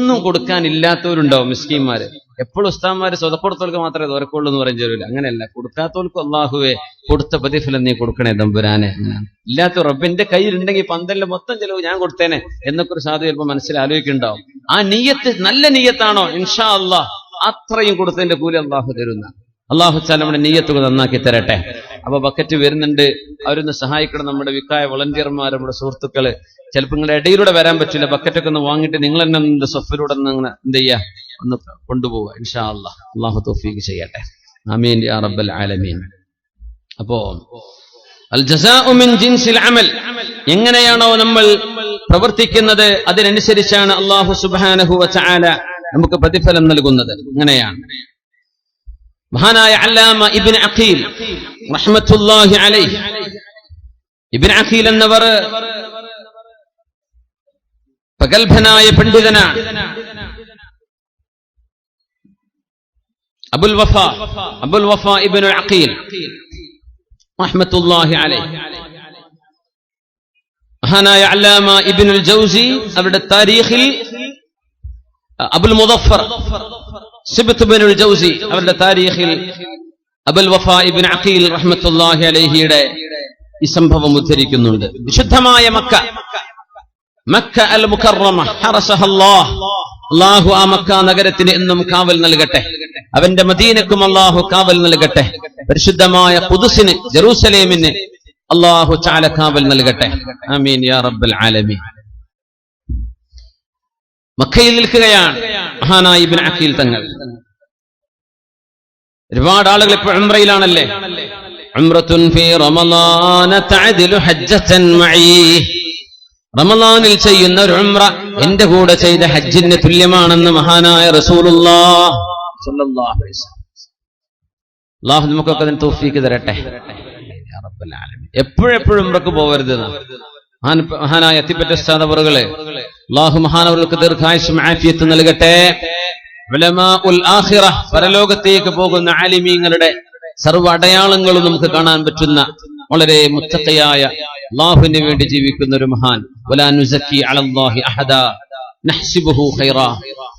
ഒന്നും കൊടുക്കാനില്ലാത്തവരുണ്ടാവും മിസ്കീന്മാര്. എപ്പോഴും ഉസ്താദ്മാര് സ്വതപ്പെടുത്തവർക്ക് മാത്രമേ തുറക്കുള്ളൂ എന്ന് പറയാൻ ചേരില്ല. അങ്ങനെയല്ല, കൊടുക്കാത്തവർക്ക് അള്ളാഹുവെ കൊടുത്ത പ്രതിഫലം നീ കൊടുക്കണേ തമ്പുരാനെ. ഇല്ലാത്ത റബ്ബിന്റെ കയ്യിലുണ്ടെങ്കിൽ പന്തലിന്റെ മൊത്തം ചെലവ് ഞാൻ കൊടുത്തേനെ എന്നൊക്കെ ഒരു സാധു ചിലപ്പോൾ മനസ്സിൽ ആലോചിക്കുന്നുണ്ടാവും. ആ നീയത്ത് നല്ല നീയത്താണോ, ഇൻഷാ അള്ളാഹ് അത്രയും കൊടുത്തതിന്റെ കൂലി അള്ളാഹു തരുന്ന. അള്ളാഹു താല നമ്മുടെ നീയത്തുകൾ നന്നാക്കി തരട്ടെ. അപ്പൊ ബക്കറ്റ് വരുന്നുണ്ട്, അവരൊന്ന് സഹായിക്കണം. നമ്മുടെ വിക്കായ വളണ്ടിയർമാർ, നമ്മുടെ സുഹൃത്തുക്കള്. ചിലപ്പോൾ നിങ്ങളുടെ ഇടയിലൂടെ വരാൻ പറ്റില്ല, ബക്കറ്റൊക്കെ ഒന്ന് വാങ്ങിയിട്ട് നിങ്ങൾ തന്നെ സൊഫിലൂടെ അങ്ങനെ എന്ത് ചെയ്യാ, ഒന്ന് കൊണ്ടുപോവുക ഇൻഷാ അല്ലാഹ്. അള്ളാഹു തൗഫീഖ് ചെയ്യട്ടെ. ആമീൻ യാ റബ്ബൽ ആലമീൻ. അപ്പോ അൽ ജസാഉ മിൻ ജിൻസിൽ അമൽ, എങ്ങനെയാണോ നമ്മൾ പ്രവർത്തിക്കുന്നത് അതിനനുസരിച്ചാണ് അള്ളാഹു സുബ്ഹാനഹു വ തആല നമുക്ക് പ്രതിഫലം നൽകുന്നത്. അങ്ങനെയാണ് മഹാനായ അല്ലാമ ഇബ്നു അഖീൽ റഹ്മത്തുള്ളാഹി അലൈഹി, ഇബ്നു അഖീൽ എന്നവർ പ്രഗൽഭനായ പണ്ഡിതനാണ്. അബുൽ വഫ ഇബ്നു അഖീൽ റഹ്മത്തുള്ളാഹി അലൈഹി. മഹാനായ അല്ലാമ ഇബ്നുൽ ജൗസി അവരുടെ താരീഖിൽ അബുൽ മുദഫർ സിബ്ത് ഇബ്നുൽ ജൗസി അവരുടെ താരീഖിൽ അബുൽ വഫ ഇബ്നു അഖീൽ റഹ്മത്തുള്ളാഹി അലൈഹിയുടെ ഈ സംഭവം ഉദ്ധരിക്കുന്നുണ്ട്. വിശുദ്ധമായ മക്ക അൽ മുകറമ ഹറസഹല്ലാഹ്, അല്ലാഹു ആ മക്ക നഗരത്തിന് എന്നും കാവൽ നൽകട്ടെ. അവന്റെ മദീനക്കും അല്ലാഹു കാവൽ നൽകട്ടെ. പരിശുദ്ധമായ ഖുദ്സിന്, ജെറൂസലേമിന് അല്ലാഹു തആല കാവൽ നൽകട്ടെ. ആമീൻ യാ റബ്ബൽ ആലമീൻ. മക്കയിൽ നിൽക്കുകയാണ് മഹാനായ ഇബ്നു അഖീൽ തങ്ങൾ. ഒരുപാട് ആളുകൾ ഇപ്പോൾ ഉംറയിലാണല്ലേ. ഉംറത്തുൻ ഫീ റമളാന തഅദിലു ഹജ്ജതൻ മഈ, റമളാനിൽ ചെയ്യുന്ന ഒരു ഉംറ എന്റെ കൂടെ ചെയ്ത ഹജ്ജിന് തുല്യമാണെന്ന് മഹാനായ റസൂലുള്ളാഹ് സ്വല്ലല്ലാഹു അലൈഹി വസല്ലം. അല്ലാഹു നമുക്കൊക്കെ അതിന് തൗഫീഖ് തരട്ടെ യാ റബ്ബൽ ആലമീൻ. എപ്പോഴെപ്പോഴും ഉംറക്ക് പോകരുത്. മഹാനായ അത്തിപ്പറ്റ ഉസ്താദ് അവറുകളെ അല്ലാഹു മഹാനവർക്ക് ദീർഘായുസ്സും ആഫിയത്തും നൽകട്ടെ. ഉലമാഉൽ ആഖിറ, പരലോകത്തേക്ക് പോകുന്ന ആലിമീങ്ങളുടെ സർവ്വ അടയാളങ്ങളും നമുക്ക് കാണാൻ പറ്റുന്ന വളരെ മുത്തഖിയായ അല്ലാഹുവിന് വേണ്ടി ജീവിക്കുന്ന ഒരു മഹാൻ. വലാ നുസക്കി അലല്ലാഹി അഹദ നഹ്സിബുഹു ഖൈറാ.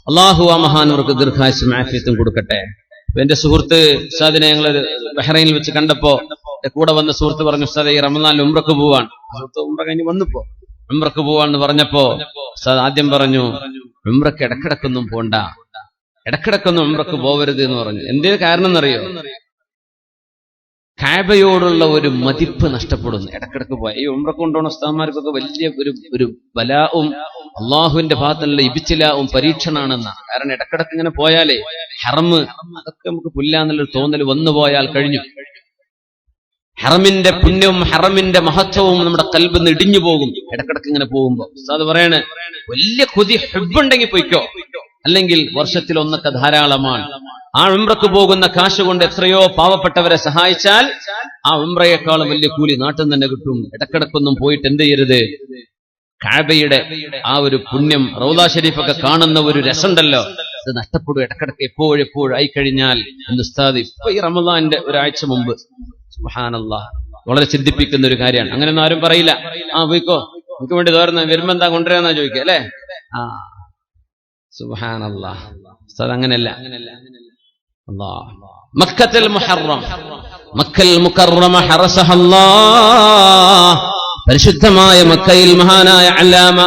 അല്ലാഹു ആ മഹാനവർക്ക് ദീർഘായുസ്സും ആഫിയത്തും കൊടുക്കട്ടെ. എന്റെ സുഹൃത്ത് ഉസ്താദിനെ ഞങ്ങൾ ബഹ്റൈനിൽ വെച്ച് കണ്ടപ്പോ കൂടെ വന്ന സുഹൃത്ത് പറഞ്ഞു, ഉസ്താദ് ഈ റമളാനിൽ ഉംറക്ക് പോവാൻ. ഉംറ കഴിഞ്ഞ് വന്നപ്പോ ഉംറക്ക് പോവാന്ന് പറഞ്ഞപ്പോ ഉസ്താദ് ആദ്യം പറഞ്ഞു, ഉംറക്ക് ഇടക്കിടക്കൊന്നും പോണ്ട, ഇടക്കിടക്കൊന്നും ഉംറക്ക് പോവരുത് എന്ന് പറഞ്ഞു. എന്തേ കാരണം എന്നറിയോ? കഅബയോടുള്ള ഒരു മതിപ്പ് നഷ്ടപ്പെടുന്നു ഇടക്കിടക്ക് പോയ. ഈ ഉംറക്ക് കൊണ്ടുപോകുന്ന ഉസ്താദ്മാർക്കൊക്കെ വലിയ ഒരു ബലാവും അള്ളാഹുവിന്റെ ഭാഗത്തുള്ള ഇബ്തിലാവും പരീക്ഷണാണെന്നാണ്. കാരണം ഇടക്കിടക്ക് ഇങ്ങനെ പോയാലേ ഹറമ് അതൊക്കെ നമുക്ക് പുല്ലാന്നുള്ളൊരു തോന്നൽ വന്നു പോയാൽ കഴിഞ്ഞു. ഹറമിന്റെ പുണ്യവും ഹറമിന്റെ മഹത്വവും നമ്മുടെ കൽബിന്ന് ഇടിഞ്ഞു പോകും ഇടക്കിടക്ക് ഇങ്ങനെ പോകുമ്പോ. ഉസ്താദ് പറയാണ്, വലിയ കൊതി ഹുബ്ബുണ്ടെങ്കിൽ പോയിക്കോ, അല്ലെങ്കിൽ വർഷത്തിൽ ഒന്നൊക്കെ ധാരാളമാണ്. ആ ഉംറക്ക് പോകുന്ന കാശ് കൊണ്ട് എത്രയോ പാവപ്പെട്ടവരെ സഹായിച്ചാൽ ആ ഉംറയെക്കാളും വലിയ കൂലി നാട്ടിൽ തന്നെ കിട്ടും. ഇടക്കിടക്കൊന്നും പോയിട്ട് എന്ത് ചെയ്യരുത്, കഅബയുടെ ആ ഒരു പുണ്യം റൗള ഷരീഫൊക്കെ കാണുന്ന ഒരു രസമുണ്ടല്ലോ, അത് നഷ്ടപ്പെടും ഇടക്കിടക്ക് എപ്പോഴെപ്പോഴും ആയിക്കഴിഞ്ഞാൽ. ഉസ്താദ് ഇപ്പൊ ഈ റമളാന്റെ ഒരാഴ്ച മുമ്പ് സുബ്ഹാനല്ലാഹ് വളരെ ചിന്തിപ്പിക്കുന്ന ഒരു കാര്യമാണ്. അങ്ങനെയൊന്നും ആരും പറയില്ല, ആ പോയിക്കോ നമുക്ക് വേണ്ടി തോരുന്ന വരുമ്പോ എന്താ കൊണ്ടുവരാന്നാ ചോദിക്കുക അല്ലെ. ആ സുബ്ഹാനല്ലാഹ്, ഉസ്താദ് അങ്ങനെയല്ല. മക്കത്തുൽ മുഹറം, മക്കൽ മുകറമ ഹറസഹല്ലാഹ്, പരിശുദ്ധമായ മക്കയിൽ മഹാനായ അല്ലാമ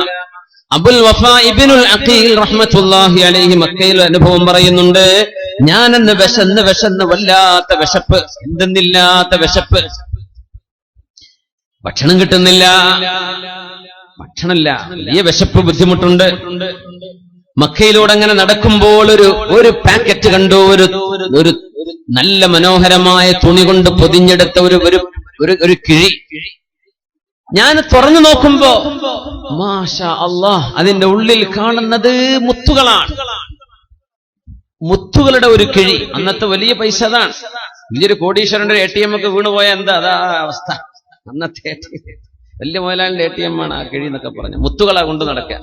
അബുൽ വഫാ ഇബ്നുൽ അഖീൽ റഹ്മത്തുള്ളാഹി അലൈഹി മക്കയിൽ അനുഭവം പറയുന്നുണ്ട്. ഞാനെന്ന് വിശന്ന് വല്ലാത്ത വിശപ്പ്, എന്തെന്നില്ലാത്ത വിശപ്പ്, ഭക്ഷണം കിട്ടുന്നില്ല, ഭക്ഷണമില്ല, വലിയ വിശപ്പ്, ബുദ്ധിമുട്ടുണ്ട്. മക്കയിലൂടെ അങ്ങനെ നടക്കുമ്പോൾ ഒരു പാക്കറ്റ് കണ്ടു, ഒരു നല്ല മനോഹരമായ തുണി കൊണ്ട് പൊതിഞ്ഞെടുത്ത ഒരു കിഴി. ഞാൻ തുറന്നു നോക്കുമ്പോ മാഷാ അല്ലാഹ്, അതിന്റെ ഉള്ളിൽ കാണുന്നത് മുത്തുകളാണ്. മുത്തുകളുടെ ഒരു കിഴി. അന്നത്തെ വലിയ പൈസ അതാണ്. വലിയൊരു കോടീശ്വരന്റെ ATM ഒക്കെ വീണുപോയ എന്താ അതാ അവസ്ഥ. അന്നത്തെ വലിയ മുതലാളിന്റെ ATM ആണ് ആ കിഴി എന്നൊക്കെ പറഞ്ഞു. മുത്തുകളാ കൊണ്ട് നടക്കുക.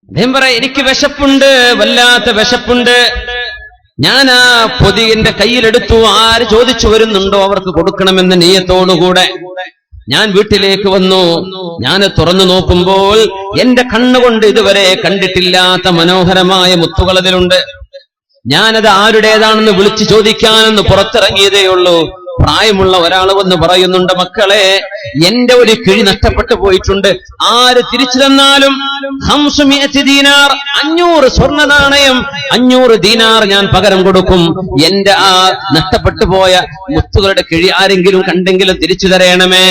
അദ്ദേഹം പറയാം, എനിക്ക് വിശപ്പുണ്ട്, വല്ലാത്ത വിശപ്പുണ്ട്. ഞാൻ ആ പൊതി എന്റെ കയ്യിലെടുത്തു. ആര് ചോദിച്ചു വരുന്നുണ്ടോ അവർക്ക് കൊടുക്കണമെന്ന നിയ്യത്തോടുകൂടെ ഞാൻ വീട്ടിലേക്ക് വന്നു. ഞാൻ തുറന്നു നോക്കുമ്പോൾ എന്റെ കണ്ണുകൊണ്ട് ഇതുവരെ കണ്ടിട്ടില്ലാത്ത മനോഹരമായ മുത്തുകൾ അതിലുണ്ട്. ഞാനത് ആരുടേതാണെന്ന് വിളിച്ചു ചോദിക്കാനെന്ന് പുറത്തിറങ്ങിയതേ ഉള്ളൂ. പ്രായമുള്ള ഒരാൾ വന്ന് പറയുന്നുണ്ട്, മക്കളെ, എന്റെ ഒരു കിഴി നഷ്ടപ്പെട്ടു പോയിട്ടുണ്ട്. ആര് തിരിച്ചു തന്നാലും 500 ദീനാർ, 500 സ്വർണ്ണ നാണയം, 500 ദീനാർ ഞാൻ പകരം കൊടുക്കും. എന്റെ ആ നഷ്ടപ്പെട്ടു പോയ മുത്തുകളുടെ കിഴി ആരെങ്കിലും കണ്ടെങ്കിലും തിരിച്ചു തരയണമേ.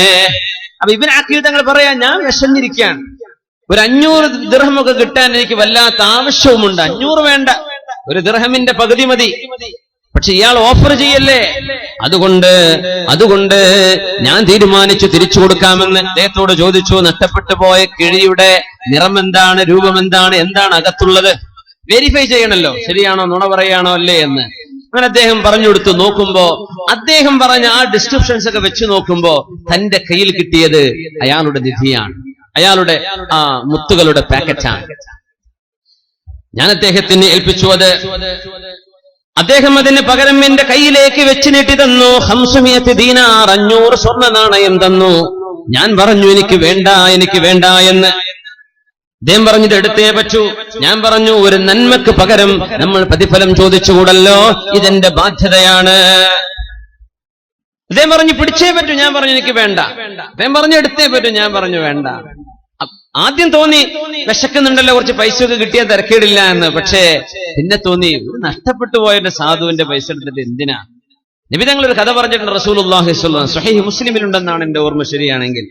അപ്പൊ ഇബ്നു അഖീൽ തങ്ങൾ പറയാ, ഞാൻ വിശന്നിരിക്കുകയാണ്, ഒരു 500 ദിർഹമൊക്കെ കിട്ടാൻ എനിക്ക് വല്ലാത്ത ആവശ്യവുമുണ്ട്. 500 വേണ്ട, ഒരു ദിർഹമിന്റെ പകുതി മതി. പക്ഷെ ഇയാൾ ഓഫർ ചെയ്യല്ലേ. അതുകൊണ്ട് ഞാൻ തീരുമാനിച്ചു തിരിച്ചു കൊടുക്കാമെന്ന്. അദ്ദേഹത്തോട് ചോദിച്ചു, നഷ്ടപ്പെട്ടു പോയ കിഴിയുടെ നിറം എന്താണ്, രൂപം എന്താണ്, എന്താണ് അകത്തുള്ളത്, വെരിഫൈ ചെയ്യണല്ലോ, ശരിയാണോ നുണ പറയാണോ അല്ലേ എന്ന്. അങ്ങനെ അദ്ദേഹം പറഞ്ഞു കൊടുത്തു. നോക്കുമ്പോ അദ്ദേഹം പറഞ്ഞ ആ ഡിസ്ക്രിപ്ഷൻസ് ഒക്കെ വെച്ച് നോക്കുമ്പോ തന്റെ കയ്യിൽ കിട്ടിയത് അയാളുടെ നിധിയാണ്, അയാളുടെ ആ മുത്തുകളുടെ പാക്കറ്റാണ്. ഞാൻ അദ്ദേഹത്തിന് ഏൽപ്പിച്ചു അത്. അദ്ദേഹം അതിന് പകരം എന്റെ കയ്യിലേക്ക് വെച്ച് നീട്ടി തന്നു. 500 ദീനാർ, 500 സ്വർണ്ണ നാണയം തന്നു. ഞാൻ പറഞ്ഞു, എനിക്ക് വേണ്ട എന്ന്. അദ്ദേഹം പറഞ്ഞിട്ട് എടുത്തേ പറ്റൂ. ഞാൻ പറഞ്ഞു, ഒരു നന്മക്ക് പകരം നമ്മൾ പ്രതിഫലം ചോദിച്ചുകൂടല്ലോ, ഇതെന്റെ ബാധ്യതയാണ്. അദ്ദേഹം പറഞ്ഞു, പിടിച്ചേ പറ്റൂ. ഞാൻ പറഞ്ഞു, എനിക്ക് വേണ്ട. അദ്ദേഹം പറഞ്ഞു, എടുത്തേ പറ്റൂ. ഞാൻ പറഞ്ഞു, വേണ്ട. ആദ്യം തോന്നി വിശക്കുന്നുണ്ടല്ലോ, കുറച്ച് പൈസ ഒക്കെ കിട്ടിയാൽ തിരക്കേടില്ല എന്ന്. പക്ഷേ പിന്നെ തോന്നി, നഷ്ടപ്പെട്ടു പോയതിന്റെ സാധുവിന്റെ പൈസ എടുത്തിട്ട് എന്തിനാ. നബി തങ്ങൾ ഒരു കഥ പറഞ്ഞിട്ടുണ്ട്, റസൂലുള്ളാഹി സ്വല്ലല്ലാഹു അലൈഹി വസല്ലം, സ്വഹീഹ് മുസ്ലിമിലുണ്ടെന്നാണ് എന്റെ ഓർമ്മ ശരിയാണെങ്കിൽ.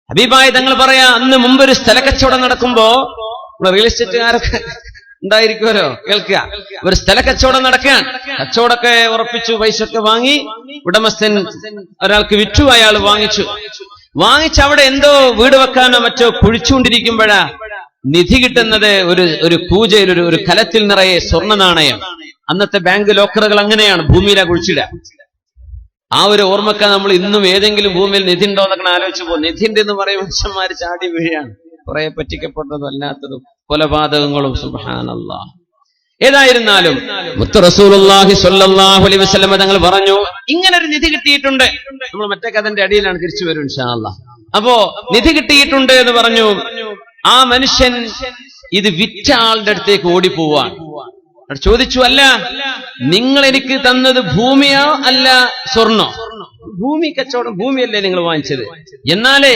ഹബീബായ തങ്ങൾ പറയാ, അന്ന് മുമ്പ് ഒരു സ്ഥലക്കച്ചവടം നടക്കുമ്പോ, റിയൽ എസ്റ്റേറ്റുകാരൊക്കെ ഉണ്ടായിരിക്കുമല്ലോ, കേൾക്കുക. ഒരു സ്ഥല കച്ചവടം നടക്കാൻ, കച്ചവടമൊക്കെ ഉറപ്പിച്ചു, പൈസ ഒക്കെ വാങ്ങി, ഉടമസ്ഥൻ ഒരാൾക്ക് വിറ്റു, അയാൾ വാങ്ങിച്ച് അവിടെ എന്തോ വീട് വെക്കാനോ മറ്റോ കുഴിച്ചുകൊണ്ടിരിക്കുമ്പോഴാ നിധി കിട്ടുന്നത് ഒരു പൂജയിൽ ഒരു കലത്തിൽ നിറയെ സ്വർണ്ണ നാണയം. അന്നത്തെ ബാങ്ക് ലോക്കറുകൾ അങ്ങനെയാണ്, ഭൂമിയിലാ കുഴിച്ചിടുക. ആ ഒരു ഓർമ്മക്ക നമ്മൾ ഇന്നും ഏതെങ്കിലും ഭൂമിയിൽ നിധി ഉണ്ടോ എന്നൊക്കെ ആലോചിച്ചു പോകും. നിധിന്റെ എന്ന് പറയും മനുഷ്യന്മാര് ചാടി വീഴാണ്, കുറെ പറ്റിക്കപ്പെട്ടതും അല്ലാത്തതും കൊലപാതകങ്ങളും. സുബ്ഹാനല്ലാഹ്. ഏതായിരുന്നാലും മുത്ത് റസൂലുള്ളാഹി സ്വല്ലല്ലാഹു അലൈഹി വസല്ലം തങ്ങൾ പറഞ്ഞു, ഇങ്ങനെ ഒരു നിധി കിട്ടിയിട്ടുണ്ട്. നമ്മൾ മറ്റേ കഥന്റെ അടിയിലാണ്, തിരിച്ചു വരും ഇൻഷാ അല്ലാഹ്. അപ്പോ നിധി കിട്ടിയിട്ടുണ്ട് എന്ന് പറഞ്ഞു. ആ മനുഷ്യൻ ഇത് വിറ്റ ആളുടെ അടുത്തേക്ക് ഓടിപ്പോവാൻ ചോദിച്ചു, അല്ല, നിങ്ങൾ എനിക്ക് തന്നത് ഭൂമിയോ അല്ല സ്വർണ്ണോ? ഭൂമി കച്ചവടം, ഭൂമിയല്ലേ നിങ്ങൾ വാങ്ങിച്ചത്. എന്നാലേ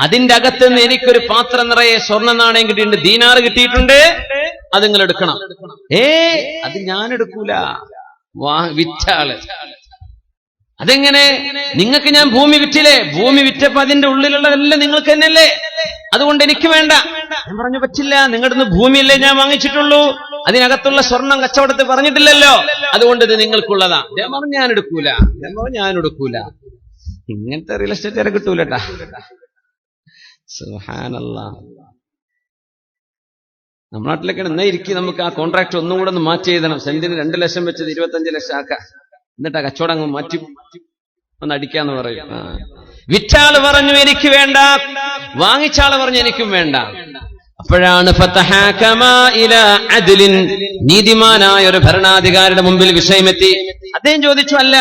അതിന്റെ അകത്തുനിന്ന് എനിക്കൊരു പാത്രം നിറയെ സ്വർണ്ണ നാണയം കിട്ടിയിട്ടുണ്ട്, ദീനാറ് കിട്ടിയിട്ടുണ്ട്, അത് നിങ്ങൾ എടുക്കണം. അത് ഞാൻ എടുക്കൂല, വിറ്റാള്. അതെങ്ങനെ? നിങ്ങൾക്ക് ഞാൻ ഭൂമി വിറ്റില്ലേ? ഭൂമി വിറ്റപ്പോ അതിന്റെ ഉള്ളിലുള്ളതെല്ലാം നിങ്ങൾക്ക് തന്നെയല്ലേ, അതുകൊണ്ട് എനിക്ക് വേണ്ട. ഞാൻ പറഞ്ഞു, പറ്റില്ല, നിങ്ങളുടെ ഭൂമിയല്ലേ ഞാൻ വാങ്ങിച്ചിട്ടുള്ളൂ, അതിനകത്തുള്ള സ്വർണം കച്ചവടത്തിൽ പറഞ്ഞിട്ടില്ലല്ലോ, അതുകൊണ്ട് ഇത് നിങ്ങൾക്കുള്ളതാ. ഞാൻ പറഞ്ഞു, ഞാൻ എടുക്കൂല. ഇങ്ങനത്തെ റിയൽ എസ്റ്റേറ്റ് കിട്ടൂലട്ടാ. സുബ്ഹാനല്ലാഹ്. നമ്മുടെ നാട്ടിലൊക്കെ എന്നാ ഇരിക്കും, നമുക്ക് ആ കോൺട്രാക്ട് ഒന്നും കൂടെ ഒന്ന് മാറ്റി എഴുതണം. സെന്റിന് 2 ലക്ഷം വെച്ചത് 25 ലക്ഷം ആക്കാം, എന്നിട്ട് ആ കച്ചവടം അങ്ങ് മാറ്റി ഒന്ന് അടിക്കാന്ന് പറയും. വിറ്റാള് പറഞ്ഞു, എനിക്ക് വേണ്ട. വാങ്ങിച്ചാള് പറഞ്ഞു, എനിക്കും വേണ്ട. അപ്പോഴാണ് നീതിമാനായ ഒരു ഭരണാധികാരിയുടെ മുമ്പിൽ വിഷയമെത്തി. അദ്ദേഹം ചോദിച്ചു, അല്ല,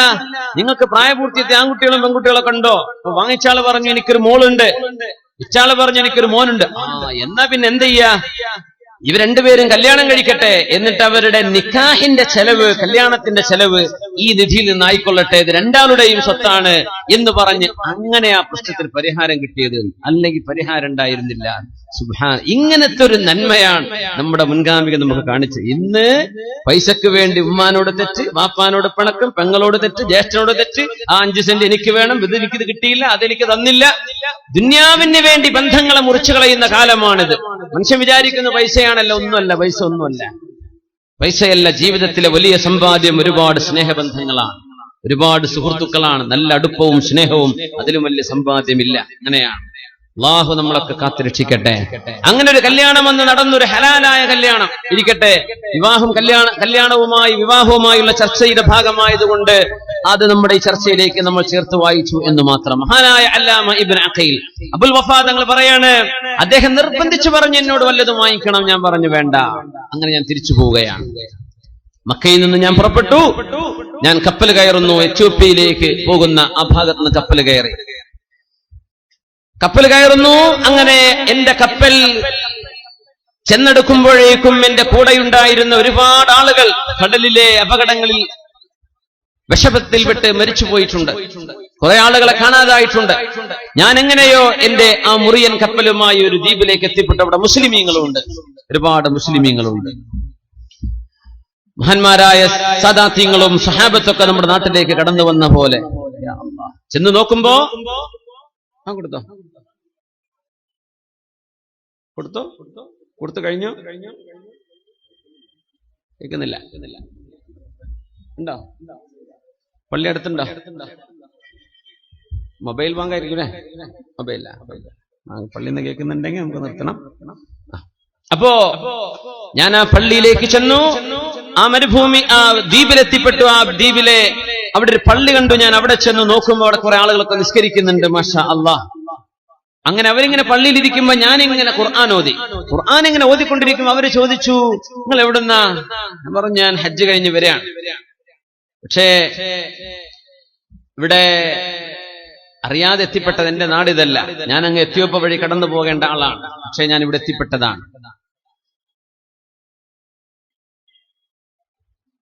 നിങ്ങൾക്ക് പ്രായപൂർത്തിയെത്തിയ ആൺകുട്ടികളും പെൺകുട്ടികളൊക്കെ ഉണ്ടോ? വാങ്ങിച്ചാള് പറഞ്ഞു, എനിക്കൊരു മോളുണ്ട്. വിറ്റാള് പറഞ്ഞു, എനിക്കൊരു മോനുണ്ട്. എന്നാ പിന്നെ എന്ത് ചെയ്യാ, ഇവർ രണ്ടുപേരും കല്യാണം കഴിക്കട്ടെ, എന്നിട്ട് അവരുടെ നിക്കാഹിന്റെ ചെലവ്, കല്യാണത്തിന്റെ ചെലവ് ഈ നിധിയിൽ നിന്നായിക്കൊള്ളട്ടെ, ഇത് രണ്ടാളുടെയും സ്വത്താണ് എന്ന് പറഞ്ഞ് അങ്ങനെ ആ പ്രശ്നത്തിന് പരിഹാരം കിട്ടിയത്. അല്ലെങ്കിൽ പരിഹാരം ഉണ്ടായിരുന്നില്ല. സുബ്ഹാൻ. ഇങ്ങനത്തെ ഒരു നന്മയാണ് നമ്മുടെ മുൻഗാമികൾ നമുക്ക് കാണിച്ചത്. ഇന്ന് പൈസക്ക് വേണ്ടി ഉമ്മാനോട് തെറ്റ്, വാപ്പാനോട് പിണക്കം, പെങ്ങളോട് തെറ്റ്, ജ്യേഷ്ഠനോട് തെറ്റ്, ആ 5 സെന്റ് എനിക്ക് വേണം, ഇത് എനിക്കിത് കിട്ടിയില്ല, അതെനിക്ക് തന്നില്ല. ദുന്യാവിന് വേണ്ടി ബന്ധങ്ങളെ മുറിച്ചു കളയുന്ന കാലമാണിത്. മനുഷ്യൻ വിചാരിക്കുന്ന പൈസയാണല്ലോ, ഒന്നുമല്ല, പൈസ ഒന്നുമല്ല, പൈസയല്ല. ജീവിതത്തിലെ വലിയ സമ്പാദ്യം ഒരുപാട് സ്നേഹബന്ധങ്ങളാണ്, ഒരുപാട് സുഹൃത്തുക്കളാണ്, നല്ല അടുപ്പവും സ്നേഹവും. അതിലും വലിയ സമ്പാദ്യമില്ല. അങ്ങനെയാണ്. അല്ലാഹു നമ്മളൊക്കെ കാത്തുരക്ഷിക്കട്ടെ. അങ്ങനെ ഒരു കല്യാണം വന്ന് നടന്നൊരു ഹലാലായ കല്യാണം ഇരിക്കട്ടെ. വിവാഹവുമായുള്ള ചർച്ചയുടെ ഭാഗമായതുകൊണ്ട് അത് നമ്മുടെ ഈ ചർച്ചയിലേക്ക് നമ്മൾ ചേർത്ത് വായിച്ചു എന്ന് മാത്രം. മഹാനായ അല്ലാമ ഇബ്നു അഖീൽ അബുൽ വഫാ തങ്ങൾ പറയാണ്, അദ്ദേഹം നിർബന്ധിച്ചു പറഞ്ഞു, എന്നോട് വല്ലതും വാങ്ങിക്കണം. ഞാൻ പറഞ്ഞു, വേണ്ട. അങ്ങനെ ഞാൻ തിരിച്ചു പോവുകയാണ്. മക്കയിൽ നിന്ന് ഞാൻ പുറപ്പെട്ടു. ഞാൻ കപ്പൽ കയറുന്നു, എത്യോപ്യയിലേക്ക് പോകുന്ന ആ ഭാഗത്ത് നിന്ന് കപ്പൽ കയറി. കപ്പൽ കയറുന്നു. അങ്ങനെ എന്റെ കപ്പൽ ചെന്നെടുക്കുമ്പോഴേക്കും എന്റെ കൂടെയുണ്ടായിരുന്ന ഒരുപാട് ആളുകൾ കടലിലെ അപകടങ്ങളിൽ വിഷപത്തിൽപ്പെട്ട് മരിച്ചുപോയിട്ടുണ്ട്. കുറെ ആളുകളെ കാണാതായിട്ടുണ്ട്. ഞാൻ എങ്ങനെയോ എന്റെ ആ മുറിയൻ കപ്പലുമായി ഒരു ദ്വീപിലേക്ക് എത്തിപ്പെട്ട അവിടെ മുസ്ലിമീങ്ങളുണ്ട്, ഒരുപാട് മുസ്ലിമീങ്ങളുണ്ട്. മഹാന്മാരായ സാദാത്യങ്ങളും സഹാബത്തൊക്കെ നമ്മുടെ നാട്ടിലേക്ക് കടന്നു വന്ന പോലെ ചെന്ന് നോക്കുമ്പോ കൊടുത്തു കഴിഞ്ഞു കേൾക്കുന്നില്ല. ഉണ്ടോ? പള്ളി അടുത്തുണ്ടോ? മൊബൈൽ വാങ്ങായിരിക്കും. മൊബൈലില്ല, പള്ളിയിൽ നിന്ന് കേൾക്കുന്നുണ്ടെങ്കിൽ നമുക്ക് നിർത്തണം. അപ്പോ ഞാൻ ആ പള്ളിയിലേക്ക് ചെന്നു. ആ മരുഭൂമി ആ ദ്വീപിലെത്തിപ്പെട്ടു. ആ ദ്വീപിലെ അവിടെ ഒരു പള്ളി കണ്ടു. ഞാൻ അവിടെ ചെന്ന് നോക്കുമ്പോൾ അവിടെ കുറെ ആളുകളൊക്കെ നിസ്കരിക്കുന്നുണ്ട്. മാഷാ അല്ലാഹ്. അങ്ങനെ അവരിങ്ങനെ പള്ളിയിലിരിക്കുമ്പോ ഞാനിങ്ങനെ ഖുർആൻ ഇങ്ങനെ ഓതിക്കൊണ്ടിരിക്കുമ്പോ അവര് ചോദിച്ചു, നിങ്ങൾ എവിടുന്നാ? ഞാൻ പറഞ്ഞു, ഞാൻ ഹജ്ജ് കഴിഞ്ഞ് വരികയാണ്. പക്ഷേ ഇവിടെ അറിയാതെ എത്തിപ്പെട്ടത്, എന്റെ നാടിതല്ല. ഞാൻ അങ്ങ് എത്യോപ്യ വഴി കടന്നു പോകേണ്ട ആളാണ്. പക്ഷെ ഞാൻ ഇവിടെ എത്തിപ്പെട്ടതാണ്.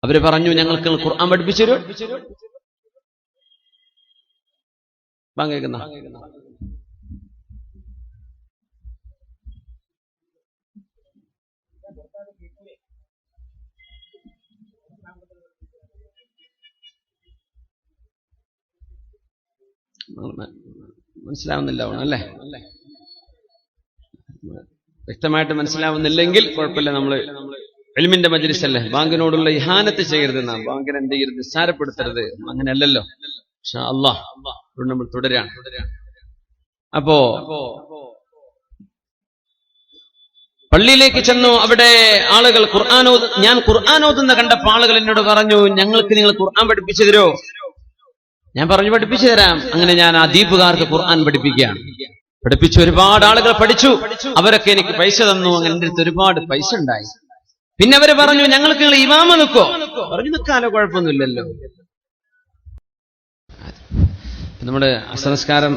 അവര് പറഞ്ഞു, ഞങ്ങൾക്ക് ഖുർആൻ പഠിപ്പിച്ചു തരൂ. കേൾക്കുന്ന മനസ്സിലാവുന്നില്ല അല്ലേ? വ്യക്തമായിട്ട് മനസ്സിലാവുന്നില്ലെങ്കിൽ കുഴപ്പമില്ല. നമ്മള് ഇൽമിന്റെ മജ്ലിസ് അല്ലേ, ബാങ്കിനോടുള്ള ഇഹാനത്ത് ചെയ്യരുതെന്നാ. ബാങ്കിനെ എന്ത് ചെയ്യരുത്, നിസ്സാരപ്പെടുത്തരുത്. അങ്ങനെയല്ലല്ലോ. ഇൻഷാ അല്ലാഹ് നമ്മൾ തുടരാണ്. അപ്പോ പള്ളിയിലേക്ക് ചെന്നു. അവിടെ ആളുകൾ ഞാൻ ഖുർആൻ ഓതുന്ന കണ്ടപ്പോ ആളുകൾ എന്നോട് പറഞ്ഞു, ഞങ്ങൾക്ക് നിങ്ങൾ ഖുർആൻ പഠിപ്പിച്ചു തരോ? ഞാൻ പറഞ്ഞു, പഠിപ്പിച്ചു തരാം. അങ്ങനെ ഞാൻ ആ ദ്വീപുകാർക്ക് ഖുർആൻ പഠിപ്പിക്കുകയാണ്. പഠിപ്പിച്ചു. ഒരുപാട് ആളുകൾ പഠിച്ചു. അവരൊക്കെ എനിക്ക് പൈസ തന്നു. അങ്ങനെ എൻ്റെ അടുത്ത് ഒരുപാട് പൈസ ഉണ്ടായി. പിന്നെ അവര് പറഞ്ഞു, ഞങ്ങൾക്ക് നിങ്ങൾ ഇമാമ നിൽക്കോ? പറഞ്ഞു, നിൽക്കാനോ, കുഴപ്പമൊന്നുമില്ലല്ലോ. നമ്മുടെ അസംസ്കാരം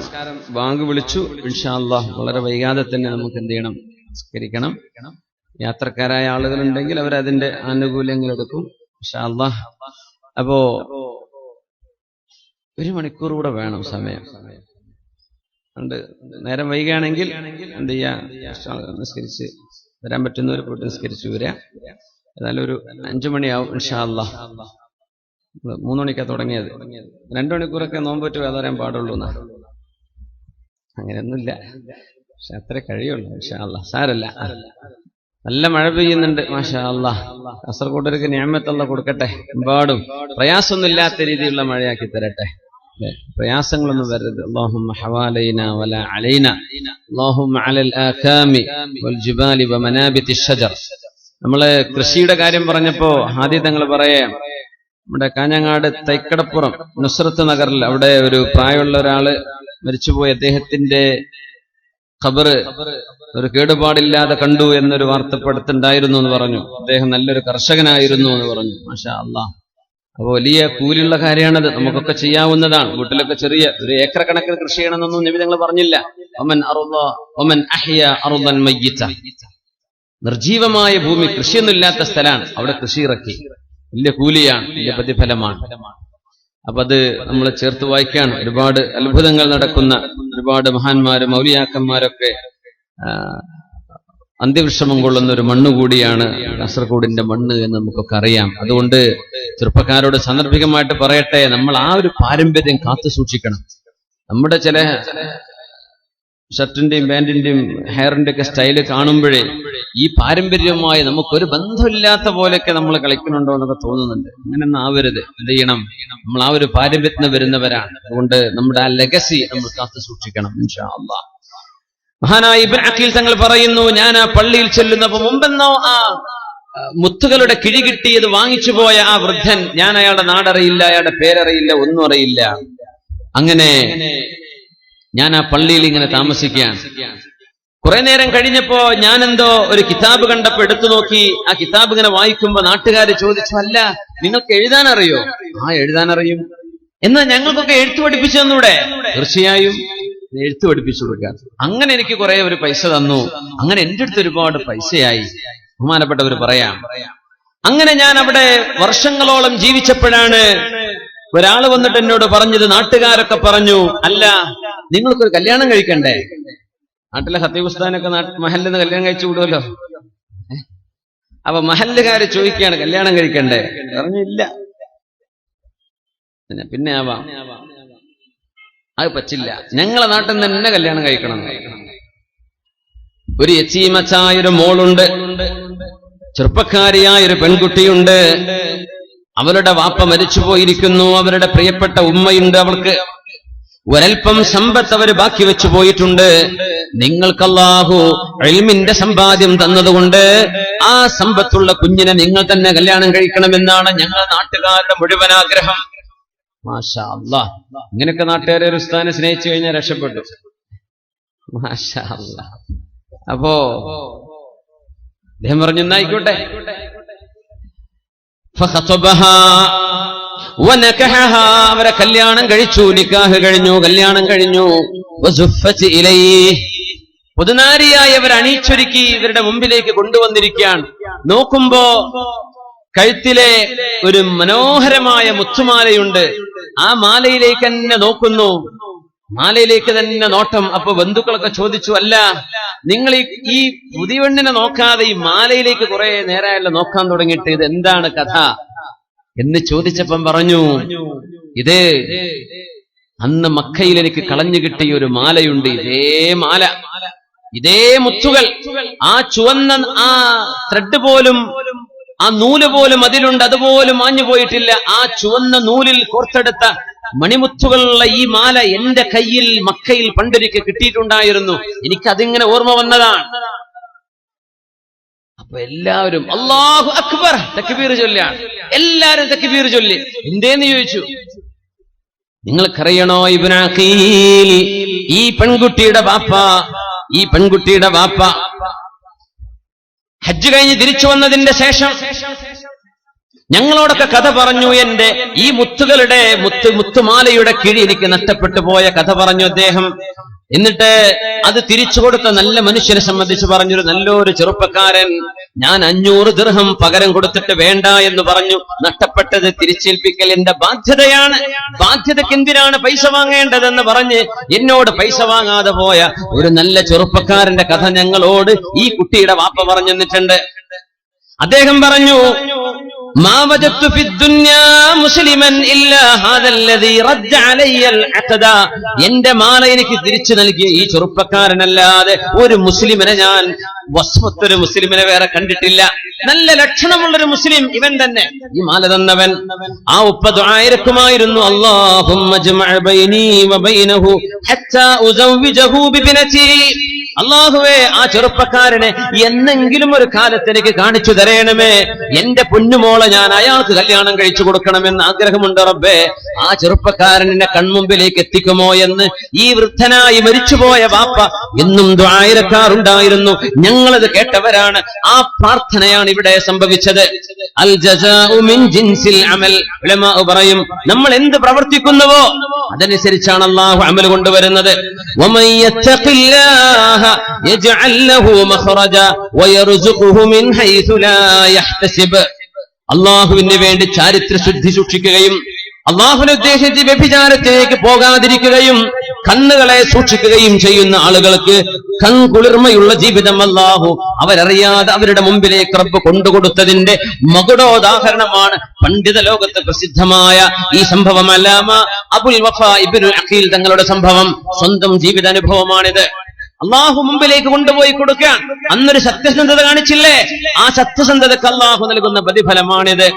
ബാങ്ക് വിളിച്ചു. ഇൻഷാ അല്ലാഹ് വളരെ വൈകാതെ തന്നെ നമുക്ക് എന്ത് ചെയ്യണം, സംസ്കരിക്കണം. യാത്രക്കാരായ ആളുകളുണ്ടെങ്കിൽ അവരതിന്റെ ആനുകൂല്യങ്ങൾ എടുക്കും ഇൻഷാ അല്ലാഹ്. അപ്പോ 1 മണിക്കൂർ കൂടെ വേണം സമയം. നേരം വൈകുകയാണെങ്കിൽ എന്ത് ചെയ്യാ, നിസ്കരിച്ച് വരാൻ പറ്റുന്നവർ പോയിട്ട് നിസ്കരിച്ചു വരിക. ഏതായാലും ഒരു 5 മണിയാവും ഇൻഷാ അല്ലാഹ്. 3 മണിക്കാണ് തുടങ്ങിയത്. 2 മണിക്കൂറൊക്കെ നോമ്പറ്റ് വേദാൻ പാടുള്ളൂ എന്നാ. അങ്ങനെയൊന്നുമില്ല, പക്ഷെ അത്രേ കഴിയുള്ളൂ ഇൻഷാ അല്ലാഹ്. സാരല്ല. നല്ല മഴ പെയ്യുന്നുണ്ട് മാഷാ അല്ലാഹ്. കാസർഗോഡർക്ക് നിഅമത്ത് അല്ലാഹ് കൊടുക്കട്ടെ. എമ്പാടും പ്രയാസമൊന്നും ഇല്ലാത്ത രീതിയിലുള്ള മഴയാക്കി തരട്ടെ. പ്രയാസങ്ങളൊന്നും വരരുത്. അല്ലാഹുമ്മ ഹവാലൈനാ വലാ അലൈനാ അല്ലാഹുമ്മ അലൽ ആകാമി വൽ ജിബാലി വമനാബിതി ഷജർ. നമ്മള് കൃഷിയുടെ കാര്യം പറഞ്ഞപ്പോ ആദ്യം തങ്ങൾ പറയാം, നമ്മുടെ കാഞ്ഞങ്ങാട് തൈക്കടപ്പുറം നുസ്രത്ത് നഗറിൽ അവിടെ ഒരു പ്രായമുള്ള ഒരാള് മരിച്ചുപോയി. അദ്ദേഹത്തിന്റെ ഖബർ ഒരു കേടുപാടില്ലാതെ കണ്ടു എന്നൊരു വാർത്തപ്പെടുത്തുണ്ടായിരുന്നു എന്ന് പറഞ്ഞു. അദ്ദേഹം നല്ലൊരു കർഷകനായിരുന്നു എന്ന് പറഞ്ഞു. മാഷാ അല്ലാഹ്. അപ്പൊ വലിയ കൂലിയുള്ള കാര്യമാണത്. നമുക്കൊക്കെ ചെയ്യാവുന്നതാണ്. വീട്ടിലൊക്കെ ചെറിയ ഒരു ഏക്കർ കണക്കിന് കൃഷി ചെയ്യണമെന്നൊന്നും നബി തങ്ങൾ പറഞ്ഞില്ല. ഒമൻ അഹ്യ അർദൻ മയ്യിത. നിർജീവമായ ഭൂമി, കൃഷിയൊന്നും ഇല്ലാത്ത സ്ഥലമാണ്, അവിടെ കൃഷി ഇറക്കി. വലിയ കൂലിയാണ്, വലിയ പ്രതിഫലമാണ്. അപ്പൊ അത് നമ്മൾ ചേർത്ത് വായിക്കാൻ ഒരുപാട് അത്ഭുതങ്ങൾ നടക്കുന്ന ഒരുപാട് മഹാന്മാരും മൗലിയാക്കന്മാരൊക്കെ അന്ത്യവിശ്രമം കൊള്ളുന്ന ഒരു മണ്ണുകൂടിയാണ് കാസർഗോഡിന്റെ മണ്ണ് എന്ന് നമുക്കൊക്കെ അറിയാം. അതുകൊണ്ട് ചെറുപ്പക്കാരോട് സാന്ദർഭികമായിട്ട് പറയട്ടെ, നമ്മൾ ആ ഒരു പാരമ്പര്യം കാത്തു സൂക്ഷിക്കണം. നമ്മുടെ ചില ഷർട്ടിന്റെയും പാന്റിന്റെയും ഹെയറിന്റെ ഒക്കെ സ്റ്റൈല് കാണുമ്പോഴേ ഈ പാരമ്പര്യവുമായി നമുക്കൊരു ബന്ധമില്ലാത്ത പോലെയൊക്കെ നമ്മൾ കളിക്കുന്നുണ്ടോ എന്നൊക്കെ തോന്നുന്നുണ്ട്. അങ്ങനെയൊന്നും ആവരുത്. എന്ത് ചെയ്യണം, നമ്മൾ ആ ഒരു പാരമ്പര്യത്തിന് വരുന്നവരാണ്. അതുകൊണ്ട് നമ്മുടെ ആ ലെഗസി നമ്മൾ കാത്തു സൂക്ഷിക്കണം ഇൻഷാ അല്ലാഹ്. മഹാനായ ഇബ്നു അഖീൽ തങ്ങൾ പറയുന്നു, ഞാൻ ആ പള്ളിയിൽ ചെല്ലുന്നപ്പോ മുമ്പെന്നോ ആ മുത്തുകളുടെ കിഴി കിട്ടിയത് വാങ്ങിച്ചു പോയ ആ വൃദ്ധൻ, ഞാൻ അയാളുടെ നാടറിയില്ല, അയാളുടെ പേരറിയില്ല, ഒന്നും അറിയില്ല. അങ്ങനെ ഞാൻ ആ പള്ളിയിൽ ഇങ്ങനെ താമസിക്കുകയാണ്. കുറെ നേരം കഴിഞ്ഞപ്പോ ഞാനെന്തോ ഒരു കിതാബ് കണ്ടപ്പോ എടുത്തു നോക്കി. ആ കിതാബ് ഇങ്ങനെ വായിക്കുമ്പോ നാട്ടുകാർ ചോദിച്ചു, അല്ല നിങ്ങൾക്ക് എഴുതാനറിയോ? ആ എഴുതാനറിയും. എന്നാൽ ഞങ്ങൾക്കൊക്കെ എഴുത്തു പഠിപ്പിച്ചു തന്നൂടെ? തീർച്ചയായും എഴുത്ത് പഠിപ്പിച്ചു കൊടുക്കുക. അങ്ങനെ എനിക്ക് കുറെ ഒരു പൈസ തന്നു. അങ്ങനെ എന്റെ അടുത്ത് ഒരുപാട് പൈസയായി. ബഹുമാനപ്പെട്ടവർ പറയാം, അങ്ങനെ ഞാൻ അവിടെ വർഷങ്ങളോളം ജീവിച്ചപ്പോഴാണ് ഒരാള് വന്നിട്ട് എന്നോട് പറഞ്ഞത്, നാട്ടുകാരൊക്കെ പറഞ്ഞു, അല്ല നിങ്ങൾക്കൊരു കല്യാണം കഴിക്കണ്ടേ? നാട്ടിലെ ഖത്തീബ് ഉസ്താദിനൊക്കെ മഹല്ലിൽ നിന്ന് കല്യാണം കഴിച്ചു വിടുമല്ലോ. അപ്പൊ മഹല്ലുകാര് ചോദിക്കുകയാണ്, കല്യാണം കഴിക്കണ്ടേ? പറഞ്ഞില്ല. പിന്നെ ആവാം, അത് പറ്റില്ല, ഞങ്ങളെ നാട്ടിൽ നിന്ന് തന്നെ കല്യാണം കഴിക്കണം. ഒരു യതീമച്ചായൊരു മോളുണ്ട്, ചെറുപ്പക്കാരിയായൊരു പെൺകുട്ടിയുണ്ട്. അവളുടെ വാപ്പ മരിച്ചു പോയിരിക്കുന്നു. അവരുടെ പ്രിയപ്പെട്ട ഉമ്മയുണ്ട്. അവൾക്ക് ഒരൽപ്പം സമ്പത്ത് അവർ ബാക്കി വെച്ചു പോയിട്ടുണ്ട്. നിങ്ങൾക്ക് അല്ലാഹു ഇൽമിന്റെ സമ്പാദ്യം തന്നതുകൊണ്ട് ആ സമ്പത്തുള്ള കുഞ്ഞിനെ നിങ്ങൾ തന്നെ കല്യാണം കഴിക്കണമെന്നാണ് ഞങ്ങളുടെ നാട്ടുകാരുടെ മുഴുവൻ ആഗ്രഹം. മാഷാ അല്ലാഹ്, ഇങ്ങനെയൊക്കെ നാട്ടുകാരെ ഒരു ഉസ്താദിനെ സ്നേഹിച്ചു കഴിഞ്ഞാൽ രക്ഷപ്പെട്ടു. മാഷാ അല്ലാഹ്. അപ്പോ അദ്ദേഹം പറഞ്ഞു, എന്നായിക്കോട്ടെ. അവരെ കല്യാണം കഴിച്ചു, നിക്കാഹ് കഴിഞ്ഞു, കല്യാണം കഴിഞ്ഞു. പുതുനാരിയായി അവർ അണിയിച്ചൊരുക്കി ഇവരുടെ മുമ്പിലേക്ക് കൊണ്ടുവന്നിരിക്കുകയാണ്. നോക്കുമ്പോ കഴുത്തിലെ ഒരു മനോഹരമായ മുത്തുമാലയുണ്ട്. ആ മാലയിലേക്ക് തന്നെ നോക്കുന്നു, മാലയിലേക്ക് തന്നെ നോട്ടം. അപ്പൊ ബന്ധുക്കളൊക്കെ ചോദിച്ചു, അല്ല നിങ്ങൾ ഈ പുതിയവണ്ണിനെ നോക്കാതെ ഈ മാലയിലേക്ക് കുറെ നേരമല്ല നോക്കാൻ തുടങ്ങിയിട്ട്, ഇത് എന്താണ് കഥ എന്ന് ചോദിച്ചപ്പം പറഞ്ഞു, ഇത് അന്ന് മക്കയിൽ എനിക്ക് കളഞ്ഞു കിട്ടിയ ഒരു മാലയുണ്ട്. ഇതേ മാല, ഇതേ മുത്തുകൾ, ആ ചുവന്ന ആ ത്രെഡ് പോലും, ആ നൂല് പോലും അതിലുണ്ട്, അതുപോലും മാഞ്ഞു പോയിട്ടില്ല. ആ ചുവന്ന നൂലിൽ കോർത്തെടുത്ത മണിമുത്തുകളുള്ള ഈ മാല എന്റെ കയ്യിൽ മക്കയിൽ പണ്ടൊരിക്കൽ കിട്ടിയിട്ടുണ്ടായിരുന്നു. എനിക്കതിങ്ങനെ ഓർമ്മ വന്നതാണ്. അപ്പൊ എല്ലാവരും അല്ലാഹു അക്ബർ തക്ബീർ ചൊല്ലാണ്. എല്ലാരും തക്ബീർ ചൊല്ലി. എന്തേന്ന് ചോദിച്ചു. നിങ്ങൾക്കറിയണോ ഇബ്നു അഖീൽ, ഈ പെൺകുട്ടിയുടെ വാപ്പ ഹജ്ജ് കഴിഞ്ഞ് തിരിച്ചു വന്നതിന്റെ ശേഷം ഞങ്ങളോടൊക്കെ കഥ പറഞ്ഞു. എന്റെ ഈ മുത്തുകളുടെ മുത്തുമാലയുടെ കിഴി എനിക്ക് നഷ്ടപ്പെട്ടു പോയ കഥ പറഞ്ഞു അദ്ദേഹം. എന്നിട്ട് അത് തിരിച്ചു കൊടുത്ത നല്ല മനുഷ്യനെ സംബന്ധിച്ച് പറഞ്ഞൊരു നല്ലൊരു ചെറുപ്പക്കാരൻ, ഞാൻ 500 ദിർഹം പകരം കൊടുത്തിട്ട് വേണ്ട എന്ന് പറഞ്ഞു. നഷ്ടപ്പെട്ടത് തിരിച്ചേൽപ്പിക്കൽ എന്റെ ബാധ്യതയാണ്, ബാധ്യതയ്ക്ക് എന്തിനാണ് പൈസ വാങ്ങേണ്ടതെന്ന് പറഞ്ഞ് എന്നോട് പൈസ വാങ്ങാതെ പോയ ഒരു നല്ല ചെറുപ്പക്കാരന്റെ കഥ ഞങ്ങളോട് ഈ കുട്ടിയുടെ വാപ്പ പറഞ്ഞു തന്നിട്ടുണ്ട്. അദ്ദേഹം പറഞ്ഞു, മാ വജദ്തു ഫിദ്ദുനിയാ മുസ്ലിമൻ ഇല്ലാ ഹാദല്ലദീ റദ്ദ അലയ്യൽ അഖദ. എന്റെ മാല എനിക്ക് തിരിച്ചു നൽകിയ ഈ ചെറുപ്പക്കാരനല്ലാതെ ഒരു മുസ്ലിമിനെ ഞാൻ വസ്വത്തൊരു മുസ്ലിമിനെ വേറെ കണ്ടിട്ടില്ല. നല്ല ലക്ഷണമുള്ളൊരു മുസ്ലിം ഇവൻ തന്നെ, ഈ മാല തന്നവൻ. ആ ഉപ്പ ദുആ ഇറക്കുമായിരുന്നു, അല്ലാഹുമ്മ ജമഅ ബൈനി വബൈനഹു ഹത്താ ഉസവ്വിജഹു ബിബനതി. അല്ലാഹുവേ, ആ ചെറുപ്പക്കാരനെ എന്നെങ്കിലും ഒരു കാലത്ത് എനിക്ക് കാണിച്ചു തരണമേ. എന്റെ പൊന്നുമോളെ ഞാൻ അയാൾക്ക് കല്യാണം കഴിച്ചു കൊടുക്കണമെന്ന് ആഗ്രഹമുണ്ട് റബ്ബേ. ആ ചെറുപ്പക്കാരൻ എന്നെ കൺമുമ്പിലേക്ക് എത്തിക്കുമോ എന്ന് ഈ വൃദ്ധനായി മരിച്ചുപോയ വാപ്പ എന്നും ദുആ ഇറക്കാറുണ്ടായിരുന്നു. ഞങ്ങളത് കേട്ടവരാണ്. ആ പ്രാർത്ഥനയാണ് ഇവിടെ സംഭവിച്ചത്. അൽ ജസാഉ മിൻ ജിൻസിൽ അമൽ. ഉലമാ പറയും, നമ്മൾ എന്ത് പ്രവർത്തിക്കുന്നുവോ അതനുസരിച്ചാണ് അല്ലാഹു അമൽ കൊണ്ടുവരുന്നത്. വമൻ യത്തഖില്ലാഹ യജ്അൽ ലഹു മഖറജ വയർസുഖുഹു മിൻ ഹൈസു ലാ യഹ്തസിബ്. അല്ലാഹുവിന് വേണ്ടി ചാരിത്ര ശുദ്ധി സൂക്ഷിക്കുകയും അല്ലാഹുവിനെ ഉദ്ദേശിച്ച് വ്യഭിചാരത്തിലേക്ക് പോകാതിരിക്കുകയും കണ്ണുകളെ സൂക്ഷിക്കുകയും ചെയ്യുന്ന ആളുകൾക്ക് കൺകുളിർമയുള്ള ജീവിതം അല്ലാഹു അവരറിയാതെ അവരുടെ മുമ്പിലേക്ക് റബ്ബ് കൊണ്ടുകൊടുത്തതിന്റെ മകുടോദാഹരണമാണ് പണ്ഡിത ലോകത്ത് പ്രസിദ്ധമായ ഈ സംഭവം. അല്ലാമ അബുൽ വഫാ ഇബ്നുൽ അഖീൽ തങ്ങളുടെ സംഭവം, സ്വന്തം ജീവിതാനുഭവമാണിത്. അള്ളാഹു മുമ്പിലേക്ക് കൊണ്ടുപോയി കൊടുക്കാൻ അന്നൊരു സത്യസന്ധത കാണിച്ചില്ലേ, ആ സത്യസന്ധതക്ക് അള്ളാഹു നൽകുന്ന പ്രതിഫലമാണിത്.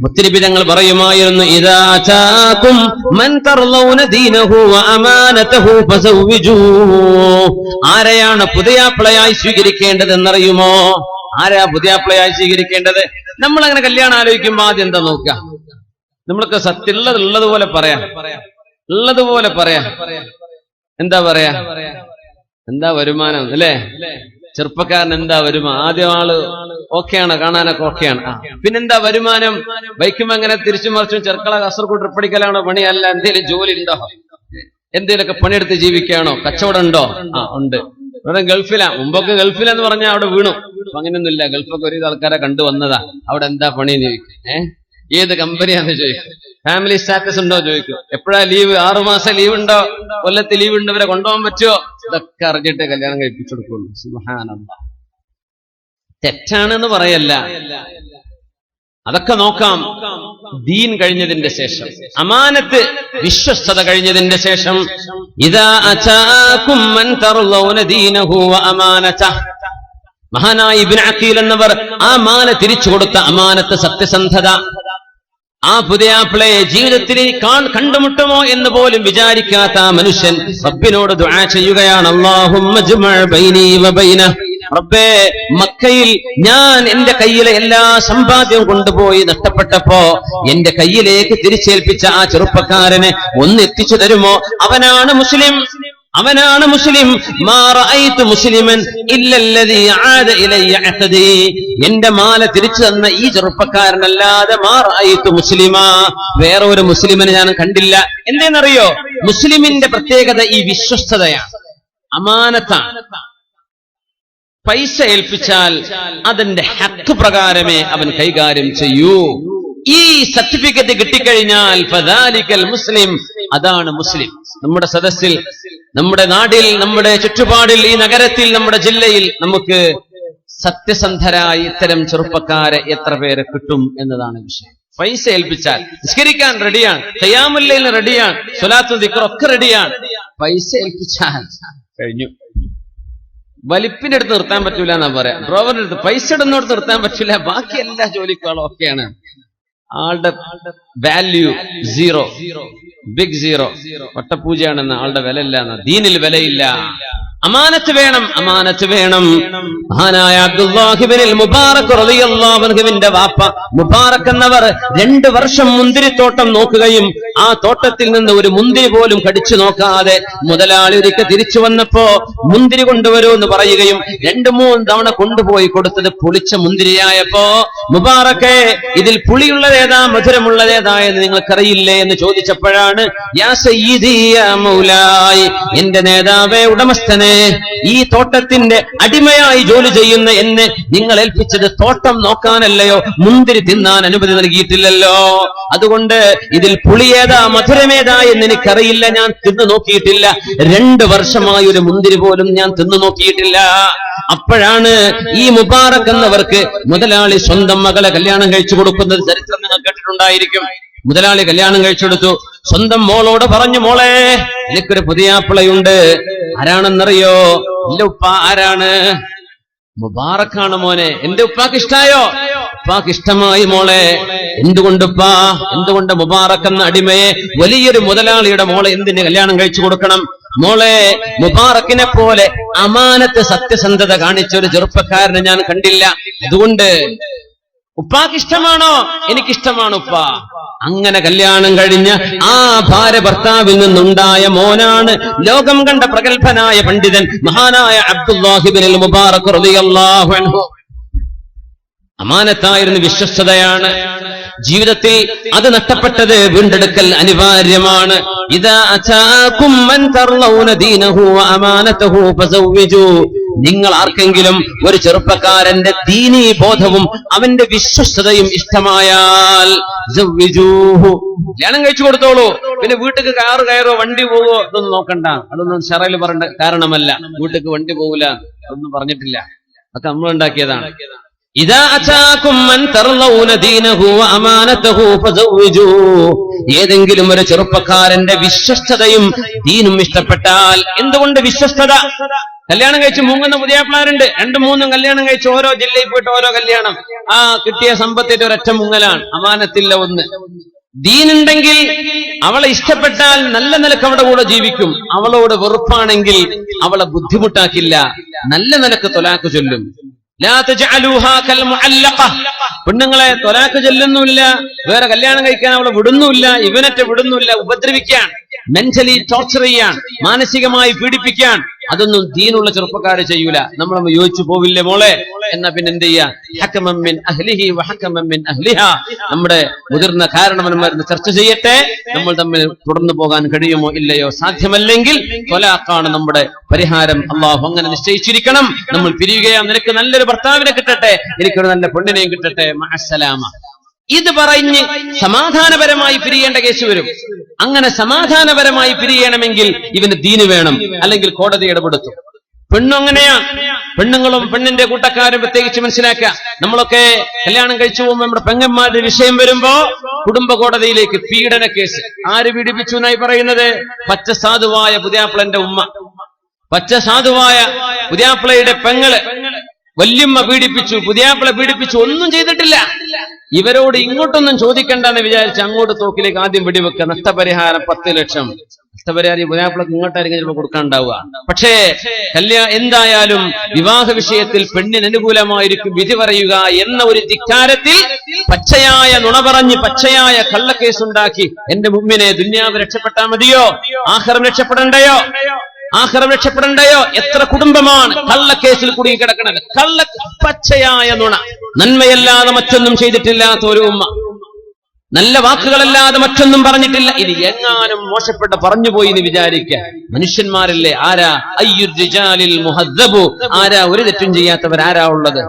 മുത്തനബി തങ്ങൾ പറയുമായിരുന്നു, ഇദാ അതാകും മൻ തർളൗന ദീനഹു വഅമാനതഹു ഫസവ്വിജൂഹു. ആരെയാണ് പുതിയാപ്ലയായി സ്വീകരിക്കേണ്ടതെന്നറിയുമോ? ആരാ പുതിയാപ്ലയായി സ്വീകരിക്കേണ്ടത്? നമ്മൾ അങ്ങനെ കല്യാണം ആലോചിക്കുമ്പോ ആദ്യം എന്താ നോക്കുക? നമ്മൾക്ക് സത്യം ഉള്ളതുപോലെ പറയാം, ഉള്ളതുപോലെ പറയാം. എന്താ പറയാ? എന്താ വരുമാനം അല്ലേ? ചെറുപ്പക്കാരൻ എന്താ വരുമാനം? ആദ്യം ആള് ഓക്കെയാണ്, കാണാനൊക്കെ ഓക്കെയാണ്. പിന്നെന്താ വരുമാനം? ബൈക്കും അങ്ങനെ തിരിച്ചു മറിച്ചും ചെറുക്കള കാസർഗോഡ് ട്രിപ്പടിക്കലാണോ പണി? അല്ല, എന്തെങ്കിലും ജോലി ഉണ്ടോ? എന്തെങ്കിലുമൊക്കെ പണിയെടുത്ത് ജീവിക്കുകയാണോ? കച്ചവടം ഉണ്ടോ? ഉണ്ട്. ഇവിടെ ഗൾഫിലാ. മുമ്പൊക്കെ ഗൾഫിലെന്ന് പറഞ്ഞാൽ അവിടെ വീണു. അപ്പൊ അങ്ങനെയൊന്നുമില്ല. ഗൾഫൊക്കെ ഒരു ആൾക്കാരെ കണ്ടുവന്നതാ. അവിടെ എന്താ പണി എന്ന് ചോദിക്കും. ഏത് കമ്പനിയാന്ന് ചോദിക്കും. ഫാമിലി സ്റ്റാറ്റസ് ഉണ്ടോ ചോദിക്കും. എപ്പോഴാ ലീവ്? 6 മാസം ലീവ് ഉണ്ടോ? കൊല്ലത്ത് ലീവ് ഉണ്ട്, ഇവരെ കൊണ്ടുപോകാൻ പറ്റുമോ? ഇതൊക്കെ അറിഞ്ഞിട്ട് കല്യാണം കഴിപ്പിച്ചു കൊടുക്കുള്ളൂ. സുബ്ഹാനല്ലാഹ്. തെറ്റാണെന്ന് പറയല്ല, അതൊക്കെ നോക്കാം. ദീൻ കഴിഞ്ഞതിന്റെ ശേഷം, അമാനത്ത് വിശ്വസ്തത കഴിഞ്ഞതിന്റെ ശേഷം, ഇദാ അതാകും മൻ തർളൗന ദീനഹു വ അമാനതഹു, മഹാനായ ഇബ്നു അഖീൽ എന്നവർ ആ മാന തിരിച്ചു കൊടുത്ത അമാനത്ത്, സത്യസന്ധത, ആ പുതിയാപ്പിളയെ ജീവിതത്തിൽ കണ്ടുമുട്ടുമോ എന്ന് പോലും വിചാരിക്കാത്ത ആ മനുഷ്യൻ റബ്ബിനോട് ദുആ ചെയ്യുകയാണ്. അല്ലാഹുമ്മ ജ്മഅ ബൈനി വ ബൈനഹു, റബ്ബേ, മക്കയിൽ ഞാൻ എന്റെ കയ്യിലെ എല്ലാ സമ്പാദ്യവും കൊണ്ടുപോയി നഷ്ടപ്പെട്ടപ്പോ എന്റെ കയ്യിലേക്ക് തിരിച്ചേൽപ്പിച്ച ആ ചെറുപ്പക്കാരനെ ഒന്ന് എത്തിച്ചു തരുമോ? അവനാണ് മുസ്ലിം, അവനാണ് മുസ്ലിം. മാ റഅയ്തു മുസ്ലിമൻ ഇല്ലല്ലദീ ആദ ഇലയ്യ അഖദി, എന്റെ മാല തിരിച്ചു തന്ന ഈ ചെറുപ്പക്കാരനല്ലാതെ മാ റഅയ്തു മുസ്ലിമാ, വേറെ ഒരു മുസ്ലിമിനെ ഞാൻ കണ്ടില്ല. എന്തെന്നറിയോ? മുസ്ലിമിന്റെ പ്രത്യേകത ഈ വിശ്വസ്തതയാണ്, അമാനത്താണ്. പൈസ ഏൽപ്പിച്ചാൽ അതിന്റെ ഹക്ക് പ്രകാരമേ അവൻ കൈകാര്യം ചെയ്യൂ. ഈ സർട്ടിഫിക്കറ്റ് കിട്ടിക്കഴിഞ്ഞാൽ ഫദാലിക്കൽ മുസ്ലിം, അതാണ് മുസ്ലിം. നമ്മുടെ സദസ്സിൽ, നമ്മുടെ നാട്ടിൽ, നമ്മുടെ ചുറ്റുപാടിൽ, ഈ നഗരത്തിൽ, നമ്മുടെ ജില്ലയിൽ നമുക്ക് സത്യസന്ധരായ ഇത്തരം ചെറുപ്പക്കാരെ എത്ര പേരെ കിട്ടും എന്നതാണ് വിഷയം. പൈസ ഏൽപ്പിച്ചാൽ നിസ്കരിക്കാൻ റെഡിയാണ്, ഖിയാമുൽ ലൈൽ റെഡിയാണ്, സ്വലാത്തുൽ ദിക്ർ ഒക്കെ റെഡിയാണ്. പൈസ ഏൽപ്പിച്ചാൽ കഴിഞ്ഞു. വലിപ്പിന്റെ അടുത്ത് നിർത്താൻ പറ്റൂല എന്നാ പറയാ. ഡ്രോവറിന്റെ അടുത്ത്, പൈസ ഇടുന്നോടത്ത് നിർത്താൻ പറ്റൂല. ബാക്കി എല്ലാ ജോലിക്കാളും ഒക്കെയാണ്. ആളുടെ വാല്യൂ സീറോ, ബിഗ് സീറോ, വട്ടപൂജയാണെന്ന് ആളുടെ വില ഇല്ല എന്ന. ദീനിൽ വിലയില്ല. അമാനത്ത് വേണം, അമാനത്ത് വേണം. മഹാനായ അബ്ദുല്ലാഹി ഇബ്നുൽ മുബാറക് റളിയല്ലാഹു അൻഹുവിന്റെ വാപ്പ മുബാറക് എന്നവർ 2 വർഷം മുന്തിരിത്തോട്ടം നോക്കുകയും ആ തോട്ടത്തിൽ നിന്ന് ഒരു മുന്തിരി പോലും കടിച്ചു നോക്കാതെ മുതലാളി ഒരിക്കൽ തിരിച്ചു വന്നപ്പോ മുന്തിരി കൊണ്ടുവരൂ എന്ന് പറയുകയും 2-3 തവണ കൊണ്ടുപോയി കൊടുത്തത് പുളിച്ച മുന്തിരിയായപ്പോ, മുബാറക്കെ, ഇതിൽ പുളിയുള്ളതേതാ മധുരമുള്ളതേതാ എന്ന് നിങ്ങൾക്കറിയില്ലേ എന്ന് ചോദിച്ചപ്പോഴാണ്, യാ സയ്യിദി യാ മൗലായി, എന്റെ നേതാവേ, ഉടമസ്ഥനെ, ഈ തോട്ടത്തിന്റെ അടിമയായി ജോലി ചെയ്യുന്ന എന്നെ നിങ്ങൾ ഏൽപ്പിച്ചത് തോട്ടം നോക്കാനല്ലയോ, മുന്തിരി തിന്നാൻ അനുമതി നൽകിയിട്ടില്ലല്ലോ. അതുകൊണ്ട് ഇതിൽ പുളിയേതാ മധുരമേതാ എന്ന് എനിക്കറിയില്ല, ഞാൻ തിന്നു നോക്കിയിട്ടില്ല. 2 വർഷമായി ഒരു മുന്തിരി പോലും ഞാൻ തിന്നു നോക്കിയിട്ടില്ല. അപ്പോഴാണ് ഈ മുബാറക് എന്നവർക്ക് മുതലാളി സ്വന്തം മകളെ കല്യാണം കഴിച്ചു കൊടുക്കുന്നത് ചരിത്രം നിങ്ങൾ കേട്ടിട്ടുണ്ടായിരിക്കും. മുതലാളി കല്യാണം കഴിച്ചെടുത്തു. സ്വന്തം മോളോട് പറഞ്ഞു, മോളെ, എനിക്കൊരു പുതിയാപ്പിളയുണ്ട്. ആരാണെന്നറിയോ? ഇല്ല ഉപ്പ. ആരാണ്? മുബാറക്കാണ് മോനെ. എന്റെ ഉപ്പാക്ക് ഇഷ്ടായോ? ഉപ്പാക്ക് ഇഷ്ടമായി മോളെ. എന്തുകൊണ്ടുപ്പാ? എന്തുകൊണ്ട് മുബാറക് എന്ന അടിമയെ, വലിയൊരു മുതലാളിയുടെ മോളെ എന്തിന് കല്യാണം കഴിച്ചു കൊടുക്കണം? മോളെ, മുബാറക്കിനെ പോലെ അമാനത്ത്, സത്യസന്ധത കാണിച്ച ഒരു ചെറുപ്പക്കാരനെ ഞാൻ കണ്ടില്ല. അതുകൊണ്ട് ഉപ്പാക്ക് ഇഷ്ടമാണോ? എനിക്കിഷ്ടമാണ് ഉപ്പ. അങ്ങനെ കല്യാണം കഴിഞ്ഞ ആ ഭാര്യ ഭർത്താവിൽ നിന്നുണ്ടായ മോനാണ് ലോകം കണ്ട പ്രഗത്ഭനായ പണ്ഡിതൻ മഹാനായ അബ്ദുല്ലാഹി ഇബ്നുൽ മുബാറക് റളിയല്ലാഹു അൻഹു. അമാനത്തായിരുന്നു, വിശ്വസ്തതയാണ്. ജീവിതത്തിൽ അത് നഷ്ടപ്പെട്ടത് വീണ്ടെടുക്കൽ അനിവാര്യമാണ്. ഇദാ അതാകും മൻ തർളൗന ദീനഹു വ അമാനതഹു ഫസവ്വിജു, നിങ്ങൾ ആർക്കെങ്കിലും ഒരു ചെറുപ്പക്കാരന്റെ ദീനീ ബോധവും അവന്റെ വിശ്വസ്തതയും ഇഷ്ടമായാൽ കല്യാണം കഴിച്ചു കൊടുത്തോളൂ. പിന്നെ വീട്ടിക്ക് കാറ് കയറോ വണ്ടി പോവോ ഇതൊന്നും നോക്കണ്ട. അതൊന്നും ഷറയിൽ പറയേണ്ട കാരണമല്ല. വീട്ടിക്ക് വണ്ടി പോവില്ല അതൊന്നും പറഞ്ഞിട്ടില്ല, അതൊക്കെ നമ്മൾ ഉണ്ടാക്കിയതാണ്. ഇദാ അതാകും മൻ തർളൗന ദീനഹു വ അമാനതഹു ഫസവ്വിജു, ഏതെങ്കിലും ഒരു ചെറുപ്പക്കാരന്റെ വിശ്വസ്തതയും ദീനും ഇഷ്ടപ്പെട്ടാൽ. എന്തുകൊണ്ട് വിശ്വസ്തത? കല്യാണം കഴിച്ച് മുങ്ങുന്ന പുതിയാപ്പിളാരുണ്ട്. 2-3 കല്യാണം കഴിച്ച് ഓരോ ജില്ലയിൽ പോയിട്ട് ഓരോ കല്യാണം. ആ കിട്ടിയ സമ്പത്തിന്റെ ഒരൊറ്റ മുങ്ങലാണ്. അമാനത്തില്ല ഒന്ന്. ദീനുണ്ടെങ്കിൽ അവളെ ഇഷ്ടപ്പെട്ടാൽ നല്ല നിലക്ക് അവളുടെ കൂടെ ജീവിക്കും. അവളോട് വെറുപ്പാണെങ്കിൽ അവളെ ബുദ്ധിമുട്ടാക്കില്ല, നല്ല നിലക്ക് തൊലാക്ക് ചൊല്ലും. ലാ തജഅലൂഹാ കൽ മുഅല്ലഖ, പെണ്ണുങ്ങളെ തൊലാക്ക് ചൊല്ലുന്നുമില്ല, വേറെ കല്യാണം കഴിക്കാൻ അവളെ വിടുന്നുമില്ല, ഇവനറ്റ വിടുന്നുമില്ല, ഉപദ്രവിക്കാൻ. മെന്റലി ടോർച്ചർ ചെയ്യാൻ, മാനസികമായി പീഡിപ്പിക്കാൻ, അതൊന്നും ദീനുള്ള ചെറുപ്പക്കാര് ചെയ്യൂല. നമ്മളൊന്ന് യോജിച്ചു പോവില്ലേ മോളെ? എന്നാ പിന്നെ എന്ത് ചെയ്യാ? ഹക്കമൻ മിൻ അഹ്ലിഹി വ ഹക്കമൻ മിൻ അഹ്ലിഹാ. നമ്മുടെ മുതിർന്ന കാരണവന്മാർ ചർച്ച ചെയ്യട്ടെ, നമ്മൾ തമ്മിൽ തുടർന്നു പോകാൻ കഴിയുമോ ഇല്ലയോ. സാധ്യമല്ലെങ്കിൽ ത്വലാഖാണ് നമ്മുടെ പരിഹാരം. അള്ളാഹു അങ്ങനെ നിശ്ചയിച്ചിരിക്കണം. നമ്മൾ പിരിയുകയാ, നിനക്ക് നല്ലൊരു ഭർത്താവിനെ കിട്ടട്ടെ, എനിക്കൊരു നല്ല പെണ്ണിനെയും കിട്ടട്ടെ, മഅസ്സലാമ. ഇത് പറഞ്ഞ് സമാധാനപരമായി പിരിയേണ്ട കേസ് വരും. അങ്ങനെ സമാധാനപരമായി പിരിയണമെങ്കിൽ ഇവന് ദീന് വേണം, അല്ലെങ്കിൽ കോടതി ഇടപെടുത്തും. പെണ്ണും അങ്ങനെയാ. പെണ്ണുങ്ങളും പെണ്ണിന്റെ കൂട്ടക്കാരും പ്രത്യേകിച്ച് മനസ്സിലാക്കുക. നമ്മളൊക്കെ കല്യാണം കഴിച്ചു പോകുമ്പോൾ നമ്മുടെ പെങ്ങന്മാരുടെ വിഷയം വരുമ്പോ കുടുംബ കോടതിയിലേക്ക് പീഡന കേസ്. ആര് പീഡിപ്പിച്ചു എന്നായി പറയുന്നത്? പച്ച സാധുവായ പുതിയാപ്പിളന്റെ ഉമ്മ, പച്ച സാധുവായ പുതിയാപ്പിളയുടെ പെങ്ങള്, വല്യമ്മ പീഡിപ്പിച്ചു, പുതിയാപ്പിള പീഡിപ്പിച്ചു, ഒന്നും ചെയ്തിട്ടില്ല. ഇവരോട് ഇങ്ങോട്ടൊന്നും ചോദിക്കണ്ടെന്ന് വിചാരിച്ച് അങ്ങോട്ട് തോക്കിലേക്ക് ആദ്യം വെടിവെക്കുക. നഷ്ടപരിഹാരം 10 ലക്ഷം. നഷ്ടപരിഹാരം പുതിയാപ്പിളക്ക് ഇങ്ങോട്ടായിരിക്കും ചിലപ്പോൾ കൊടുക്കാനുണ്ടാവുക. പക്ഷേ എന്തായാലും വിവാഹ വിഷയത്തിൽ പെണ്ണിന് അനുകൂലമായിരിക്കും വിധി പറയുക എന്ന ഒരു ധിക്കാരത്തിൽ പച്ചയായ നുണ പറഞ്ഞ് പച്ചയായ കള്ളക്കേസുണ്ടാക്കി എന്റെ മുമ്പിനെ ദുന്യാവ് രക്ഷപ്പെട്ടാൽ മതിയോ? ആഖിറം രക്ഷപ്പെടണ്ടയോ? ആഖിറം രക്ഷപ്പെടണ്ടയോ? എത്ര കുടുംബമാണ് കള്ളക്കേസിൽ കുടുങ്ങി കിടക്കുന്നത്? പച്ചയായ നുണ, നന്മയല്ലാതെ മറ്റൊന്നും ചെയ്തിട്ടില്ലാത്ത ഒരു ഉമ്മ, നല്ല വാക്കുകളല്ലാതെ മറ്റൊന്നും പറഞ്ഞിട്ടില്ല. ഇത് എങ്ങാനും മോശപ്പെട്ട പറഞ്ഞുപോയി എന്ന് വിചാരിക്കുക. മനുഷ്യന്മാരില്ലേ? ആരാ അയ്യുർ റിജാലിൽ മുഹദ്ദബു? ആരാ ഒരു തെറ്റും ചെയ്യാത്തവരാരാ ഉള്ളത്?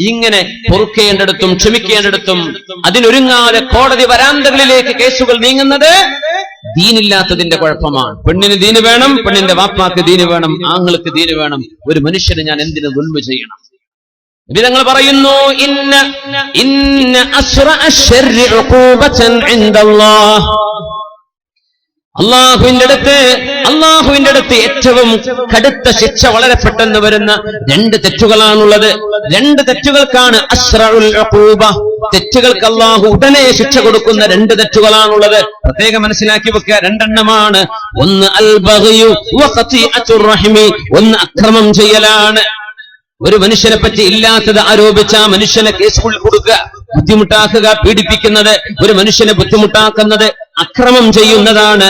ഇങ്ങനെ പൊറുക്കേണ്ടടുത്തും ക്ഷമിക്കേണ്ടടുത്തും അതിനൊരുങ്ങാതെ കോടതി വരാന്തകളിലേക്ക് കേസുകൾ നീങ്ങുന്നത് ദീനില്ലാത്തതിന്റെ കുഴപ്പമാണ്. പെണ്ണിന് ദീന് വേണം, പെണ്ണിന്റെ വാപ്പാക്ക് ദീന് വേണം, ആങ്ങൾക്ക് ദീന് വേണം. ഒരു മനുഷ്യന് ഞാൻ എന്തിനു ദുൽമ ചെയ്യണം? വിധങ്ങൾ പറയുന്നു, ഇന്ന അസ്റഅ അശ്ശർരി ഉഖൂബതൻ ഇൻദല്ലാഹ്. അള്ളാഹുവിന്റെ അടുത്ത് ഏറ്റവും കടുത്ത ശിക്ഷ വളരെ പെട്ടെന്ന് വരുന്ന 2 തെറ്റുകളാണുള്ളത്. 2 തെറ്റുകൾക്കാണ് അസ്റഉൽ ഉഖൂബ. തെറ്റുകൾക്ക് അള്ളാഹു ഉടനെ ശിക്ഷ കൊടുക്കുന്ന 2 തെറ്റുകളാണുള്ളത്. പ്രത്യേകം മനസ്സിലാക്കി വെക്കുക. 2 എണ്ണമാണ്. ഒന്ന് അൽ ബഗ്യു വ ഖതീഅത്തുർ റഹിമി. ഒന്ന് അക്രമം ചെയ്യലാണ്. ഒരു മനുഷ്യനെ പറ്റി ഇല്ലാത്തത് ആരോപിച്ച മനുഷ്യനെ കേസുകളിൽ കൊടുക്കുക, ബുദ്ധിമുട്ടാക്കുക, പീഡിപ്പിക്കുന്നത്, ഒരു മനുഷ്യനെ ബുദ്ധിമുട്ടാക്കുന്നത് അക്രമം ചെയ്യുന്നതാണ്.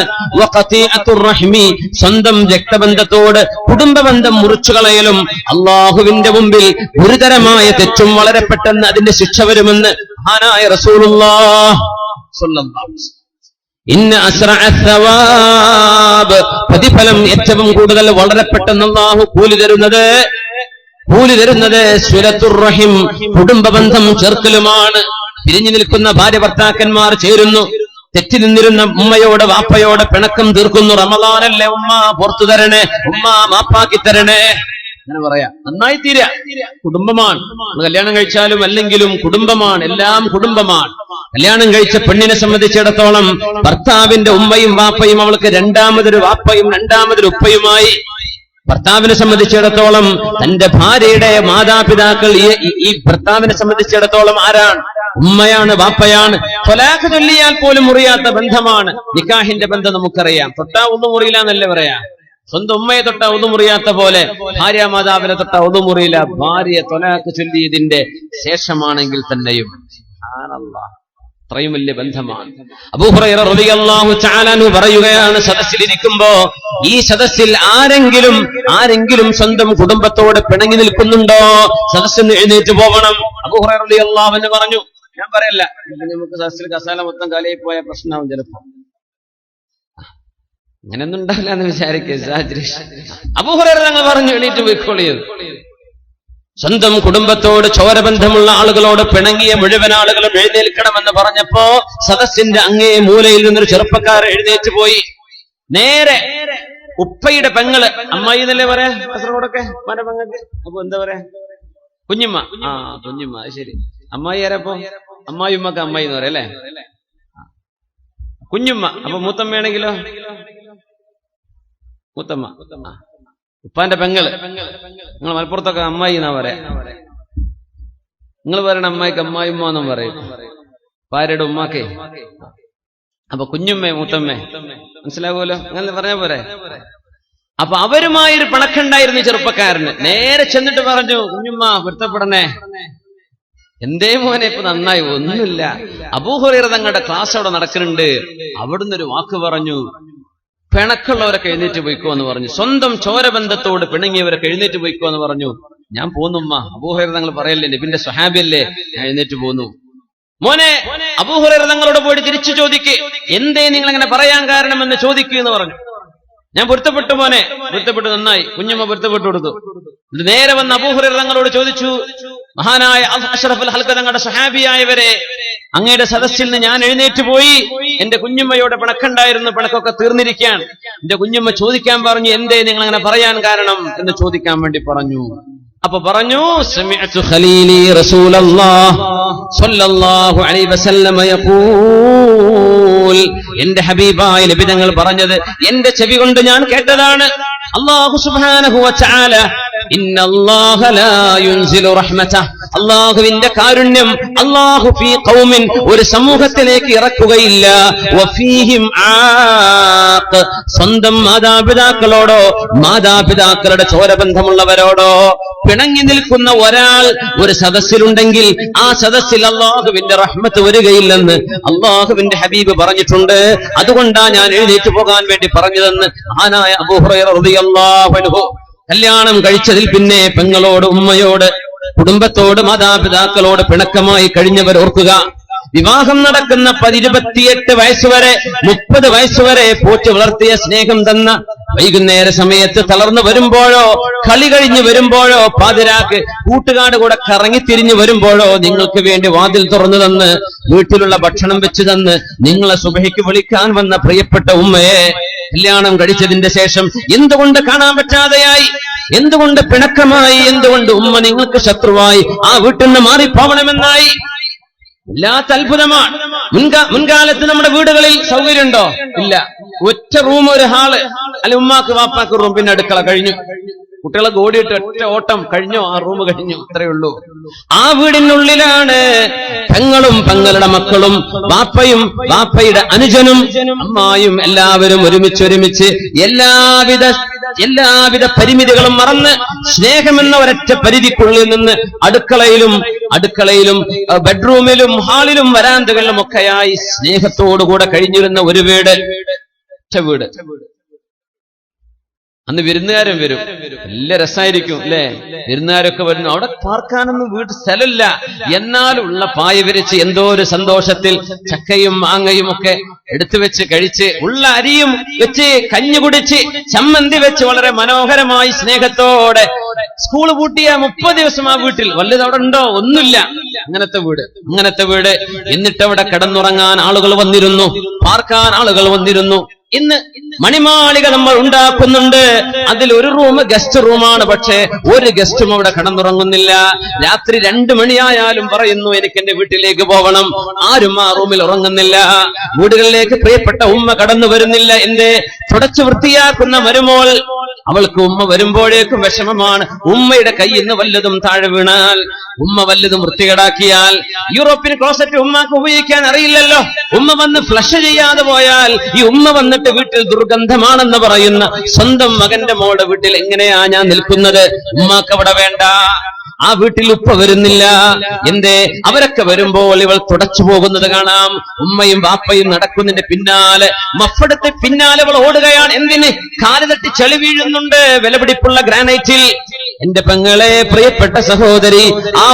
സ്വന്തം രക്തബന്ധത്തോട് കുടുംബബന്ധം മുറിച്ചു കളയലും അള്ളാഹുവിന്റെ മുമ്പിൽ ഗുരുതരമായ തെറ്റും വളരെ പെട്ടെന്ന് അതിന്റെ ശിക്ഷ വരുമെന്ന് മഹാനായ റസൂലുള്ളാഹി സ്വല്ലല്ലാഹു അലൈഹി വസല്ലം. ഇന്ന അസ്റഅ സവാബ്, പ്രതിഫലം ഏറ്റവും കൂടുതൽ വളരെ പെട്ടെന്ന് അള്ളാഹു കൂലി തരുന്നത് സിലത്തുർ റഹിം, കുടുംബബന്ധം ചേർക്കലുമാണ്. പിരിഞ്ഞു നിൽക്കുന്ന ഭാര്യ ഭർത്താക്കന്മാർ ചേരുന്നു, തെറ്റി നിന്നിരുന്ന ഉമ്മയോട് വാപ്പയോട് പിണക്കം തീർക്കുന്നു. റമളാനല്ലേ ഉമ്മ പുറത്തു തരണേ, ഉമ്മ മാപ്പാക്കി തരണേ, അങ്ങനെ പറയാ. നന്നായി തീരാ. കുടുംബമാണ്. കല്യാണം കഴിച്ചാലും അല്ലെങ്കിലും കുടുംബമാണ്, എല്ലാം കുടുംബമാണ്. കല്യാണം കഴിച്ച പെണ്ണിനെ സംബന്ധിച്ചിടത്തോളം ഭർത്താവിന്റെ ഉമ്മയും വാപ്പയും അവൾക്ക് രണ്ടാമതൊരു വാപ്പയും രണ്ടാമതൊരു ഉപ്പയുമായി. ഭർത്താവിനെ സംബന്ധിച്ചിടത്തോളം തന്റെ ഭാര്യയുടെ മാതാപിതാക്കൾ ഈ ഭർത്താവിനെ സംബന്ധിച്ചിടത്തോളം ആരാണ്? ഉമ്മയാണ്, വാപ്പയാണ്. ത്വലാഖ് ചൊല്ലിയാൽ പോലും മുറിയാത്ത ബന്ധമാണ്. നിക്കാഹിന്റെ ബന്ധം നമുക്കറിയാം. തൊട്ടാ ഒന്നും മുറിയില്ല എന്നല്ലേ പറയാ. സ്വന്തം ഉമ്മയെ തൊട്ടാ ഒന്നും മുറിയാത്ത പോലെ ഭാര്യ മാതാവിനെ തൊട്ടാ ഒന്നും മുറിയില്ല. ഭാര്യ ത്വലാഖ് ചൊല്ലിയതിന്റെ ശേഷമാണെങ്കിൽ തന്നെയും അത്രയും വലിയ ബന്ധമാണ്. അബൂ ഹുറൈറ റളിയല്ലാഹു തആല അൻഹു പറയുകയാണ്, സദസ്സിലിരിക്കുമ്പോ ഈ സദസ്സിൽ ആരെങ്കിലും സ്വന്തം കുടുംബത്തോട് പിണങ്ങി നിൽക്കുന്നുണ്ടോ? സദസ്സിന് എഴുന്നേറ്റ് പോകണം. അബൂ ഹുറൈറ റളിയല്ലാഹു അൻഹു പറഞ്ഞു, ഞാൻ പറയല്ല, നമുക്ക് സദസ്സിൽ കസാല മൊത്തം കാലിയായി പോയ പ്രശ്നമാവും ചിലപ്പോ. അങ്ങനെയൊന്നും ഉണ്ടാവില്ല എന്ന് വിചാരിക്കുക. അബൂ ഹുറൈറ തങ്ങൾ പറഞ്ഞു, എണീറ്റ് പോയിക്കോളിയത്. സ്വന്തം കുടുംബത്തോട് ചോരബന്ധമുള്ള ആളുകളോട് പിണങ്ങിയ മുഴുവൻ ആളുകളും എഴുന്നേൽക്കണമെന്ന് പറഞ്ഞപ്പോ സദസ്സിന്റെ അങ്ങേ മൂലയിൽ നിന്നൊരു ചെറുപ്പക്കാരൻ എഴുന്നേറ്റ് പോയി. നേരെ ഉപ്പയുടെ പെങ്ങള്, അമ്മായി എന്നല്ലേ പറയാ കാസർഗോഡൊക്കെ മന പെങ്ങൾക്ക്. അപ്പൊ എന്താ പറയാ? കുഞ്ഞുമ്മ. കുഞ്ഞുമ്മ, അത് ശരി. അമ്മായി ആരപ്പോ? അമ്മായി ഉമ്മക്ക് അമ്മായി എന്ന് പറയാം അല്ലേ? കുഞ്ഞുമ്മ. അപ്പൊ മൂത്തമ്മയാണെങ്കിലോ? മൂത്തമ്മ. ഉപ്പാന്റെ പെങ്ങള്. നിങ്ങൾ മലപ്പുറത്തൊക്കെ അമ്മായി എന്നാ പറയാ. നിങ്ങൾ പറയണ അമ്മായിക്ക് അമ്മായിമ്മ എന്നും പറയും, ഭാര്യയുടെ ഉമ്മാക്കേ. അപ്പൊ കുഞ്ഞുമ്മേ മൂത്തമ്മേ, മനസ്സിലാകുമല്ലോ, അങ്ങനെ പറഞ്ഞ പോരെ. അപ്പൊ അവരുമായൊരു പിണക്കുണ്ടായിരുന്നു ചെറുപ്പക്കാരന്. നേരെ ചെന്നിട്ട് പറഞ്ഞു, കുഞ്ഞുമ്മ പൊരുത്തപ്പെടണേ. എന്തേ മോനെ ഇപ്പൊ നന്നായി? ഒന്നുമില്ല, അബൂ ഹുറൈറ തങ്ങളുടെ ക്ലാസ് അവിടെ നടക്കുന്നുണ്ട്, അവിടുന്ന് ഒരു വാക്ക് പറഞ്ഞു, ഇപ്പൊ പിണക്കുള്ളവരൊക്കെ എഴുന്നേറ്റ് പോയിക്കോ എന്ന് പറഞ്ഞു. സ്വന്തം ചോരബന്ധത്തോട് പിണങ്ങിയവരൊക്കെ എഴുന്നേറ്റ് പോയിക്കോ എന്ന് പറഞ്ഞു. ഞാൻ പോന്നുമ്മ, അബൂ ഹുറൈറ തങ്ങൾ പറയല്ലേ, നബിന്റെ സ്വഹാബിയല്ലേ, ഞാൻ എഴുന്നേറ്റ് പോന്നു. മോനെ, അബൂ ഹുറൈറ തങ്ങളോട് പോയിട്ട് തിരിച്ചു ചോദിക്ക്, എന്തേ നിങ്ങൾ അങ്ങനെ പറയാൻ കാരണമെന്ന് ചോദിക്കൂ എന്ന് പറഞ്ഞു. ഞാൻ പൊരുത്തപ്പെട്ടു മോനെ, പൊരുത്തപ്പെട്ടു, നന്നായി. കുഞ്ഞമ്മ പൊരുത്തപ്പെട്ടു കൊടുത്തു. ഇത് നേരെ വന്ന് അബൂ ഹുറൈറ തങ്ങളോട് ചോദിച്ചു, മഹാനായ അഷ്റഫുൽ ഖൽഖ് തങ്ങളുടെ സ്വഹാബിയായവരെ, അങ്ങയുടെ സദസ്സിൽ നിന്ന് ഞാൻ എഴുന്നേറ്റ് പോയി. എന്റെ കുഞ്ഞമ്മയോടെ പിണക്കുണ്ടായിരുന്നു, പിണക്കൊക്കെ തീർന്നിരിക്കാൻ. എന്റെ കുഞ്ഞമ്മ ചോദിക്കാൻ പറഞ്ഞു, എന്തേ നിങ്ങൾ അങ്ങനെ പറയാൻ കാരണം എന്ന് ചോദിക്കാൻ വേണ്ടി പറഞ്ഞു. അപ്പൊ പറഞ്ഞു, സമിഅ്തു ഖലീലി റസൂലല്ലാഹ് സ്വല്ലല്ലാഹു അലൈഹി വസല്ലം യഖൂൽ, എന്റെ ഹബീബായ നബി തങ്ങൾ പറഞ്ഞത് എന്റെ ചെവി കൊണ്ട് ഞാൻ കേട്ടതാണ്. അല്ലാഹു സുബ്ഹാനഹു വ തആല ഇന്നല്ലാഹ ലാ യുൻസിലു റഹ്മതഹു, അല്ലാഹുവിന്റെ കാരുണ്യം അല്ലാഹു ഫീ ഖൗമിൻ, ഒരു സമൂഹത്തിലേക്ക് ഇറക്കുകയില്ല, വഫീഹിം ആഖ്, സ്വന്തം മാതാപിതാക്കളോടോ മാതാപിതാക്കളുടെ ചോരബന്ധമുള്ളവരോടോ പിണങ്ങി നിൽക്കുന്ന ഒരാൾ ഒരു സദസ്സിലുണ്ടെങ്കിൽ ആ സദസ്സിൽ അല്ലാഹുവിന്റെ റഹ്മത്ത് വരികയില്ലെന്ന് അല്ലാഹുവിന്റെ ഹബീബ് പറഞ്ഞിട്ടുണ്ട്. അതുകൊണ്ടാ ഞാൻ എഴുന്നേറ്റ് പോകാൻ വേണ്ടി പറഞ്ഞതെന്ന് മഹാനായ അബൂ ഹുറൈറ റളിയല്ലാഹു അൻഹു. കല്യാണം കഴിച്ചതിൽ പിന്നെ പെങ്ങളോട്, ഉമ്മയോട്, കുടുംബത്തോട്, മാതാപിതാക്കളോട് പിണക്കമായി കഴിഞ്ഞവർ ഓർക്കുക. വിവാഹം നടക്കുന്ന 28 വയസ്സുവരെ 30 വയസ്സുവരെ പോറ്റി വളർത്തിയ സ്നേഹം തന്ന വൈകുന്നേര സമയത്ത് തളർന്നു വരുമ്പോഴോ, കളി കഴിഞ്ഞു വരുമ്പോഴോ, പാതിരാക്ക് കൂട്ടുകാട് കൂടെ കറങ്ങിത്തിരിഞ്ഞു വരുമ്പോഴോ നിങ്ങൾക്ക് വേണ്ടി വാതിൽ തുറന്നു തന്ന് വീട്ടിലുള്ള ഭക്ഷണം വെച്ചു തന്ന് നിങ്ങളെ സുബഹിക്ക് വിളിക്കാൻ വന്ന പ്രിയപ്പെട്ട ഉമ്മയെ കല്യാണം കഴിച്ചതിന്റെ ശേഷം എന്തുകൊണ്ട് കാണാൻ പറ്റാതെയായി, എന്തുകൊണ്ട് പിണക്കമായി, എന്തുകൊണ്ട് ഉമ്മ നിങ്ങൾക്ക് ശത്രുവായി, ആ വീട്ടിൽ നിന്ന് മാറിപ്പോവണമെന്നായി? വല്ലാത്ത അത്ഭുതമാണ്. മുൻകാലത്ത് നമ്മുടെ വീടുകളിൽ സൗകര്യമുണ്ടോ? ഇല്ല. ഒറ്റ റൂം, ഒരു ഹാള്, അല്ലെ ഉമ്മാക്ക് വാപ്പാക്ക് റൂം, പിന്നെ അടുക്കള, കഴിഞ്ഞു. കുട്ടികളെ ഓടിയിട്ട് ഒറ്റ ഓട്ടം, കഴിഞ്ഞോ, ആ റൂം കഴിഞ്ഞു, അത്രയേ ഉള്ളൂ. ആ വീടിനുള്ളിലാണ് പെങ്ങളും പെങ്ങളുടെ മക്കളും വാപ്പയും വാപ്പയുടെ അനുജനും അമ്മായും എല്ലാവരും ഒരുമിച്ച് എല്ലാവിധ പരിമിതികളും മറന്ന് സ്നേഹമെന്ന ഒരൊറ്റ പരിധിക്കുള്ളിൽ നിന്ന് അടുക്കളയിലും ബെഡ്റൂമിലും ഹാളിലും വരാന്തകളിലും ഒക്കെയായി സ്നേഹത്തോടുകൂടെ കഴിഞ്ഞിരുന്ന ഒരു വീട്. അന്ന് വിരുന്നുകാരൻ വരും, നല്ല രസമായിരിക്കും അല്ലെ, വിരുന്നുകാരൊക്കെ വരുന്നു. അവിടെ പാർക്കാനൊന്നും വീട് സ്ഥലമില്ല, എന്നാലുള്ള പായ വിരിച്ച് എന്തോ ഒരു സന്തോഷത്തിൽ ചക്കയും മാങ്ങയും ഒക്കെ എടുത്തു വെച്ച് കഴിച്ച്, ഉള്ള അരിയും വെച്ച് കഞ്ഞി കുടിച്ച്, ചമ്മന്തി വെച്ച് വളരെ മനോഹരമായി സ്നേഹത്തോടെ സ്കൂൾ പൂട്ടിയ 30 ദിവസം ആ വീട്ടിൽ വല്ലത് അവിടെ ഉണ്ടോ? ഒന്നുമില്ല. അങ്ങനത്തെ വീട്. എന്നിട്ട് അവിടെ കിടന്നുറങ്ങാൻ ആളുകൾ വന്നിരുന്നു, പാർക്കാൻ ആളുകൾ വന്നിരുന്നു. ഇന്ന് മണിമാളിക നമ്മൾ ഉണ്ടാക്കുന്നുണ്ട്, അതിൽ ഒരു റൂം ഗസ്റ്റ് റൂമാണ്, പക്ഷേ ഒരു ഗസ്റ്റും അവിടെ കിടന്നുറങ്ങുന്നില്ല. രാത്രി 2 മണിയായാലും പറയുന്നു എനിക്ക് എന്റെ വീട്ടിലേക്ക് പോകണം, ആരും ആ റൂമിൽ ഉറങ്ങുന്നില്ല. വീടുകളിലേക്ക് പ്രിയപ്പെട്ട ഉമ്മ കടന്നു വരുന്നില്ല. എന്തേ? തുടച്ചു വൃത്തിയാക്കുന്ന മരുമോൾ, അവൾക്ക് ഉമ്മ വരുമ്പോഴേക്കും വിഷമമാണ്. ഉമ്മയുടെ കയ്യിൽ നിന്ന് വല്ലതും താഴെ വീണാൽ, ഉമ്മ വല്ലതും വൃത്തികേടാക്കിയാൽ, യൂറോപ്യൻ ക്ലോസറ്റ് ഉമ്മക്ക് ഉപയോഗിക്കാൻ അറിയില്ലല്ലോ, ഉമ്മ വന്ന് ഫ്ലഷ് ചെയ്യാതെ പോയാൽ ഈ ഉമ്മ വന്നിട്ട് വീട്ടിൽ ദുർഗന്ധമാണെന്ന് പറയുന്ന സ്വന്തം മകന്റെ മോളുടെ വീട്ടിൽ എങ്ങനെയാ ഞാൻ നിൽക്കുന്നത്? ഉമ്മാക്ക് അവിടെ വേണ്ട. ആ വീട്ടിൽ ഉപ്പ വരുന്നില്ല. എന്തേ? അവരൊക്കെ വരുമ്പോൾ ഇവൾ തുടച്ചു പോകുന്നത് കാണാം. ഉമ്മയും വാപ്പയും നടക്കുന്നതിന്റെ പിന്നാലെ, മഫെടുത്ത് പിന്നാലെ അവൾ ഓടുകയാണ്. എന്തിന്? കാല് തട്ടി ചെളി വീഴുന്നുണ്ട് വിലപിടിപ്പുള്ള ഗ്രാനൈറ്റിൽ. എന്റെ പെങ്ങളെ, പ്രിയപ്പെട്ട സഹോദരി, ആ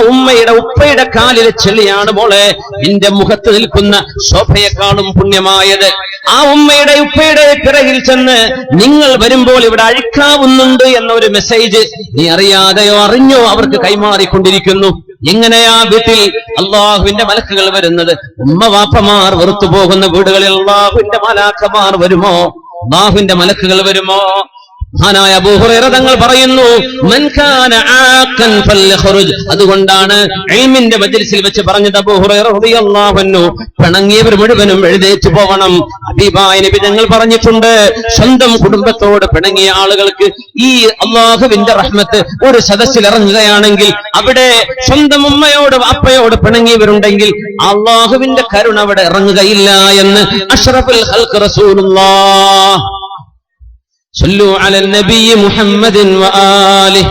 ഉപ്പയുടെ കാലിലെ ചെളിയാണ് മോളെ നിന്റെ മുഖത്ത് നിൽക്കുന്ന ശോഭയെക്കാളും പുണ്യമായത്. ആ ഉപ്പയുടെ പിറകിൽ ചെന്ന് നിങ്ങൾ വരുമ്പോൾ ഇവിടെ അഴിക്കാവുന്നുണ്ട് എന്ന ഒരു മെസ്സേജ് നീ അറിയാതെയോ അറിഞ്ഞോ അവർക്ക് കൈമാറിക്കൊണ്ടിരിക്കുന്നു. എങ്ങനെയാ വീട്ടിൽ അള്ളാഹുവിന്റെ മലക്കുകൾ വരുന്നത്? ഉമ്മ വാപ്പമാർ വെറുത്തു പോകുന്ന വീടുകളിൽ അള്ളാഹുവിന്റെ മലാക്കമാർ വരുമോ? അള്ളാഹുവിന്റെ മലക്കുകൾ വരുമോ? മഹാനായ അബൂ ഹുറൈറ തങ്ങൾ പറയുന്നു, മൻ കാന ആഖൻ ഫൽഖുറുജ്. അതുകൊണ്ടാണ് ഇൽമിന്റെ മജ്ലിസിൽ വെച്ച് പറഞ്ഞത് അബൂ ഹുറൈറ റളിയല്ലാഹു അൻഹു, പിണങ്ങിയവർ മുഴുവനും എഴുന്നേറ്റ് പോകണം. ഹബീബായ നബി തങ്ങൾ പറഞ്ഞിട്ടുണ്ട്, സ്വന്തം കുടുംബത്തോട് പിണങ്ങിയ ആളുകൾക്ക് ഈ അല്ലാഹുവിന്റെ റഹ്മത്ത് ഒരു സദസ്സിൽ ഇറങ്ങുകയാണെങ്കിൽ, അവിടെ സ്വന്തം ഉമ്മയോട് വാപ്പയോട് പിണങ്ങിയവരുണ്ടെങ്കിൽ അല്ലാഹുവിന്റെ കരുണ അവിടെ ഇറങ്ങുകയില്ല എന്ന് അഷ്റഫുൽ ഖൽഖ് റസൂലുള്ളാഹ് സല്ലു അലൻ നബി മുഹമ്മദിൻ വആലിഹി.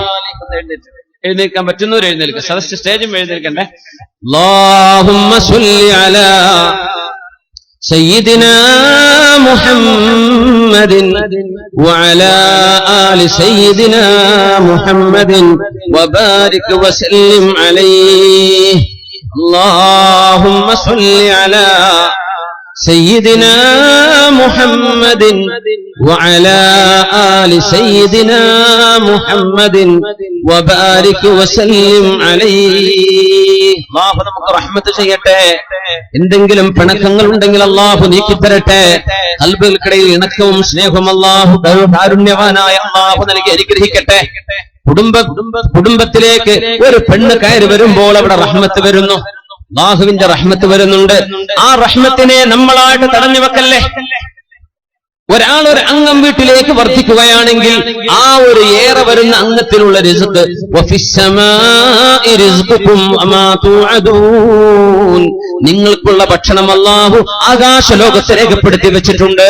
എഴുന്നേൽക്കാൻ പറ്റുന്നവർ എഴുന്നേൽക്കുക, സദസ്സ് സ്റ്റേജും എഴുന്നേൽക്കണ്ടേ. അല്ലാഹുമ്മ സല്ലി അലാ سيدنا محمد وعلى آل سيدنا محمد وبارك وسلم عليه اللهم صل على سيدنا محمد وعلى آل سيدنا محمد وبارك وسلم عليه അല്ലാഹു നമുക്ക് റഹ്മത്ത് ചെയ്യട്ടെ. എന്തെങ്കിലും പിണക്കങ്ങൾ ഉണ്ടെങ്കിൽ അല്ലാഹു നീക്കിത്തരട്ടെ. ഖൽബുകൾക്കിടയിൽ ഇണക്കവും സ്നേഹവും അല്ലാഹു കാരുണ്യവാനായ അല്ലാഹു നൽകി അനുഗ്രഹിക്കട്ടെ. കുടുംബത്തിലേക്ക് ഒരു പെണ്ണ് കയറി വരുമ്പോൾ അവിടെ റഹ്മത്ത് വരുന്നു, അല്ലാഹുവിന്റെ റഹ്മത്ത് വരുന്നുണ്ട്. ആ റഹ്മത്തിനെ നമ്മളായിട്ട് തടഞ്ഞു വെക്കല്ലേ. ഒരാൾ ഒരു അംഗം വീട്ടിലേക്ക് വർദ്ധിക്കുകയാണെങ്കിൽ ആ ഒരു ഏറെ വരുന്ന അംഗത്തിലുള്ള റിസ്ക് നിങ്ങൾക്കുള്ള ഭക്ഷണം അല്ലാഹു ആകാശ ലോകത്ത് രേഖപ്പെടുത്തി വെച്ചിട്ടുണ്ട്.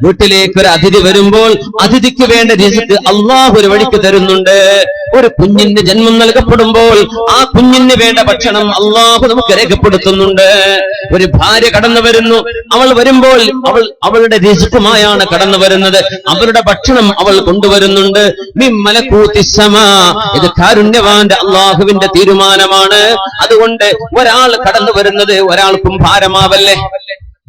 വീട്ടിലേക്ക് ഒരു അതിഥി വരുമ്പോൾ അതിഥിക്ക് വേണ്ട റിസ്ക് അല്ലാഹു ഒരു വഴിക്ക് തരുന്നുണ്ട്. ഒരു കുഞ്ഞിന് ജന്മം നൽകപ്പെടുമ്പോൾ ആ കുഞ്ഞിന് വേണ്ട ഭക്ഷണം അല്ലാഹു നമുക്ക് രേഖപ്പെടുത്തുന്നുണ്ട്. ഒരു ഭാര്യ കടന്നു വരുന്നു, അവൾ വരുമ്പോൾ അവളുടെ റിസ്കുമായാണ് കടന്നു വരുന്നത്. അവരുടെ ഭക്ഷണം അവൾ കൊണ്ടുവരുന്നുണ്ട്. ഇത് കാരുണ്യവാന്റെ അല്ലാഹുവിന്റെ തീരുമാനമാണ്. അതുകൊണ്ട് ഒരാൾ കടന്നു വരുന്നത് ഒരാൾക്കും ഭാരമാവല്ലേ.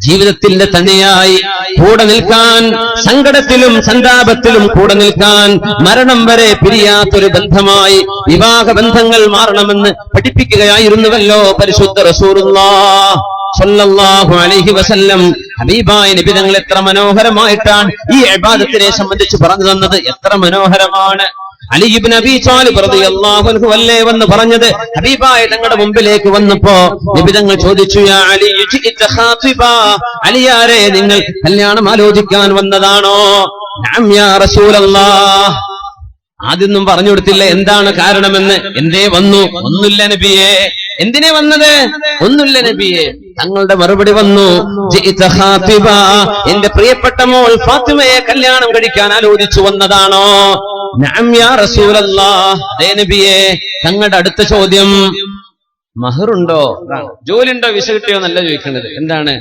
ജീവിതത്തിന്റെ തണിയായി കൂടെ നിൽക്കാൻ, സങ്കടത്തിലും സന്താപത്തിലും കൂടെ നിൽക്കാൻ, മരണം വരെ പിരിയാത്തൊരു ബന്ധമായി വിവാഹ ബന്ധങ്ങൾ മാറണമെന്ന് പഠിപ്പിക്കുകയായിരുന്നുവല്ലോ പരിശുദ്ധ റസൂലുള്ളാഹ് സ്വല്ലല്ലാഹു അലൈഹി വസല്ലം. ഹബീബായ നബി തങ്ങൾ എത്ര മനോഹരമായിട്ടാണ് ഈ ഇബാദത്തിനെ സംബന്ധിച്ച് പറഞ്ഞു തന്നത്. എത്ര മനോഹരമാണ്. അലി ഇബ്നു അബീ ത്വാലിബ് റളിയല്ലാഹു അൻഹു അല്ലേ വന്ന് പറഞ്ഞത്. ഹബീബായ തങ്ങളുടെ മുമ്പിലേക്ക് വന്നപ്പോ നബി തങ്ങൾ ചോദിച്ചു, യാ അലി ജിഇത ഖാതിബാ, അലിയാരെ നിങ്ങൾ കല്യാണം ആലോചിക്കാൻ വന്നതാണോ? നഅം യാ റസൂലല്ലാഹ്. ആദ്യമൊന്നും പറഞ്ഞു കൊടുത്തില്ല എന്താണ് കാരണമെന്ന്. എന്തേ വന്നു? ഒന്നുമില്ല നബിയേ. എന്തിനെ വന്നത്? ഒന്നുമില്ല നബിയേ. തങ്ങളുടെ മറുപടി വന്നു, ജിഇത ഖാതിബാ, എന്റെ പ്രിയപ്പെട്ട മോൾ ഫാത്തിമയെ കല്യാണം കഴിക്കാൻ ആലോചിച്ചു വന്നതാണോ? നഅം യാ റസൂലല്ലാഹ്. അതേ നബിയേ. തങ്ങളുടെ അടുത്ത ചോദ്യം, മഹറുണ്ടോ, ജോലിയുണ്ടോ, വിസ കിട്ടിയോ എന്നല്ല ചോദിക്കുന്നത്. എന്താണ്?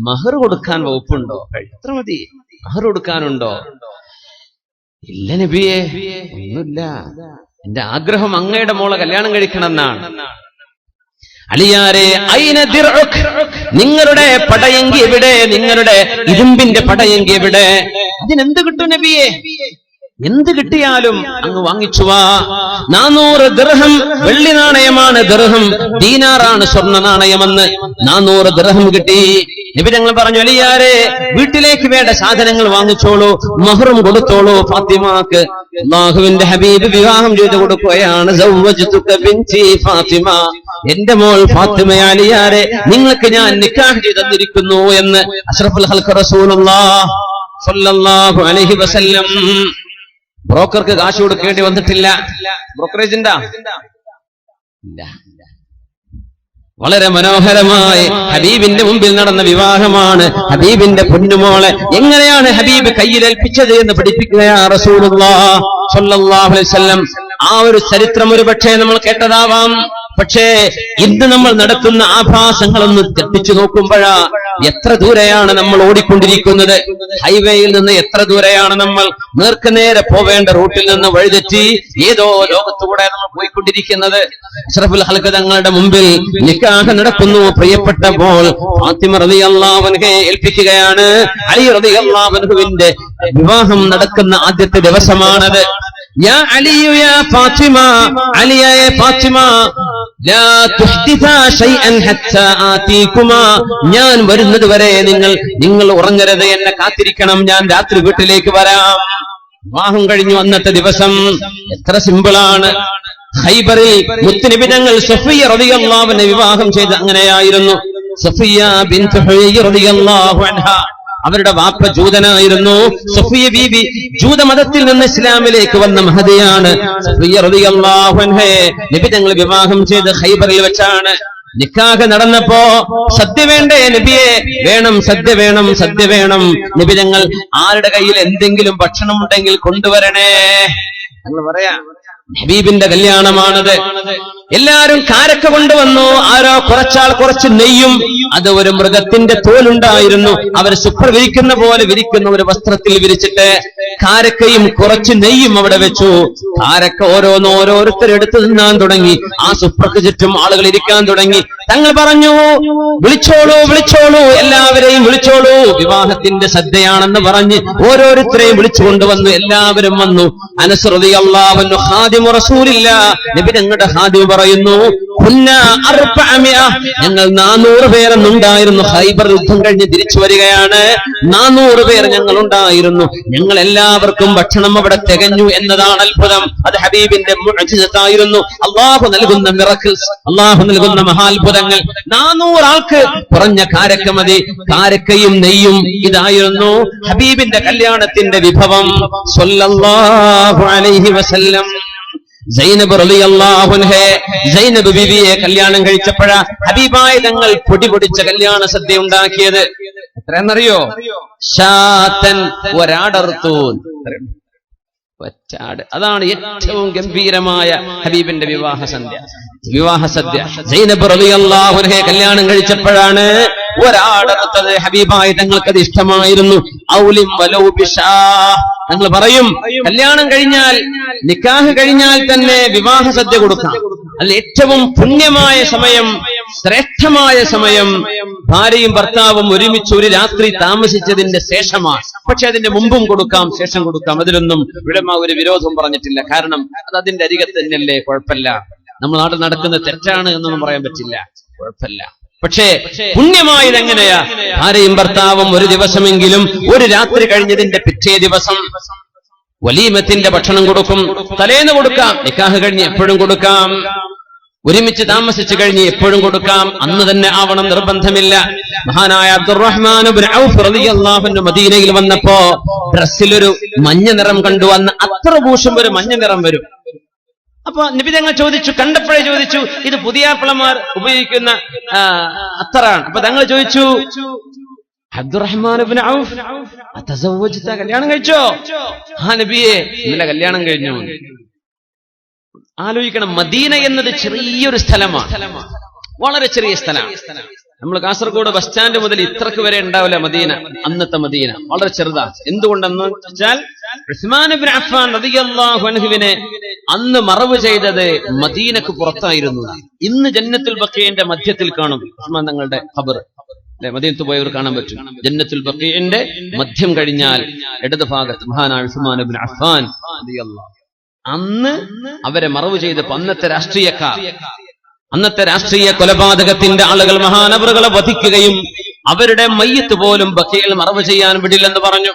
മഹർ കൊടുക്കാൻ വകുപ്പുണ്ടോ? എത്ര മതി? മഹർ കൊടുക്കാനുണ്ടോ? ഇല്ല നബിയേ, ഒന്നുമില്ല. എന്റെ ആഗ്രഹം അങ്ങയുടെ മോളെ കല്യാണം കഴിക്കണം എന്നാണ്. അലിയാരെ ഐന ദിർഉക്, നിങ്ങളുടെ പടയെങ്കി എവിടെ? നിങ്ങളുടെ ഇരുമ്പിന്റെ പടയെങ്കി എവിടെ? അതിനെന്ത് കിട്ടും നബിയേ? എന്ത് കിട്ടിയാലും അങ്ങ് വാങ്ങിച്ചുവാ. 400 ദിർഹം വെള്ളി നാണയമാണ് ദിർഹം, ദീനാറാണ് സ്വർണ്ണ നാണയമെന്ന്. 400 ദിർഹം കിട്ടി. നബി തങ്ങൾ പറഞ്ഞു, അലിയാരെ വീട്ടിലേക്ക് വേണ്ട സാധനങ്ങൾ വാങ്ങിച്ചോളൂ, മഹറും കൊടുത്തോളൂ. ഫാത്തിമാക്ക് അല്ലാഹുവിന്റെ ഹബീബ് വിവാഹം ചെയ്തു കൊടുക്കുകയാണ്. സവ്വജ്തുക ബിൻതി ഫാത്തിമ, എന്റെ മോൾ ഫാത്തിമ അലിയാരെ നിങ്ങൾക്ക് ഞാൻ നിക്കാഹ് ചെയ്തു തന്നിരിക്കുന്നു എന്ന് അഷ്റഫുൽ ഖൽഖ് റസൂലുള്ളാഹ് സ്വല്ലല്ലാഹു അലൈഹി വസല്ലം. ബ്രോക്കർക്ക് കാശ് കൊടുക്കേണ്ടി വന്നിട്ടില്ല. ബ്രോക്കറേജിന്റെ ഇല്ല. വളരെ മനോഹരമായി ഹബീബിന്റെ മുമ്പിൽ നടന്ന വിവാഹമാണ്. ഹബീബിന്റെ പൊന്നുമോളെ എങ്ങനെയാണ് ഹബീബ് കയ്യിലേൽപ്പിച്ചത് എന്ന് പഠിപ്പിക്കുകയാ റസൂലുള്ളാഹ് സ്വല്ലല്ലാഹു അലൈഹി വസല്ലം. ആ ഒരു ചരിത്രം ഒരു പക്ഷേ നമ്മൾ കേട്ടതാവാം. പക്ഷേ ഇന്ന് നമ്മൾ നടത്തുന്ന ആഭാസങ്ങളൊന്ന് തെറ്റിച്ചു നോക്കുമ്പോഴാ എത്ര ദൂരെയാണ് നമ്മൾ ഓടിക്കൊണ്ടിരിക്കുന്നത്. ഹൈവേയിൽ നിന്ന് എത്ര ദൂരെയാണ് നമ്മൾ നേർക്കുനേരെ പോവേണ്ട റൂട്ടിൽ നിന്ന് വഴിതെറ്റി ഏതോ ലോകത്തുകൂടെ നമ്മൾ പോയിക്കൊണ്ടിരിക്കുന്നത്. അഷ്റഫുൽ ഖൽഖ് തങ്ങളുടെ മുമ്പിൽ നിക്കാഹ് നടക്കുന്നു. പ്രിയപ്പെട്ട മോൾ ഫാത്തിമ റളിയല്ലാഹു അൻഹയെ ഏൽപ്പിക്കുകയാണ്. അലി റളിയല്ലാഹു അൻഹുവിന്റെ വിവാഹം നടക്കുന്ന ആദ്യത്തെ ദിവസമാണത്. യാ അലിയു യാ ഫാത്തിമ, അലിയായ ഫാത്തിമ, ലാ തുഹ്ദിഥാ ശൈഅൻ ഹത്താ ആതീകുമാ, ഞാൻ വരുന്നത് വരെ നിങ്ങൾ ഉറങ്ങരുത്, എന്നെ കാത്തിരിക്കണം, ഞാൻ രാത്രി വീട്ടിലേക്ക് വരാം. വിവാഹം കഴിഞ്ഞു അന്നത്തെ ദിവസം. എത്ര സിമ്പിളാണ്. ഖൈബറിൽ മുത്തുനബി തങ്ങൾ സഫിയ റളിയല്ലാഹു അൻഹ വിവാഹം ചെയ്ത് അങ്ങനെയായിരുന്നു. സഫിയ ബിൻത് ഹുയൈ റളിയല്ലാഹു അൻഹ, അവരുടെ വാപ്പ ജൂതനായിരുന്നു. സഫിയ ബീബി ജൂതമതത്തിൽ നിന്ന് ഇസ്ലാമിലേക്ക് വന്ന മഹദിയാണ്. സഫിയ റളിയല്ലാഹു അൻഹയെ നബി തങ്ങൾ വിവാഹം ചെയ്ത് ഖൈബറിൽ വെച്ചാണ്. നിക്കാഹ് നടന്നപ്പോ സദ്യ വേണ്ടേ നബിയെ? വേണം, സദ്യ വേണം, സദ്യ വേണം. നബി തങ്ങൾ ആരുടെ കയ്യിൽ എന്തെങ്കിലും ഭക്ഷണം ഉണ്ടെങ്കിൽ കൊണ്ടുവരണേ. ഞങ്ങൾ പറയാ ഹബീബിന്റെ കല്യാണമാണത്. എല്ലാരും കാരക്ക കൊണ്ടുവന്നു. ആരോ കുറച്ചാൾ കുറച്ച് നെയ്യും, അത് ഒരു മൃഗത്തിന്റെ തോലുണ്ടായിരുന്നു, അവർ സുപ്ര വിരിക്കുന്ന പോലെ വിരിക്കുന്ന ഒരു വസ്ത്രത്തിൽ വിരിച്ചിട്ട് കാരക്കയും കുറച്ച് നെയ്യും അവിടെ വെച്ചു. കാരക്ക ഓരോരുത്തരെടുത്ത് തിന്നാൻ തുടങ്ങി. ആ സുപ്രക്ക് ചുറ്റും ആളുകൾ ഇരിക്കാൻ തുടങ്ങി. തങ്ങൾ പറഞ്ഞു, വിളിച്ചോളൂ വിളിച്ചോളൂ, എല്ലാവരെയും വിളിച്ചോളൂ, വിവാഹത്തിന്റെ സദ്യയാണെന്ന് പറഞ്ഞ് ഓരോരുത്തരെയും വിളിച്ചുകൊണ്ടുവന്നു. എല്ലാവരും വന്നു. അനസ് റളിയല്ലാഹു അൻഹു ഖാദിമു റസൂലില്ലാഹ്, നബി തങ്ങളുടെ ഖാദിം പറയുന്നു, ഞങ്ങൾ 400 പേരെന്നുണ്ടായിരുന്നു. ഖൈബർ യുദ്ധം കഴിഞ്ഞ് തിരിച്ചു വരികയാണ്. 400 പേർ ഞങ്ങൾ ഉണ്ടായിരുന്നു. ഞങ്ങൾ എല്ലാവർക്കും ഭക്ഷണം അവിടെ തികഞ്ഞു എന്നതാണ് അത്ഭുതം. അത് ഹബീബിന്റെ മുഅ്ജിസത്തായിരുന്നു. അള്ളാഹു നൽകുന്ന മിറക്കിൾസ്, അള്ളാഹു നൽകുന്ന മഹാത്ഭുതങ്ങൾ. 400 ആൾക്ക് കുറഞ്ഞ കാരക്ക മതി. കാരക്കയും നെയ്യും ഇതായിരുന്നു ഹബീബിന്റെ കല്യാണത്തിന്റെ വിഭവം. സ്വല്ലല്ലാഹു അലൈഹി വസല്ലം. സൈനബ് റളിയല്ലാഹു അൻഹ, സൈനബ് ബിവിയെ കല്യാണം കഴിച്ചപ്പോഴാ ഹബീബായ തങ്ങൾ പൊടിപൊടിച്ച കല്യാണ സദ്യ ഉണ്ടാക്കിയത്. എത്രയെന്നറിയോ? ശാതൻ, ഒരാടർത്തു. ഒറ്റാട്. അതാണ് ഏറ്റവും ഗംഭീരമായ ഹബീബിന്റെ വിവാഹ സദ്യ. സൈനബ് റളിയല്ലാഹു അൻഹ കല്യാണം കഴിച്ചപ്പോഴാണ് ഒരാടർത്തത്. ഹബീബായ തങ്ങൾക്കത് ഇഷ്ടമായിരുന്നു. ഔലിം വലൗ ബിശാ, ഞങ്ങൾ പറയും കല്യാണം കഴിഞ്ഞാൽ, നിക്കാഹ് കഴിഞ്ഞാൽ തന്നെ വിവാഹ സദ്യ കൊടുക്കാം. അതിൽ ഏറ്റവും പുണ്യമായ സമയം, ശ്രേഷ്ഠമായ സമയം ഭാര്യയും ഭർത്താവും ഒരുമിച്ച് ഒരു രാത്രി താമസിച്ചതിന്റെ ശേഷമാണ്. പക്ഷെ അതിന്റെ മുമ്പും കൊടുക്കാം, ശേഷം കൊടുക്കാം. അതിലൊന്നും ഉലമാ ഒരു വിരോധവും പറഞ്ഞിട്ടില്ല. കാരണം അത് അതിന്റെ അരികത്ത് തന്നെയല്ലേ, കുഴപ്പമില്ല. നമ്മൾ നാട്ടിൽ നടക്കുന്ന തെറ്റാണ് എന്നൊന്നും പറയാൻ പറ്റില്ല, കുഴപ്പമില്ല. പക്ഷേ പുണ്യമായത് എങ്ങനെയാ? ഭാര്യയും ഭർത്താവും ഒരു ദിവസമെങ്കിലും, ഒരു രാത്രി കഴിഞ്ഞതിന്റെ പിറ്റേ ദിവസം വലീമത്തിന്റെ ഭക്ഷണം കൊടുക്കും. തലേന്ന് കൊടുക്കാം, നിക്കാഹ് കഴിഞ്ഞ് എപ്പോഴും കൊടുക്കാം, ഒരുമിച്ച് താമസിച്ചു കഴിഞ്ഞ് എപ്പോഴും കൊടുക്കാം. അന്ന് തന്നെ ആവണം നിർബന്ധമില്ല. മഹാനായ അബ്ദുറഹ്മാൻ ഇബ്നു ഔഫ് റളിയല്ലാഹു അൻഹു മദീനയിൽ വന്നപ്പോ ഡ്രസ്സിലൊരു മഞ്ഞ നിറം കണ്ടു. അന്ന് അത്ര പൂശും ഒരു മഞ്ഞ നിറം വരും. അപ്പൊ നബി തങ്ങൾ ചോദിച്ചു, കണ്ടപ്പോഴേ ചോദിച്ചു, ഇത് പുതിയാപ്പിളമാർ ഉപയോഗിക്കുന്ന അത്തറാണ്. അപ്പൊ തങ്ങൾ ചോദിച്ചു, അബ്ദുറഹ്മാൻ ഇബ്നു ഔഫ് അതസവ്വജ്ത, കല്യാണം കഴിച്ചോ? ആ നബിയെ, ഇന്നലെ കല്യാണം കഴിഞ്ഞു. ആലോചിക്കണം, മദീന എന്നത് ചെറിയൊരു സ്ഥലമാണ്, വളരെ ചെറിയ സ്ഥലമാണ്. നമ്മൾ കാസർഗോഡ് ബസ് സ്റ്റാൻഡ് മുതൽ ഇത്രക്ക് വരെ ഉണ്ടാവില്ല മദീന. അന്നത്തെ മദീന വളരെ ചെറുതാണ്. എന്തുകൊണ്ടെന്ന് വെച്ചാൽ ഉസ്മാൻ ഇബ്നു അഫ്ഫാൻ റളിയല്ലാഹു അൻഹുവിനെ അന്ന് മറവ് ചെയ്തത് മദീനക്ക് പുറത്തായിരുന്നു. ഇന്ന് ജന്നത്തുൽ ബഖീന്റെ മധ്യത്തിൽ കാണും ഉസ്മാൻ തങ്ങളുടെ ഖബർ. മദീനത്ത് പോയവർ കാണാൻ പറ്റും. ജന്നത്തുൽ ബഖീന്റെ മധ്യം കഴിഞ്ഞാൽ ഇടത് ഭാഗത്ത് മഹാനായ ഉസ്മാൻ ഇബ്നു അഫ്ഫാൻ റളിയല്ലാഹു. അന്ന് അവരെ മറവ് ചെയ്തപ്പോ അന്നത്തെ രാഷ്ട്രീയ കൊലപാതകത്തിന്റെ ആളുകൾ മഹാനവറുകളെ വധിക്കുകയും അവരുടെ മയ്യത്ത് പോലും ബഖീയിൽ മറവ് ചെയ്യാൻ വിടില്ലെന്ന് പറഞ്ഞു.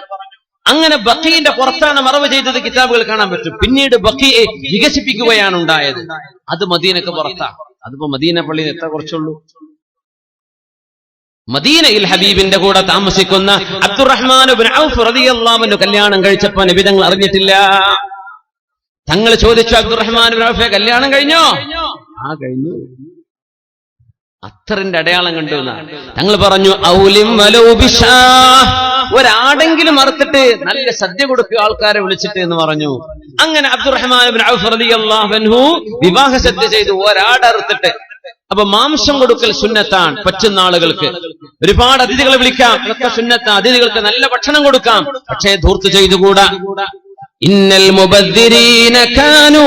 അങ്ങനെ ബഖീന്റെ പുറത്താണ് മറവ് ചെയ്തത് കിതാബുകൾ കാണാൻ പറ്റും. പിന്നീട് ബഖീയെ വികസിപ്പിക്കുകയാണ് ഉണ്ടായത്. അത് മദീനക്ക് പുറത്താണ്. അതിപ്പോ മദീന പള്ളിയിൽ എത്ര കുറച്ചുള്ളൂ. മദീനയിൽ ഹബീബിന്റെ കൂടെ താമസിക്കുന്ന അബ്ദുറഹ്മാൻ ഇബ്നു ഔഫ് റളിയല്ലാഹു അൻഹു കല്യാണം കഴിച്ചപ്പോ നബി തങ്ങൾ അറിഞ്ഞിട്ടില്ല. തങ്ങൾ ചോദിച്ചു, അബ്ദുറഹ്മാൻ ഇബ്നു ഔഫ് കല്യാണം കഴിഞ്ഞോ? ആ കഴിഞ്ഞു. അത്തറിന്റെ അടയാളം കണ്ടു എന്നാണ് തങ്ങൾ പറഞ്ഞു. ഔലിം വലൗ ബിശാ, ഒരാടെങ്കിലും അറുത്തിട്ട് നല്ല സദ്യ കൊടുക്കുക ആൾക്കാരെ വിളിച്ചിട്ട് എന്ന് പറഞ്ഞു. അങ്ങനെ അബ്ദുറഹ്മാൻ ഇബ്നു ഔഫ് റളിയല്ലാഹു അൻഹു വിവാഹ സദ്യ ചെയ്തു, ഒരാടറുത്തിട്ട്. അപ്പൊ മാംസം കൊടുക്കൽ സുന്നത്താണ് പറ്റുന്ന ആളുകൾക്ക്. ഒരുപാട് അതിഥികളെ വിളിക്കാം, ഇതൊക്കെ സുന്നത്താണ്. അതിഥികൾക്ക് നല്ല ഭക്ഷണം കൊടുക്കാം. പക്ഷേ ധൂർത്ത് ചെയ്തുകൂടാ. ഇന്നൽ മുബദ്ദിരീന കാനൂ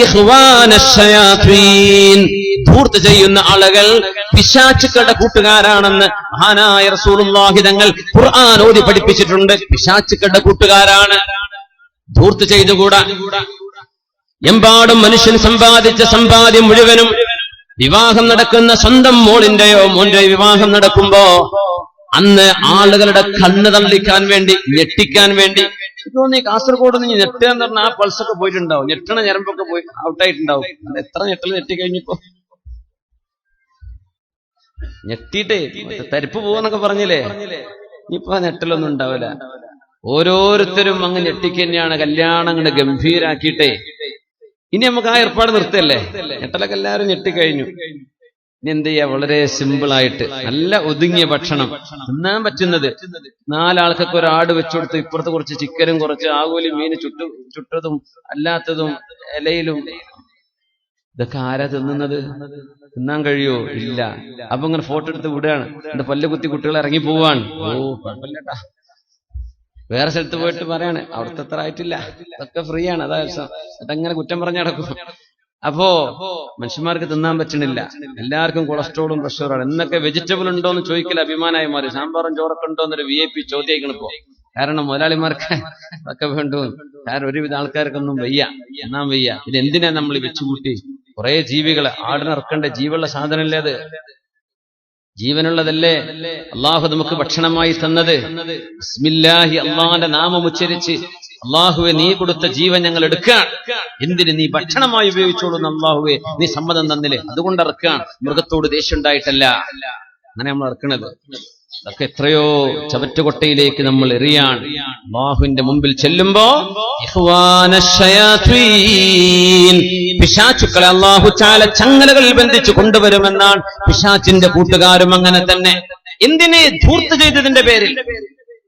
ഇഖ്വാനശ് ശയാത്വീൻ, ധൂർത്ത് ചെയ്യുന്ന ആളുകൾ പിശാചുക്കളുടെ കൂട്ടുകാരാണെന്ന് മഹാനായ റസൂലുള്ളാഹി തങ്ങൾ ഖുർആൻ ഓതി പഠിപ്പിച്ചിട്ടുണ്ട്. പിശാചുക്കളുടെ കൂട്ടുകാരാണ്. ധൂർത്ത് ചെയ്തുകൂടാ. എമ്പാടും മനുഷ്യൻ സമ്പാദിച്ച സമ്പാദ്യം മുഴുവനും വിവാഹം നടക്കുന്ന സ്വന്തം മോളിന്റെയോ മോന്റെയോ വിവാഹം നടക്കുമ്പോ അന്ന് ആളുകളുടെ കണ്ണ് തള്ളിക്കാൻ വേണ്ടി, ഞെട്ടിക്കാൻ വേണ്ടി, തോന്നി കാസർഗോഡ് നിന്ന് ഞെട്ടുക എന്ന് പറഞ്ഞാൽ ആ പൾസൊക്കെ പോയിട്ടുണ്ടാവും, ഞെട്ടണ ഞരമ്പൊക്കെ പോയി ഔട്ടായിട്ടുണ്ടാവും. എത്ര ഞെട്ടൽ ഞെട്ടിക്കഴിഞ്ഞപ്പോ ഞെട്ടിട്ടേ തരിപ്പ് പോവെന്നൊക്കെ പറഞ്ഞില്ലേ, ഇനിയിപ്പോ ആ ഞെട്ടലൊന്നും ഉണ്ടാവില്ല. ഓരോരുത്തരും അങ്ങ് ഞെട്ടിക്ക് തന്നെയാണ് കല്യാണം അങ്ങ് ഗംഭീരാക്കിയിട്ടേ. ഇനി നമുക്ക് ആ ഏർപ്പാട് നിർത്തല്ലേ. ഞെട്ടലൊക്കെ എല്ലാവരും ഞെട്ടിക്കഴിഞ്ഞു. ഇനി എന്ത് ചെയ്യാ? വളരെ സിമ്പിളായിട്ട് നല്ല ഒതുങ്ങിയ ഭക്ഷണം തിന്നാൻ പറ്റുന്നത്. 4 ആൾക്കൊക്കെ ഒരു ആട് വെച്ചുകൊടുത്ത് ഇപ്പുറത്ത് കുറച്ച് ചിക്കനും കുറച്ച് ആകൂലി മീന് ചുട്ടതും അല്ലാത്തതും ഇലയിലും. ഇതൊക്കെ ആരാ തിന്നുന്നത്? തിന്നാൻ കഴിയോ? ഇല്ല. അപ്പൊ ഇങ്ങനെ ഫോട്ടോ എടുത്ത് വിടുകയാണ്. എന്റെ പല്ല് കുത്തി കുട്ടികൾ ഇറങ്ങി പോവാണ്. ഓ കുഴപ്പമില്ലട്ടാ. വേറെ സ്ഥലത്ത് പോയിട്ട് പറയാണ് അവിടുത്തെ അത്ര ആയിട്ടില്ല, അതൊക്കെ ഫ്രീ ആണ്, അതാ അതങ്ങനെ കുറ്റം പറഞ്ഞു നടക്കും. അപ്പോ മനുഷ്യന്മാർക്ക് തിന്നാൻ പറ്റണില്ല. എല്ലാവർക്കും കൊളസ്ട്രോളും പ്രഷറാണ്. എന്നൊക്കെ വെജിറ്റബിൾ ഉണ്ടോ എന്ന് ചോദിക്കൽ അഭിമാനമായി മാറി. സാമ്പാറും ചോറൊക്കെ ഉണ്ടോ എന്നൊരു VIP ചോദ്യമായിക്കണം ഇപ്പോ. കാരണം മുതലാളിമാർക്ക് അതൊക്കെ വേണ്ടു. കാരണം ഒരുവിധ ആൾക്കാർക്കൊന്നും വയ്യ, എന്നാൻ വയ്യ. ഇതെന്തിനാ നമ്മൾ വെച്ചുകൂട്ടി? കുറെ ജീവികളെ ആടിനിറക്കേണ്ട ജീവുള്ള സാധനമല്ലേ അത്? ജീവനുള്ളതല്ലേ അള്ളാഹു നമുക്ക് ഭക്ഷണമായി തന്നത്. ബിസ്മില്ലാഹി, അള്ളാഹിന്റെ നാമം ഉച്ചരിച്ച് അള്ളാഹുവെ നീ കൊടുത്ത ജീവൻ ഞങ്ങൾ എടുക്കാൻ, എന്തിന്? നീ ഭക്ഷണമായി ഉപയോഗിച്ചോളൂന്ന് അള്ളാഹുവെ നീ സമ്മതം തന്നില്ലേ, അതുകൊണ്ട് ഇറക്കാൻ. മൃഗത്തോട് ദേഷ്യം ഉണ്ടായിട്ടല്ല അങ്ങനെ നമ്മൾ ഇറക്കണത്. അതൊക്കെ എത്രയോ ചവറ്റുകൊട്ടയിലേക്ക് നമ്മൾ എറിയാൻ അള്ളാഹുവിന്റെ മുമ്പിൽ ചെല്ലുമ്പോ പിശാചുക്കളെ അള്ളാഹു ചാല ചങ്ങലകൾ ബന്ധിച്ചു കൊണ്ടുവരുമെന്നാണ്. പിശാചിന്റെ കൂട്ടുകാരും അങ്ങനെ തന്നെ. എന്തിനെ? ധൂർത്ത് ചെയ്തതിന്റെ പേരിൽ.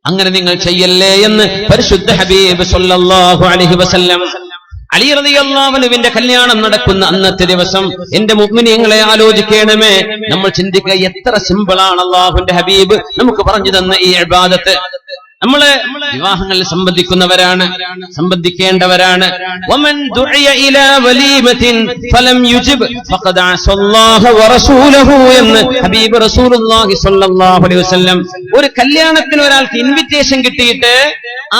അങ്ങനെ നിങ്ങൾ ചെയ്യല്ലേ എന്ന് പരിശുദ്ധ ഹബീബ് സല്ലല്ലാഹു അലൈഹി വസല്ലം. അലി റളിയല്ലാഹു അൻഹുവിന്റെ കല്യാണം നടക്കുന്ന അന്നത്തെ ദിവസം എന്റെ മുഅ്മിനീങ്ങളെ ആലോചിക്കണമേ. നമ്മൾ ചിന്തിക്കുക എത്ര സിമ്പിളാണ് അല്ലാഹുവിന്റെ ഹബീബ് നമുക്ക് പറഞ്ഞു തന്ന ഈ ഇബാദത്ത്. നമ്മള് വിവാഹങ്ങളിൽ സംബന്ധിക്കേണ്ടവരാണ്. വമൻ ദുഇയ ഇലാ വലീമത്തിൻ ഫലം യുജിബ് ഫഖദ് അസല്ലാഹ വറസൂലഹു എന്ന് ഹബീബ് റസൂലുള്ളാഹി സ്വല്ലല്ലാഹു അലൈഹി വസല്ലം. ഒരു കല്യാണത്തിന് ഒരാൾക്ക് ഇൻവിറ്റേഷൻ കിട്ടിയിട്ട്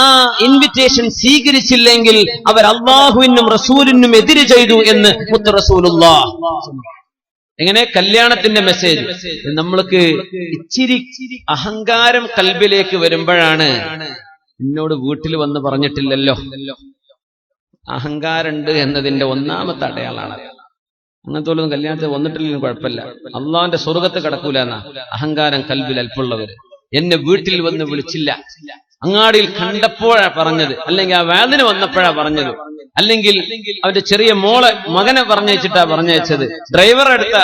ആ ഇൻവിറ്റേഷൻ സ്വീകരിച്ചില്ലെങ്കിൽ അവർ അല്ലാഹുവിനും റസൂലിനും എതിര് ചെയ്തു എന്ന് മുത്ത് റസൂലുള്ളാഹ്. എങ്ങനെ? കല്യാണത്തിന്റെ മെസ്സേജ്. നമ്മൾക്ക് ഇച്ചിരി അഹങ്കാരം കൽബിലേക്ക് വരുമ്പോഴാണ്. എന്നോട് വീട്ടിൽ വന്ന് പറഞ്ഞിട്ടില്ലല്ലോ. അഹങ്കാരമുണ്ട് എന്നതിന്റെ ഒന്നാമത്തെ അടയാളാണ്. അങ്ങനത്തെ പോലും കല്യാണത്തിൽ വന്നിട്ടില്ലെങ്കിലും കുഴപ്പമില്ല, അള്ളാന്റെ സ്വർഗത്ത് കിടക്കൂല എന്നാ അഹങ്കാരം കൽബിൽ അല്പുള്ളവര്. എന്നെ വീട്ടിൽ വന്ന് വിളിച്ചില്ല, അങ്ങാടിയിൽ കണ്ടപ്പോഴാ പറഞ്ഞത്, അല്ലെങ്കിൽ ആ വേദന വന്നപ്പോഴാ പറഞ്ഞത്, അല്ലെങ്കിൽ അവന്റെ ചെറിയ മകനെ പറഞ്ഞയച്ചിട്ടാ പറഞ്ഞയച്ചത്, ഡ്രൈവർ അടുത്ത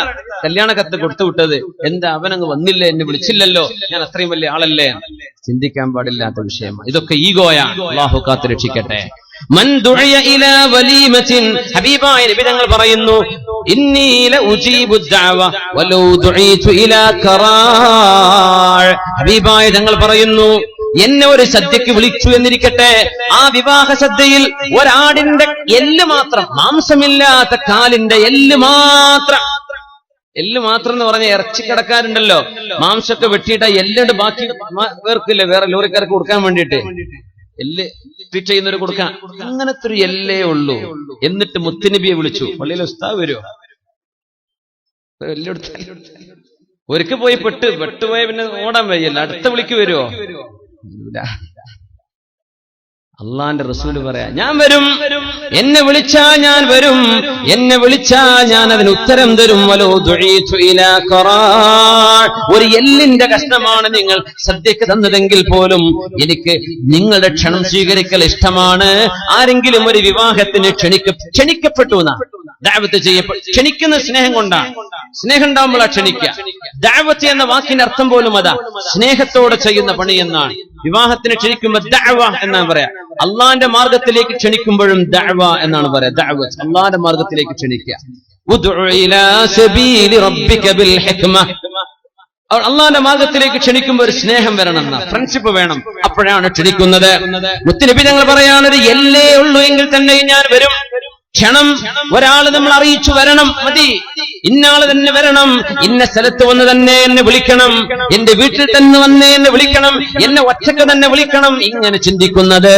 കല്യാണ കത്ത് കൊടുത്തുവിട്ടത്, എന്താ അവനങ്ങ് വന്നില്ല, എന്നെ വിളിച്ചില്ലല്ലോ, ഞാൻ അത്രയും വലിയ ആളല്ലേ? ചിന്തിക്കാൻ പാടില്ലാത്ത വിഷയമാണ്. ഇതൊക്കെ ഈഗോയാണ്. അല്ലാഹു കാത്ത് രക്ഷിക്കട്ടെ. മൻ ദുഇയ ഇലാ വലീമത്തിൻ, ഹബീബായ നബി തങ്ങൾ പറയുന്നു, ഇന്നി ലഉജീബു ദഅവ വലൗ ദുഈതു ഇലാ ഖറാ. ഹബീബായ തങ്ങൾ പറയുന്നു, എന്നെ ഒരു സദ്യക്ക് വിളിച്ചു എന്നിരിക്കട്ടെ, ആ വിവാഹ സദ്യയിൽ ഒരാടിന്റെ എല്ല് മാത്രം, മാംസമില്ലാത്ത കാലിന്റെ എല്ല് മാത്രം എന്ന് പറഞ്ഞ ഇറച്ചിക്കടക്കാരുണ്ടല്ലോ, മാംസമൊക്കെ വെട്ടിയിട്ട് എല്ലുണ്ട് ബാക്കി പേർക്കില്ലേ, വേറെ ലോറിക്കാർക്ക് കൊടുക്കാൻ വേണ്ടിയിട്ട് എല്ല് ട്രീറ്റ് ചെയ്യുന്നവർ കൊടുക്കാൻ, അങ്ങനത്തെ ഒരു എല്ലേ ഉള്ളൂ. എന്നിട്ട് മുത്തുനബിയെ വിളിച്ചു. പള്ളിയിൽ ഉസ്താദ് വരുമോ? ഒരിക്കൽ പോയി പെട്ടുപോയ പിന്നെ ഓടാൻ വയ്യല്ല, അടുത്ത വിളിക്ക് വരുമോ? അള്ളാന്റെ റസൂല് പറയാ, ഞാൻ വരും, എന്നെ വിളിച്ചാ ഞാൻ വരും, എന്നെ വിളിച്ചാ ഞാൻ അതിന് ഉത്തരം തരും. വലോ ദുഈതു ഇലാ ഖറാ, ഒരു എല്ലിന്റെ കഷ്ണമാണ് നിങ്ങൾ സദ്യക്ക് തന്നതെങ്കിൽ പോലും എനിക്ക് നിങ്ങളുടെ ക്ഷണം സ്വീകരിക്കൽ ഇഷ്ടമാണ്. ആരെങ്കിലും ഒരു വിവാഹത്തിന് ക്ഷണിക്കപ്പെട്ടു എന്നാ ദഅവത്ത് ക്ഷണിക്കുന്ന സ്നേഹം കൊണ്ടാണ്. സ്നേഹം ഉണ്ടാകുമ്പോഴാ ക്ഷണിക്കുക. ദഅവത്ത് എന്ന വാക്കിന്റെ അർത്ഥം പോലും അതാ, സ്നേഹത്തോടെ ചെയ്യുന്ന പണി എന്നാണ്. വിവാഹത്തിന് ക്ഷണിക്കുമ്പോ ദഅവ എന്നാണ് പറയാ. അള്ളാന്റെ മാർഗത്തിലേക്ക് ക്ഷണിക്കുമ്പോഴും ദഅവ എന്നാണ് പറയാ. ദഅവത്ത് അള്ളാന്റെ മാർഗത്തിലേക്ക് ക്ഷണിക്കുക. ഉദ്ഉ ഇലാ സബീലി റബ്ബിക ബിൽ ഹിക്മ, അള്ളാന്റെ മാർഗത്തിലേക്ക് ക്ഷണിക്കുമ്പോൾ ഒരു സ്നേഹം വരണം, ഫ്രണ്ട്ഷിപ്പ് വേണം, അപ്പോഴാണ് ക്ഷണിക്കുന്നത്. മുത്തുനബി ഞങ്ങൾ പറയാനൊരു എല്ലേ ഉള്ളൂ എങ്കിൽ തന്നെ ഞാൻ വരും. ക്ഷണം ഒരാള് നമ്മൾ അറിയിച്ചു വരണം, മതി. ഇന്നാള് തന്നെ വരണം, ഇന്ന സ്ഥലത്ത് വന്ന് തന്നെ എന്നെ വിളിക്കണം, എന്റെ വീട്ടിൽ തന്നെ വന്ന് എന്നെ വിളിക്കണം, എന്നെ ഒറ്റക്ക് തന്നെ വിളിക്കണം. ഇങ്ങനെ ചിന്തിക്കുന്നത്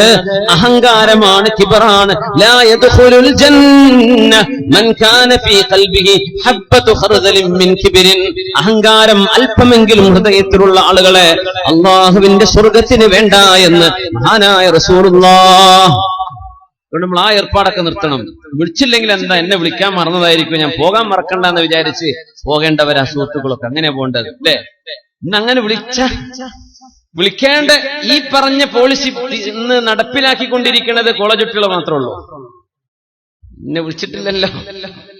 അഹങ്കാരമാണ്, കിബറാണ്. ലാ യദ്ഖുലുൽ ജന്ന മൻ കാന ഫീ ഖൽബിഹി ഹബ്ബതു ഖർദലിൻ മിൻ കിബ്രിൻ. അഹങ്കാരം അല്പമെങ്കിലും ഹൃദയത്തിലുള്ള ആളുകളെ അല്ലാഹുവിന്റെ സ്വർഗ്ഗത്തിന് വേണ്ട എന്ന് മഹാനായ റസൂലുള്ളാഹ്. അതുകൊണ്ട് നമ്മൾ ആ ഏർപ്പാടൊക്കെ നിർത്തണം. വിളിച്ചില്ലെങ്കിൽ എന്താ, എന്നെ വിളിക്കാൻ മറന്നതായിരിക്കും, ഞാൻ പോകാൻ മറക്കണ്ടെന്ന് വിചാരിച്ച് പോകേണ്ടവരാ സുഹൃത്തുക്കളൊക്കെ. അങ്ങനെ പോകേണ്ടത് അല്ലേ? ഇന്നങ്ങനെ വിളിക്കേണ്ട ഈ പറഞ്ഞ പോളിസി ഇന്ന് നടപ്പിലാക്കിക്കൊണ്ടിരിക്കുന്നത് കോളേജ് കുട്ടികൾ മാത്രമേ ഉള്ളൂ. എന്നെ വിളിച്ചിട്ടില്ലല്ലോ,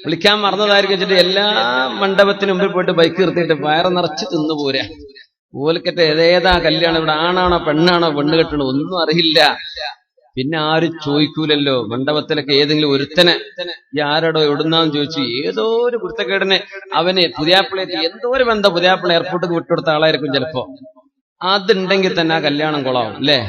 വിളിക്കാൻ മറന്നതായിരിക്കും വെച്ചിട്ട് എല്ലാ മണ്ഡപത്തിന് മുമ്പിൽ പോയിട്ട് ബൈക്ക് നിർത്തിയിട്ട് വയറ് നിറച്ച് തിന്നു പോരാ. ഓലക്കത്തെ ഏതേതാ കല്യാണം, ഇവിടെ ആണാണോ പെണ്ണാണോ പെണ്ണ് കെട്ടണോ ഒന്നും അറിയില്ല. പിന്നെ ആരും ചോദിക്കൂലല്ലോ. മണ്ഡപത്തിലൊക്കെ ഏതെങ്കിലും ഒരുത്തനെ ഈ ആരോടോ എവിടുന്നാന്ന് ചോദിച്ചു, ഏതോ ഒരു കുരുത്തക്കേടനെ അവന് പുതിയാപ്പിളേറ്റ് എന്തോ ഒരു ബന്ധം, പുതിയാപ്പിള എയർപോർട്ടിൽ വിട്ടുകൊടുത്ത ആളായിരിക്കും ചിലപ്പോ. അതുണ്ടെങ്കിൽ തന്നെ ആ കല്യാണം കൊളാവും അല്ലേ.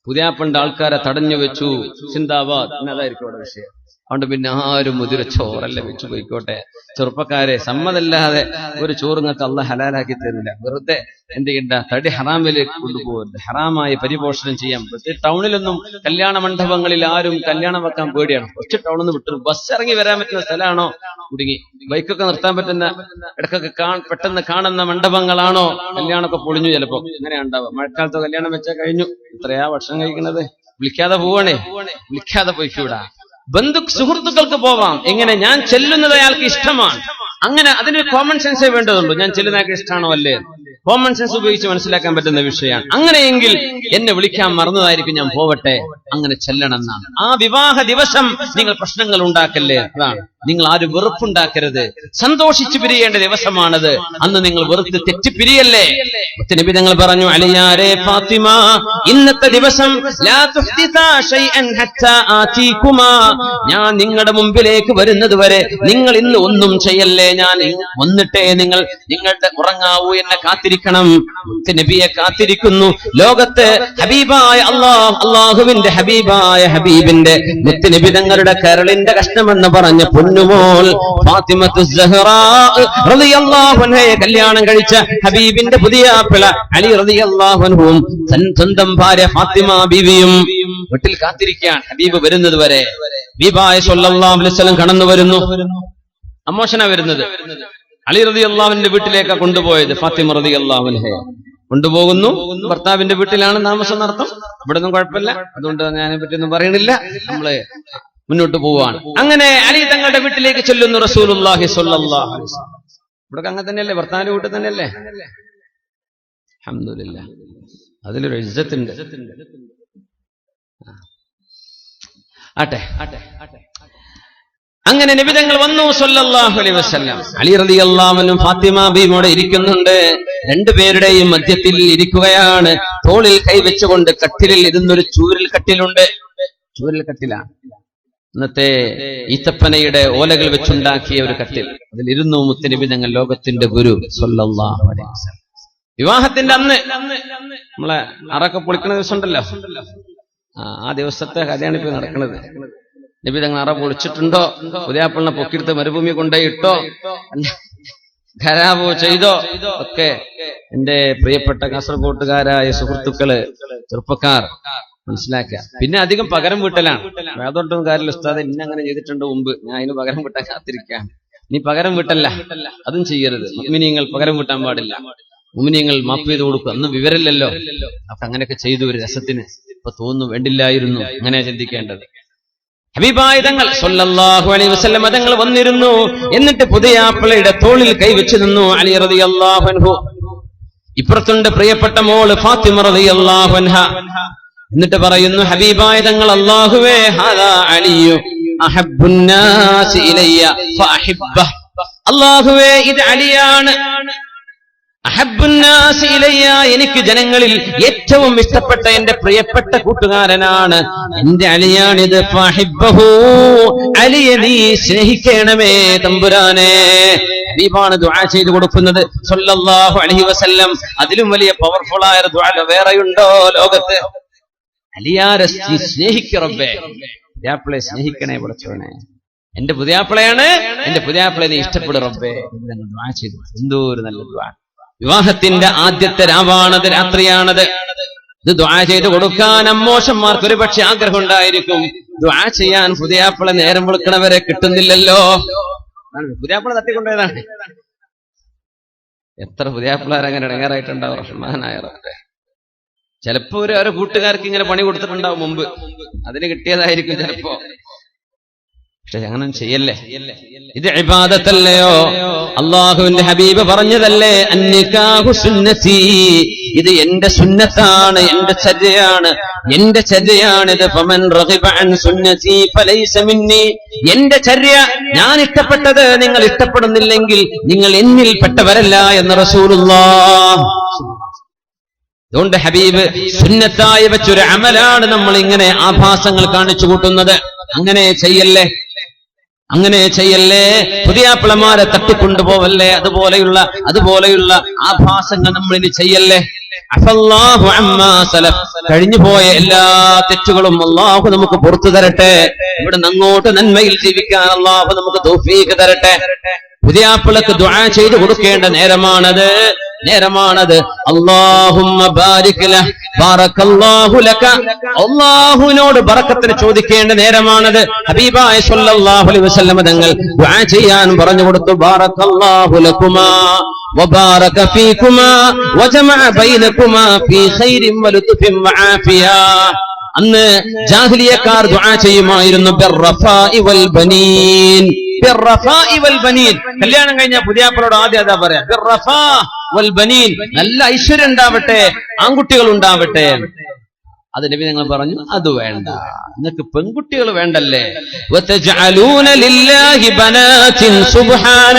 പുതിയാപ്പിളിന്റെ ആൾക്കാരെ തടഞ്ഞു വെച്ചു, സിന്ദാബാദ് എന്നതായിരിക്കും അവിടെ വിഷയം. അതുകൊണ്ട് പിന്നെ ആരും മുതിര ചോറല്ല വെച്ചു പോയിക്കോട്ടെ. ചെറുപ്പക്കാരെ, സമ്മതല്ലാതെ ഒരു ചോറുങ്ങൾക്ക് അള്ളാഹ് ഹലാലാക്കി തരില്ല. വെറുതെ എന്ത് ചെയ്യണ്ട, തടി ഹറാമിലേക്ക് കൊണ്ടുപോകരുത്. ഹറാമായി പരിപോഷണം ചെയ്യാം. പ്രത്യേകിച്ച് ടൗണിലൊന്നും കല്യാണ മണ്ഡപങ്ങളിൽ ആരും കല്യാണം വെക്കാൻ പേടിയാണ്. കുറച്ച് ടൗണിൽ നിന്ന് വിട്ടു ബസ് ഇറങ്ങി വരാൻ പറ്റുന്ന സ്ഥലമാണോ കുടുങ്ങി, ബൈക്കൊക്കെ നിർത്താൻ പറ്റുന്ന ഇടക്കൊക്കെ പെട്ടെന്ന് കാണുന്ന മണ്ഡപങ്ങളാണോ കല്യാണമൊക്കെ പൊളിഞ്ഞു. ചിലപ്പോ അങ്ങനെ ഉണ്ടാവുക. മഴക്കാലത്ത് കല്യാണം വെച്ചാൽ കഴിഞ്ഞു. ഇത്രയാ ഭക്ഷണം കഴിക്കുന്നത്. വിളിക്കാതെ പോവാണേ, വിളിക്കാതെ പോയിക്കൂടാ. സുഹൃത്തുക്കൾക്ക് പോവാം. എങ്ങനെ? ഞാൻ ചെല്ലുന്നത് അയാൾക്ക് ഇഷ്ടമാണ്, അങ്ങനെ അതിന് കോമൺ സെൻസേ വേണ്ടതുള്ളൂ. ഞാൻ ചെല്ലുന്ന അയാൾക്ക് ഇഷ്ടമാണോ അല്ലേ, കോമൺ സെൻസ് ഉപയോഗിച്ച് മനസ്സിലാക്കാൻ പറ്റുന്ന വിഷയമാണ്. അങ്ങനെയെങ്കിൽ എന്നെ വിളിക്കാൻ മറന്നതായിരിക്കും, ഞാൻ പോവട്ടെ, അങ്ങനെ ചെല്ലണം എന്നാണ്. ആ വിവാഹ ദിവസം നിങ്ങൾ പ്രശ്നങ്ങൾ ഉണ്ടാക്കല്ലേ. അതാണ്, നിങ്ങൾ ആരും വെറുപ്പുണ്ടാക്കരുത്. സന്തോഷിച്ചു പിരിയേണ്ട ദിവസമാണത്. അന്ന് നിങ്ങൾ വെറുത്ത് തെറ്റിപ്പിരിയല്ലേ. നബി തങ്ങൾ പറഞ്ഞു, അലിയാരെ ഫാത്തിമ, ഇന്നത്തെ ദിവസം ലാ തുഹ്ദിസാ ശൈഅൻ ഹത്താ ആതീകുമാ, ഞാൻ നിങ്ങളുടെ മുമ്പിലേക്ക് വരുന്നത് വരെ നിങ്ങൾ ഇന്ന് ഒന്നും ചെയ്യല്ലേ. ഞാൻ വന്നിട്ടേ നിങ്ങളുടെ ഉറങ്ങാവൂ, എന്നെ കാത്തിരിക്കണം. നബിയെ കാത്തിരിക്കുന്നു. ലോകത്ത് ഹബീബായ അള്ളാഹുവിന്റെ ഹബീബായ ഹബീബിന്റെ മുത്തുനബി തങ്ങളുടെ കരളിന്റെ കഷ്ണമെന്ന് പറഞ്ഞ പൊന്നുമോൾ ഫാത്തിമത്തു സഹ്റാ റളിയല്ലാഹു അൻഹയെ കല്യാണം കഴിച്ച ഹബീബിന്റെ പുതിയ പിള അലി റളിയല്ലാഹു അൻഹുവും സ്വന്തം ഭാര്യ ഫാത്തിമ ബീവിയും വീട്ടിൽ കാത്തിരിക്കുകയാണ് ഹബീബ് വരുന്നത് വരെ. ഹബീബായ സ്വല്ലല്ലാഹു അലൈഹി വസല്ലം കടന്നു വരുന്നു. അമ്മോശന വരുന്നത്. അലി റളിയല്ലാഹുവിന്റെ വീട്ടിലേക്കാ കൊണ്ടുപോയത്. ഫാത്തിമ റളിയല്ലാഹു അൻഹയെ കൊണ്ടുപോകുന്നു. ഭർത്താവിന്റെ വീട്ടിലാണ് താമസം നടത്തും. ഇവിടെ ഒന്നും കുഴപ്പമില്ല, അതുകൊണ്ട് ഞാനെ പറ്റിയൊന്നും പറയണില്ല. നമ്മള് മുന്നോട്ട് പോവാണ്. അങ്ങനെ അലി തങ്ങളുടെ വീട്ടിലേക്ക് ചെല്ലുന്നു റസൂലുള്ളാഹി സ്വല്ലല്ലാഹു അലൈഹി വസല്ലം. ഇവിടെ അങ്ങനെ തന്നെയല്ലേ, ഭർത്താവിന്റെ വീട്ടിൽ തന്നെയല്ലേ. അൽഹംദുലില്ലാഹ്, അതിലൊരു ഇസ്സത്തുണ്ട്. ആട്ടെ. അങ്ങനെ നബി തങ്ങൾ വന്നു സ്വല്ലല്ലാഹു അലൈഹി വസല്ലം. അലി റളിയല്ലാഹു അൻഹു ഫാത്തിമ ബീവിയോടെ ഇരിക്കുന്നുണ്ട്. രണ്ടുപേരുടെയും മധ്യത്തിൽ ഇരിക്കുകയാണ്. തോളിൽ കൈവച്ചുകൊണ്ട് കട്ടിലിൽ ഇരുന്നൊരു ചൂരൽ കട്ടിലുണ്ട്. ചൂരൽ കട്ടിലാണ്, ഇന്നത്തെ ഈത്തപ്പനയുടെ ഓലകൾ വെച്ചുണ്ടാക്കിയ ഒരു കട്ടിൽ. അതിലിരുന്നു മുത്തുനബി തങ്ങൾ, ലോകത്തിന്റെ ഗുരു സ്വല്ലല്ലാഹു അലൈഹി വസല്ലം. വിവാഹത്തിന്റെ അന്ന് നമ്മളെ അറൊക്കെ പൊളിക്കുന്ന ദിവസം ഉണ്ടല്ലോ, ആ ദിവസത്തെ കല്യാണം ഇപ്പൊ നടക്കുന്നത്. നബി തങ്ങൾ അറ പൊളിച്ചിട്ടുണ്ടോ, പുതിയാപ്പിളിനെ പൊക്കിയെടുത്ത് മരുഭൂമി കൊണ്ടുപോയിട്ടോ, ഖരാബോ ചെയ്തോ ഒക്കെ എന്റെ പ്രിയപ്പെട്ട കാസർഗോട്ടുകാരായ സുഹൃത്തുക്കള്, ചെറുപ്പക്കാർ മനസ്സിലാക്കുക. പിന്നെ അധികം പകരം വീട്ടലാണ്. വേദോട്ടൊന്നും കാര്യമില്ല, ഉസ്താദ് ഇന്നെ അങ്ങനെ ചെയ്തിട്ടുണ്ട് മുമ്പ്, ഞാൻ അതിന് പകരം വീട്ടാൻ കാത്തിരിക്കാം. നീ പകരം വീട്ടല്ല, അതും ചെയ്യരുത്. മുഅ്മിനീങ്ങൾ പകരം വീട്ടാൻ പാടില്ല. മുഅ്മിനീങ്ങൾ മാപ്പ് ചെയ്ത് കൊടുക്കുക. അന്ന് വിവരമില്ലല്ലോ, അപ്പൊ അങ്ങനെയൊക്കെ ചെയ്തു ഒരു രസത്തിന്. ഇപ്പൊ തോന്നുന്നു വേണ്ടില്ലായിരുന്നു, അങ്ങനെ ചിന്തിക്കേണ്ടത്. ഹബീബായ തങ്ങൾ സ്വല്ലല്ലാഹു അലൈഹി വസല്ലം തങ്ങൾ വന്നിരുന്നു. എന്നിട്ട് പുതിയാപ്പിളയുടെ തോളിൽ കൈവച്ചു നിന്നു അലി റളിയല്ലാഹു അൻഹു. ഇപ്പുറത്തുണ്ട് പ്രിയപ്പെട്ട മോള് ഫാത്തിമ റളിയല്ലാഹു അൻഹ. എന്നിട്ട് പറയുന്നു ഹബീബായ തങ്ങൾ, അല്ലാഹുവേ ഹാദാ അലിയു അഹബ്ബുന്നാസി ഇലയ്യ ഫഅഹിബ്ബഹ്. അല്ലാഹുവേ ഇത് അലിയാണ്. അഹബ്ബുന്നാസി ഇലയ്യ, എനിക്ക് ജനങ്ങളിൽ ഏറ്റവും ഇഷ്ടപ്പെട്ട എന്റെ പ്രിയപ്പെട്ട കൂട്ടുകാരനാണ്, എന്റെ അലിയാണിത്. ഫഅഹിബ്ബഹു, അലിയെ നീ സ്നേഹിക്കണമേ തമ്പുരാനെ. ഹബീബാണ് ദുആ ചെയ്തു കൊടുക്കുന്നത് സ്വല്ലല്ലാഹു അലൈഹി വസല്ലം. അതിലും വലിയ പവർഫുൾ ആയ ദുആ വേറെയുണ്ടോ ലോകത്ത്? അലിയാരെ സ്നേഹിക്ക റബ്ബേ, പുതിയാപ്പിളെ സ്നേഹിക്കണേ പടച്ചോനെ. എന്റെ പുതിയാപ്പിളയാണ്, എന്റെ പുതിയാപ്പിളെ നീ ഇഷ്ടപ്പെടും റബ്ബേ. ദുആ ചെയ്തു. എന്തോ ഒരു നല്ല ദുആ. വിവാഹത്തിന്റെ ആദ്യത്തെ രാവാണത്, രാത്രിയാണത്. ഇത് ദുആ ചെയ്ത് കൊടുക്കാൻ അമ്മോശന്മാർക്ക് ഒരു പക്ഷെ ആഗ്രഹം ഉണ്ടായിരിക്കും. ദുആ ചെയ്യാൻ പുതിയാപ്പിളെ നേരം വിളിക്കണവരെ കിട്ടുന്നില്ലല്ലോ. പുതിയാപ്പിള തട്ടിക്കൊണ്ടേതാണ്. എത്ര പുതിയാപ്പിളാരങ്ങനെ ഇടങ്ങാറായിട്ടുണ്ടാവും. റഹ്മാനായ റബ്ബേ, ചിലപ്പോ ഓരോ കൂട്ടുകാർക്ക് ഇങ്ങനെ പണി കൊടുത്തിട്ടുണ്ടാവും മുമ്പ്, അതിന് കിട്ടിയതായിരിക്കും ചിലപ്പോ. പക്ഷെ അങ്ങനെ ചെയ്യല്ലേ, ഇത് ഇബാദത്തല്ലയോ? അല്ലാഹുവിന്റെ ഹബീബ് പറഞ്ഞതല്ലേ, അന്നികാഹു സുന്നതി, ഇത് എന്റെ സുന്നത്താണ്, എന്റെ ചര്യയാണിത്. ഫമൻ റഗിബ അൻ സുന്നതി ഫലൈസ മിന്നി. എന്റെ ചര്യ ഞാൻ ഇഷ്ടപ്പെട്ടത് നിങ്ങൾ ഇഷ്ടപ്പെടുന്നില്ലെങ്കിൽ നിങ്ങൾ എന്നിൽ പെട്ടവരല്ല എന്ന് റസൂലുള്ളാഹ്. അതുകൊണ്ട് ഹബീബ് സുന്നത്തായി വെച്ചൊരു അമലാണ് നമ്മൾ ഇങ്ങനെ ആഭാസങ്ങൾ കാണിച്ചു കൂട്ടുന്നത്. അങ്ങനെ ചെയ്യല്ലേ. പുതിയാപ്പിളമാരെ തട്ടിക്കൊണ്ടുപോവല്ലേ, അതുപോലെയുള്ള ആഭാസങ്ങൾ നമ്മൾ ഇനി ചെയ്യല്ലേ. അഫല്ലാഹു അമ്മാ സലഫ്. കഴിഞ്ഞുപോയ എല്ലാ തെറ്റുകളും അല്ലാഹു നമുക്ക് പുറത്തു തരട്ടെ. ഇവിടെ അങ്ങോട്ട് നന്മയിൽ ജീവിക്കാൻ അല്ലാഹു നമുക്ക് തൗഫീഖ് തരട്ടെ. പുതിയാപ്പിളക്ക് ദുആ ചെയ്തു കൊടുക്കേണ്ട നേരമാണത്. അല്ലാഹുമ്മ ബാരിക് ലഹ് ബാറകല്ലാഹു ലക. അല്ലാഹുവിനോട് ബറക്കത്തിന് ചോദിക്കേണ്ട നേരമാണത്. ഹബീബായ സ്വല്ലല്ലാഹു അലൈഹി വസല്ലം തങ്ങൾ ദുആ ചെയ്യാൻ പറഞ്ഞു കൊടുത്തു. ബാറകല്ലാഹു ലകുമാ വബാറക ഫീകുമാ വജമഅ ബൈനകുമാ ഫീ ഖൈരിൻ വലുത്ഫിൻ വആഫിയ. അന്ന് ജാഹിലിയക്കാർ ദുആ ചെയ്യുമായിരുന്നു ബിർറഫാഇ വൽ ബനീൻ. കല്യാണം കഴിഞ്ഞ പുതിയാപ്പിളോട് ആദ്യം അതാ പറയാ, ബിർറഫാ വൽ ബനീൻ. നല്ല ഐശ്വര്യം ഉണ്ടാവട്ടെ, ആൺകുട്ടികൾ ഉണ്ടാവട്ടെ. അത് നബി ഞങ്ങൾ പറഞ്ഞു, അത് വേണ്ട, നിങ്ങൾക്ക് പെൺകുട്ടികൾ വേണ്ടല്ലേ. വതജഅലൂന ലില്ലാഹി ബനാതിൻ സുബ്ഹാന.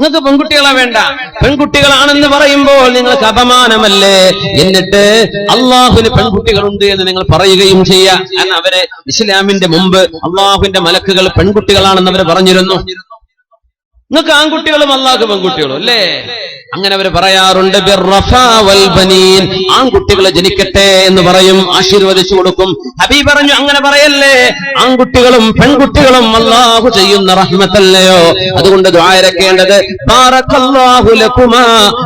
നിങ്ങൾക്ക് പെൺകുട്ടികളെ വേണ്ട, പെൺകുട്ടികളാണെന്ന് പറയുമ്പോൾ നിങ്ങൾക്ക് അപമാനമല്ലേ. എന്നിട്ട് അള്ളാഹുവിന് പെൺകുട്ടികളുണ്ട് എന്ന് നിങ്ങൾ പറയുകയും ചെയ്യുക. കാരണം അവര് ഇസ്ലാമിന്റെ മുമ്പ് അള്ളാഹുവിന്റെ മലക്കുകൾ പെൺകുട്ടികളാണെന്ന് അവർ പറഞ്ഞിരുന്നു. നിങ്ങൾക്ക് ആൺകുട്ടികളും അള്ളാഹു പെൺകുട്ടികളും അല്ലേ? അങ്ങനെ അവർ പറയാറുണ്ട്. ബിർറഫാ വൽ ബനീൻ. ആൺകുട്ടികളെ ജനിക്കട്ടെ എന്ന് പറയും, ആശീർവദിച്ചു കൊടുക്കും. ഹബീബ് പറഞ്ഞു, അങ്ങനെ പറയല്ലേ. ആൺകുട്ടികളും പെൺകുട്ടികളും അല്ലാഹു ചെയ്യുന്ന റഹ്മത്തല്ലയോ. അതുകൊണ്ട് ദുആ ഇറക്കേണ്ടത് ബാറകല്ലാഹു ലകുമാ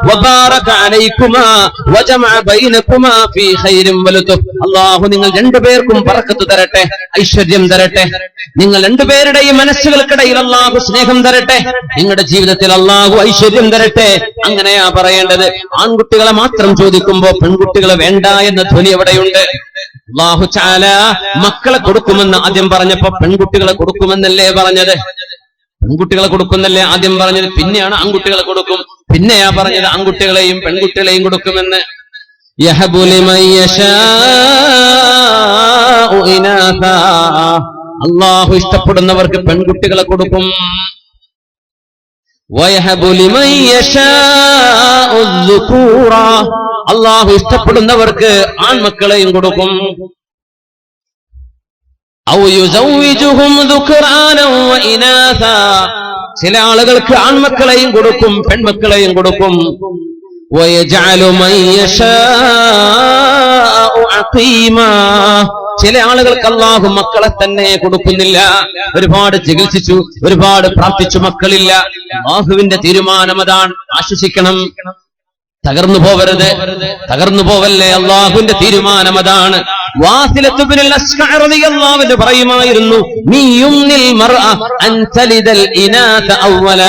വബാറക അലൈകുമാ വജമഅ ബൈനകുമാ ഫീ ഖൈരിൻ വലുത്ഫ്. അല്ലാഹു നിങ്ങൾ രണ്ടുപേർക്കും ബറക്കത്ത് തരട്ടെ, ഐശ്വര്യം തരട്ടെ. നിങ്ങൾ രണ്ടുപേരുടെയും മനസ്സുകൾക്കിടയിൽ അല്ലാഹു സ്നേഹം തരട്ടെ. നിങ്ങളുടെ ജീവിതത്തിൽ അല്ലാഹു ഐശ്വര്യം തരട്ടെ. അങ്ങനെയാ പറയേണ്ടത്. ആൺകുട്ടികളെ മാത്രം ചോദിക്കുമ്പോ പെൺകുട്ടികളെ വേണ്ട എന്ന ധ്വനി എവിടെയുണ്ട്? അല്ലാഹു തആല മക്കളെ കൊടുക്കുമെന്ന് ആദ്യം പറഞ്ഞപ്പോ പെൺകുട്ടികളെ കൊടുക്കുമെന്നല്ലേ പറഞ്ഞത്? പെൺകുട്ടികളെ കൊടുക്കുന്നല്ലേ ആദ്യം പറഞ്ഞത്, പിന്നെയാണ് ആൺകുട്ടികളെ കൊടുക്കും. പിന്നെയാ പറഞ്ഞത് ആൺകുട്ടികളെയും പെൺകുട്ടികളെയും കൊടുക്കുമെന്ന്. യഹബു ലിമൻ യശാഉ ഇനാഥാ. അല്ലാഹു ഇഷ്ടപ്പെടുന്നവർക്ക് പെൺകുട്ടികളെ കൊടുക്കും. വയഹബു ലിമൻ യശാഉ الذുകൂറ. അല്ലാഹു ഇഷ്ടപ്പെടുന്നവർക്ക് ആൺമക്കളെയും കൊടുക്കും. ഔ യുസവ്വിജുഹും ദുക്റാനൻ വഇനാഥാ. ചില ആളുകൾക്ക് ആൺമക്കളെയും കൊടുക്കും പെൺമക്കളെയും കൊടുക്കും. വയജഅലു മൻ യശാഉ അഖീമാ. ചില ആളുകൾക്ക് അല്ലാഹു മക്കളെ തന്നെ കൊടുക്കുന്നില്ല. ഒരുപാട് ചികിത്സിച്ചു, ഒരുപാട് പ്രാർത്ഥിച്ചു, മക്കളില്ല. അല്ലാഹുവിന്റെ തീരുമാനം അതാണ്. ആശ്വസിക്കണം, തകർന്നു പോവല്ലേ. അല്ലാഹുവിന്റെ തീരുമാനം അതാണ്. വാസിലത്ത് ഇബ്നുൽ അസ്ഖഅ റളിയല്ലാഹു അൻഹു പറയുമായിരുന്നു, മിയുന്നിൽ മർഅ അൻ തലിദൽ ഇനാത അവല.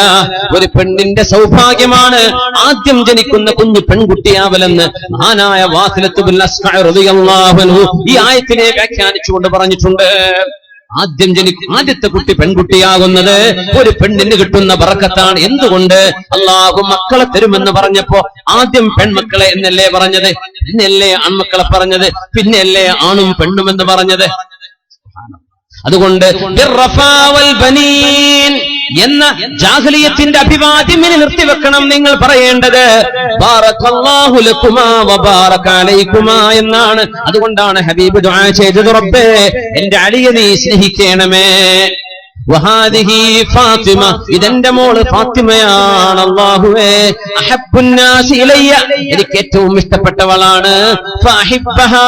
ഒരു പെണ്ണിന്റെ സൗഭാഗ്യമാണ് ആദ്യം ജനിക്കുന്ന കുഞ്ഞു പെൺകുട്ടിയാവലെന്ന് മഹാനായ വാസിലത്ത് ഇബ്നുൽ അസ്ഖഅ റളിയല്ലാഹു അൻഹു ഈ ആയത്തിനെ വ്യാഖ്യാനിച്ചുകൊണ്ട് പറഞ്ഞിട്ടുണ്ട്. ആദ്യത്തെ കുട്ടി പെൺകുട്ടിയാകുന്നത് ഒരു പെണ്ണിന് കിട്ടുന്ന ബറക്കത്താണ്. എന്തുകൊണ്ട്? അല്ലാഹു മക്കളെ തരുമെന്ന് പറഞ്ഞപ്പോ ആദ്യം പെൺമക്കളെ എന്നല്ലേ പറഞ്ഞത്? പിന്നെയല്ലേ ആൺമക്കളെ പറഞ്ഞത്? പിന്നെയല്ലേ ആണും പെണ്ണും എന്ന് പറഞ്ഞത്? അതുകൊണ്ട് എന്ന ജാഹിലിയത്തിന്റെ അഭിവാദ്യം ഇനി നിർത്തിവെക്കണം. നിങ്ങൾ പറയേണ്ടത് ബാറകല്ലാഹു ലകുമാ വബാറക അലൈകുമാ എന്നാണ്. അതുകൊണ്ടാണ് ഹബീബ് ദുആ ചെയ്തത്, റബ്ബേ എന്റെ അലിയെ നീ സ്നേഹിക്കണമേ. വഹാദിഹി ഫാത്തിമ. ഇതെന്റെ മോള് ഫാത്തിമയാണ്. അല്ലാഹുവേ അഹബ്ബുന്നാസി ഇലയ്യ. എനിക്ക് ഏറ്റവും ഇഷ്ടപ്പെട്ടവളാണ്. ഫഅഹിബ്ബഹാ.